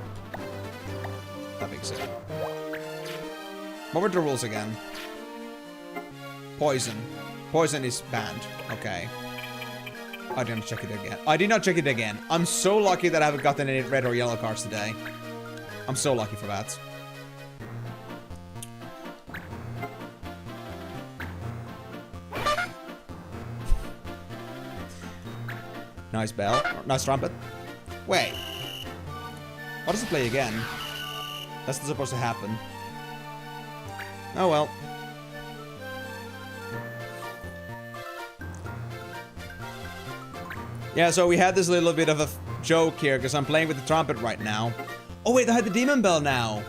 That being said. What were the rules again? Poison. Poison is banned. Okay. I didn't check it again. I did not check it again. I'm so lucky that I haven't gotten any red or yellow cards today. I'm so lucky for that. Nice bell. Nice trumpet. Wait. What does it play again? That's not supposed to happen. Oh well. Yeah, so we had this little bit of a joke here, because I'm playing with the trumpet right now. Oh wait, I had the demon bell now.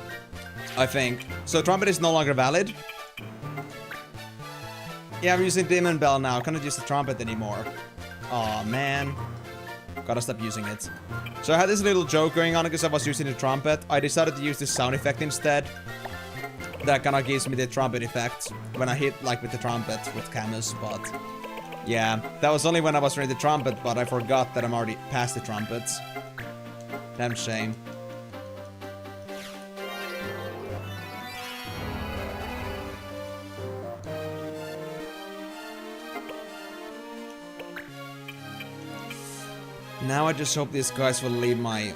I think. So trumpet is no longer valid? Yeah, I'm using demon bell now. I can't use the trumpet anymore. Aw, man. Gotta stop using it. So I had this little joke going on because I was using the trumpet. I decided to use this sound effect instead. That kind of gives me the trumpet effect when I hit, like, with the trumpet with Camus, but... Yeah, that was only when I was running the trumpet, but I forgot that I'm already past the trumpets. Damn shame. Now I just hope these guys will leave my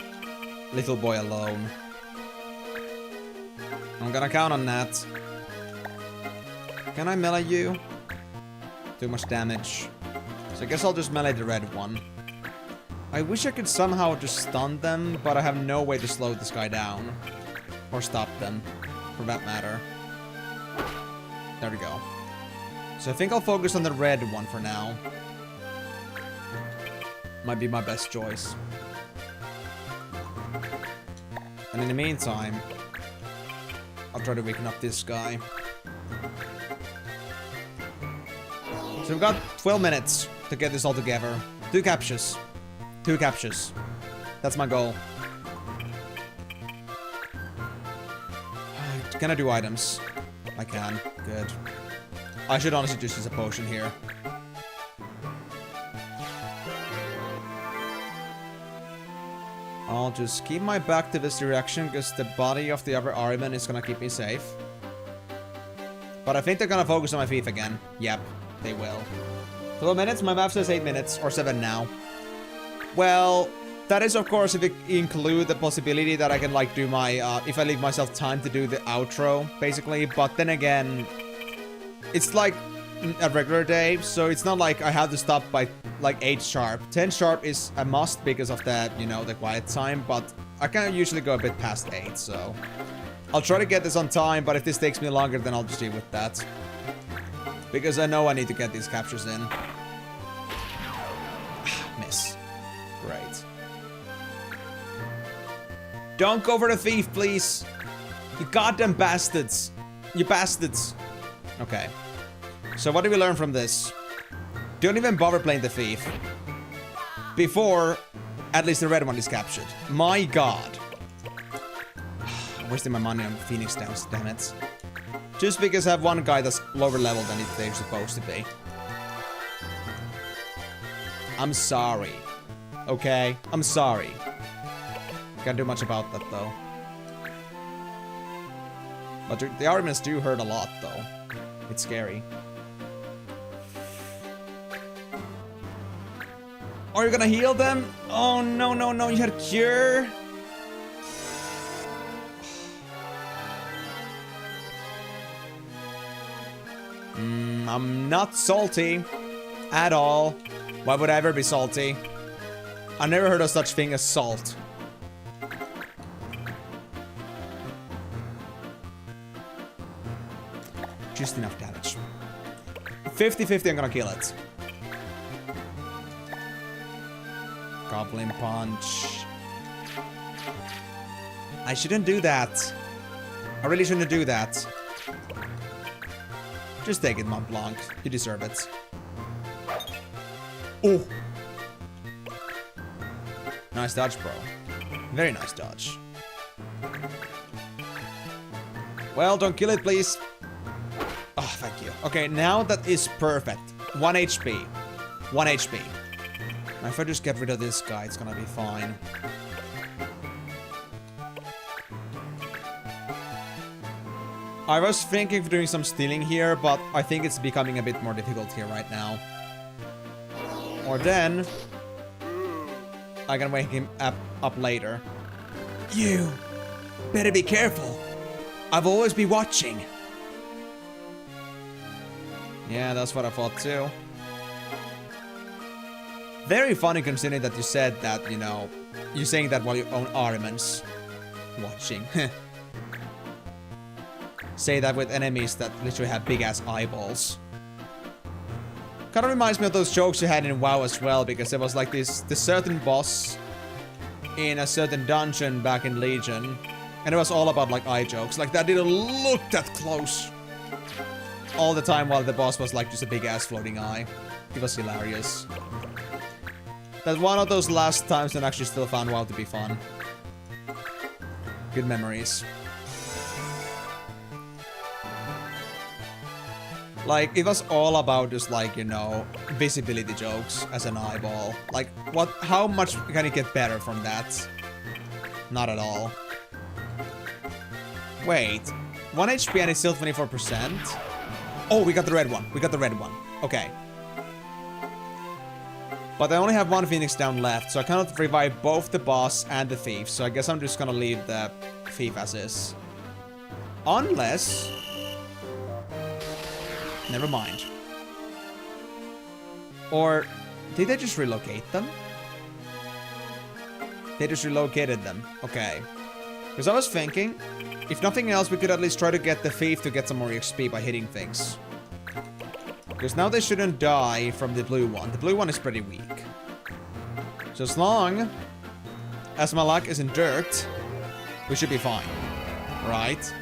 little boy alone. I'm gonna count on that. Can I melee you? Too much damage. So I guess I'll just melee the red one. I wish I could somehow just stun them, but I have no way to slow this guy down. Or stop them, for that matter. There we go. So I think I'll focus on the red one for now. Might be my best choice. And in the meantime, I'll try to weaken up this guy. So we've got 12 minutes to get this all together. 2 captures. 2 captures. That's my goal. Can I do items? I can. Good. I should honestly just use a potion here. I'll just keep my back to this direction because the body of the other Ariman is gonna keep me safe. But I think they're gonna focus on my thief again. Yep, they will. 12 minutes? My map says 8 minutes, or 7 now. Well, that is of course if you include the possibility that I can like do my, if I leave myself time to do the outro, basically. But then again, it's like a regular day, so it's not like I have to stop by like 8 sharp. 10 sharp is a must because of the, you know, the quiet time, but I can usually go a bit past 8, so I'll try to get this on time, but if this takes me longer, then I'll just deal with that. Because I know I need to get these captures in. Miss. Great. Don't go for the thief, please. You goddamn bastards. You bastards. Okay. So what do we learn from this? Don't even bother playing the thief. Before, at least the red one is captured. My god. I'm wasting my money on Phoenix Downs, damn it. Just because I have one guy that's lower level than they're supposed to be. I'm sorry. Okay? I'm sorry. Can't do much about that, though. But the arguments do hurt a lot, though. It's scary. Are you gonna heal them? Oh, no, no, no. You had a cure? I'm not salty. At all. Why would I ever be salty? I never heard of such thing as salt. Just enough damage. 50-50, I'm gonna kill it. Goblin punch. I shouldn't do that. I really shouldn't do that. Just take it, Mont Blanc. You deserve it. Oh! Nice dodge, bro. Very nice dodge. Well, don't kill it, please. Oh, thank you. Okay, now that is perfect. 1 HP. 1 HP. Now if I just get rid of this guy, it's gonna be fine. I was thinking of doing some stealing here, but I think it's becoming a bit more difficult here right now. Or then I can wake him up later. You better be careful. I've always been watching. Yeah, that's what I thought too. Very funny considering that you said that, you know, you're saying that while you own Armans. Watching. Say that with enemies that literally have big ass eyeballs. Kind of reminds me of those jokes you had in WoW as well, because there was like this certain boss in a certain dungeon back in Legion, and it was all about like eye jokes. Like that didn't look that close all the time while the boss was like just a big ass floating eye. It was hilarious. That's one of those last times that I actually still found WoW to be fun. Good memories. Like, it was all about just like, you know, visibility jokes as an eyeball. Like, how much can it get better from that? Not at all. Wait, 1 HP and it's still 24%? Oh, we got the red one. We got the red one. Okay. But I only have 1 Phoenix down left, so I cannot revive both the boss and the thief. So I guess I'm just gonna leave the thief as is. Unless... Never mind. Or did they just relocate them? They just relocated them. Okay. Because I was thinking, if nothing else, we could at least try to get the thief to get some more XP by hitting things. Because now they shouldn't die from the blue one. The blue one is pretty weak. So as long as my luck isn't dirt, we should be fine. Right?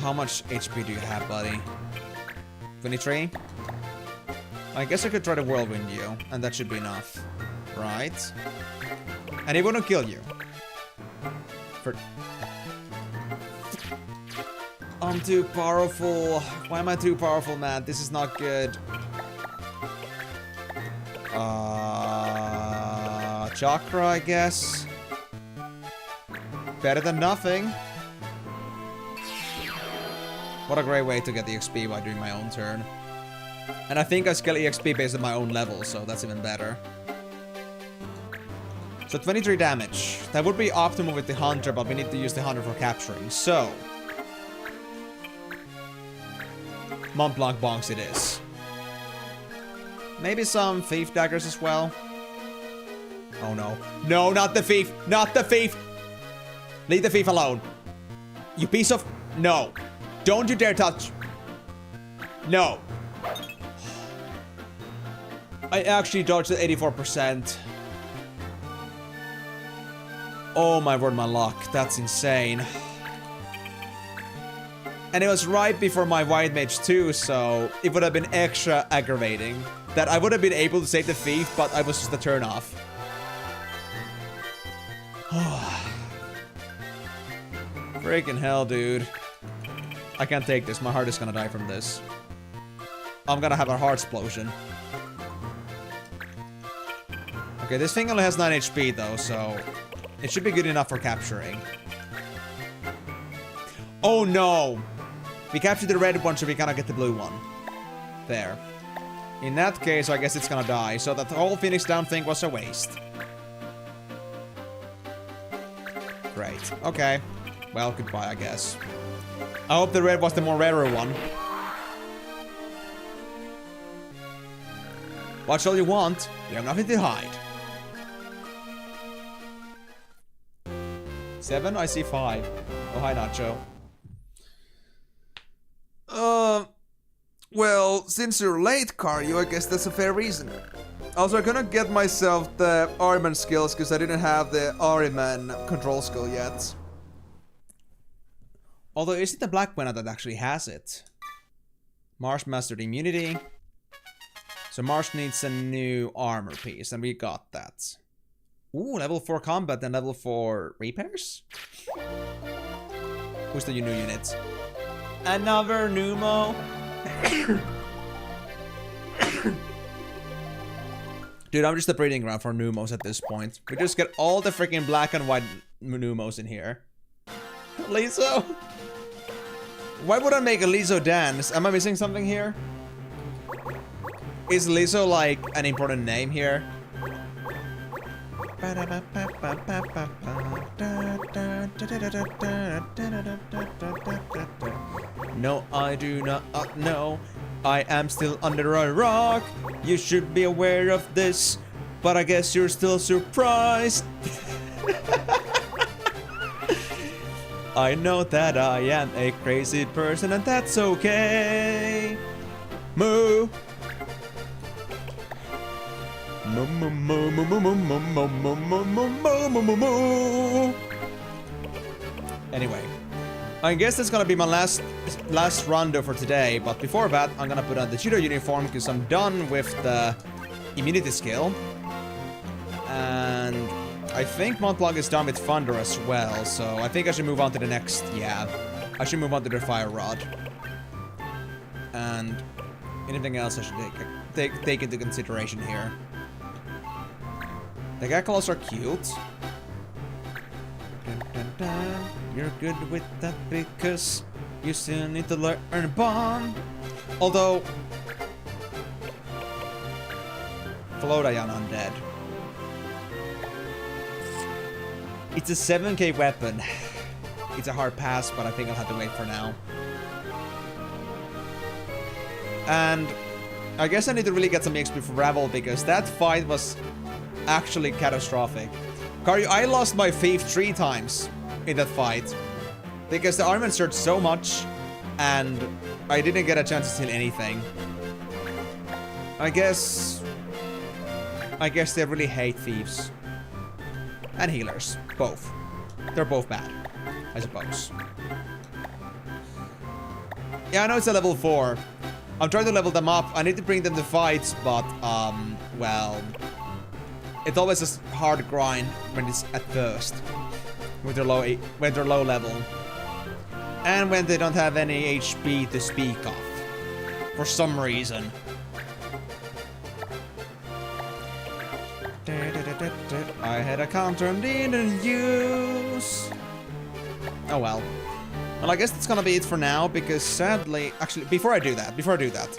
How much HP do you have, buddy? 23? I guess I could try to whirlwind you, and that should be enough. Right? And it wouldn't kill you. I'm too powerful. Why am I too powerful, man? This is not good. Chakra, I guess. Better than nothing. What a great way to get the XP by doing my own turn. And I think I scale EXP based on my own level, so that's even better. So 23 damage. That would be optimal with the Hunter, but we need to use the Hunter for capturing. So... Mont Blanc bonks it is. Maybe some Thief daggers as well. Oh no. No, not the Thief! Not the Thief! Leave the Thief alone. You piece of... No. Don't you dare touch. No. I actually dodged at 84%. Oh my word, my luck. That's insane. And it was right before my White Mage too, so it would have been extra aggravating. That I would have been able to save the thief, but I was just a turn off. Freaking hell, dude. I can't take this. My heart is gonna die from this. I'm gonna have a heart explosion. Okay, this thing only has 9 HP though, so it should be good enough for capturing. Oh no! We captured the red one, so we cannot get the blue one. There. In that case, I guess it's gonna die, so that whole Phoenix Down thing was a waste. Great. Okay. Well, goodbye, I guess. I hope the red was the more rarer one. Watch all you want. You have nothing to hide. 7? I see 5. Oh, hi, Nacho. Well, since you're late, Karyu, I guess that's a fair reason. Also, I'm gonna get myself the Ariman skills, because I didn't have the Ariman control skill yet. Although, is it the Black Banner that actually has it? Marsh mastered immunity. So Marsh needs a new armor piece, and we got that. Ooh, level 4 combat and level 4 repairs? Who's the new unit? Another Numo? Dude, I'm just a breeding ground for Numos at this point. We just get all the freaking black and white Numos in here. Lizo? Why would I make a Lizo dance? Am I missing something here? Is Lizo like an important name here? No, I do not know. I am still under a rock. You should be aware of this, but I guess you're still surprised. I know that I am a crazy person, and that's okay. Moo. Anyway, I guess that's gonna be my last rondo for today, but before that, I'm gonna put on the judo uniform because I'm done with the immunity skill. And I think Mont Blanc is done with Thunder as well, so I think I should move on to the next, I should move on to the Fire Rod. And anything else I should take into consideration here. The Gakkalos are cute. Dun, dun, dun. You're good with that because you still need to learn Bond. Although, Flodayan undead. It's a 7k weapon. It's a hard pass, but I think I'll have to wait for now. And I guess I need to really get some XP for Ravel, because that fight was actually catastrophic. Karyu, I lost my thief 3 times in that fight. Because the armament surged so much, and I didn't get a chance to steal anything. I guess they really hate thieves. And healers. Both. They're both bad, I suppose. Yeah, I know it's a level 4. I'm trying to level them up. I need to bring them to fights, but, well... It's always a hard grind when it's at first. When they're low level. And when they don't have any HP to speak of. For some reason. I had a counter and didn't use. Oh well. Well, I guess that's gonna be it for now, because sadly... Actually, before I do that...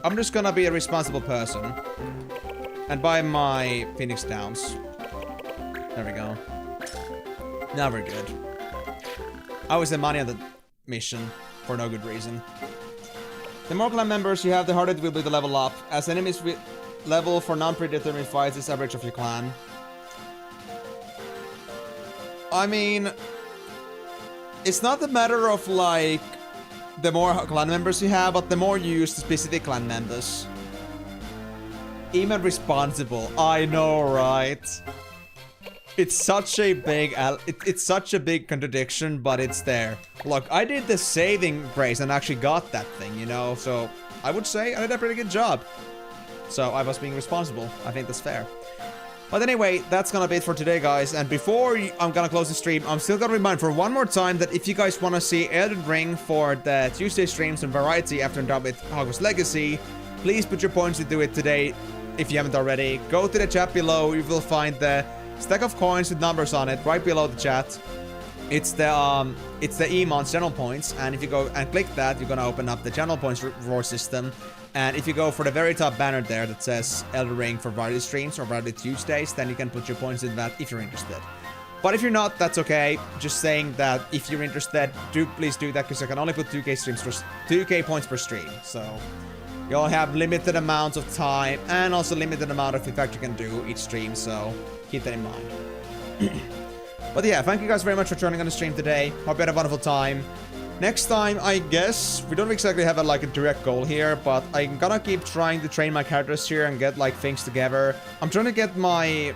I'm just gonna be a responsible person. And buy my Phoenix Downs. There we go. Now we're good. I wasted money on the mission for no good reason. The more clan members you have, the harder it will be to level up. As enemies level for non-predetermined fights is average of your clan. I mean... It's not a matter of, like... The more clan members you have, but the more you use the specific clan members. Even responsible. I know, right? It's such a big... It's such a big contradiction, but it's there. Look, I did the saving grace and actually got that thing, you know? So, I would say I did a pretty good job. So, I was being responsible. I think that's fair. But anyway, that's gonna be it for today, guys. And before I'm gonna close the stream, I'm still gonna remind for one more time that if you guys wanna see Elden Ring for the Tuesday streams and variety after I'm done with Hogwarts Legacy, please put your points into it today if you haven't already. Go to the chat below. You will find the stack of coins with numbers on it right below the chat. It's the Emon's channel points, and if you go and click that, you're gonna open up the channel points reward system. And if you go for the very top banner there that says Elden Ring for variety streams or variety Tuesdays, then you can put your points in that if you're interested. But if you're not, that's okay. Just saying that if you're interested, please do that, because I can only put 2k points per stream. So you all have limited amounts of time and also limited amount of effect you can do each stream. So keep that in mind. But yeah, thank you guys very much for joining on the stream today. Hope you had a wonderful time. Next time, I guess, we don't exactly have a direct goal here, but I'm gonna keep trying to train my characters here and get, like, things together. I'm trying to get my,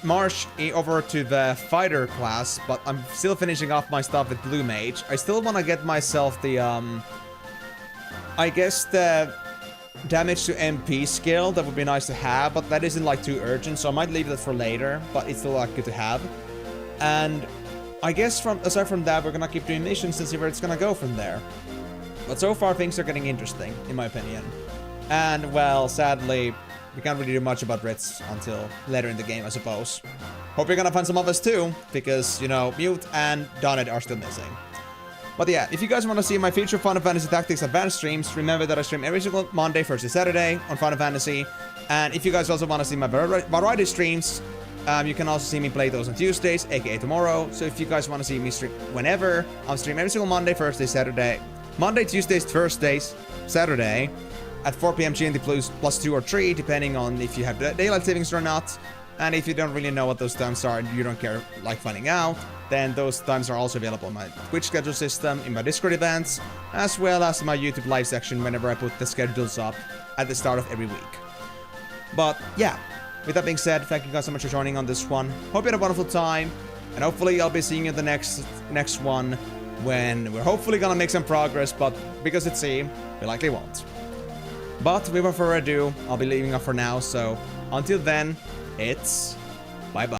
Marsh over to the fighter class, but I'm still finishing off my stuff with Blue Mage. I still wanna get myself the, I guess the damage to MP skill. That would be nice to have, but that isn't, like, too urgent, so I might leave that for later, but it's still, like, good to have. And I guess aside from that, we're gonna keep doing missions and see where it's gonna go from there. But so far, things are getting interesting, in my opinion. And, well, sadly, we can't really do much about Ritz until later in the game, I suppose. Hope you're gonna find some others too, because, you know, Mute and Donnet are still missing. But yeah, if you guys want to see my future Final Fantasy Tactics Advanced streams, remember that I stream every single Monday, Thursday, Saturday on Final Fantasy. And if you guys also want to see my variety streams, you can also see me play those on Tuesdays, aka tomorrow. So if you guys want to see me stream whenever, I'll stream every single Monday, Thursday, Saturday. Monday, Tuesdays, Thursdays, Saturday at 4 PM GMT plus 2 or 3, depending on if you have daylight savings or not. And if you don't really know what those times are and you don't care like finding out, then those times are also available on my Twitch schedule system, in my Discord events, as well as my YouTube live section whenever I put the schedules up at the start of every week. But yeah, with that being said, thank you guys so much for joining on this one. Hope you had a wonderful time, and hopefully I'll be seeing you in the next one, when we're hopefully gonna make some progress, but because it's C, we likely won't. But without further ado, I'll be leaving off for now, so until then, it's bye-bye.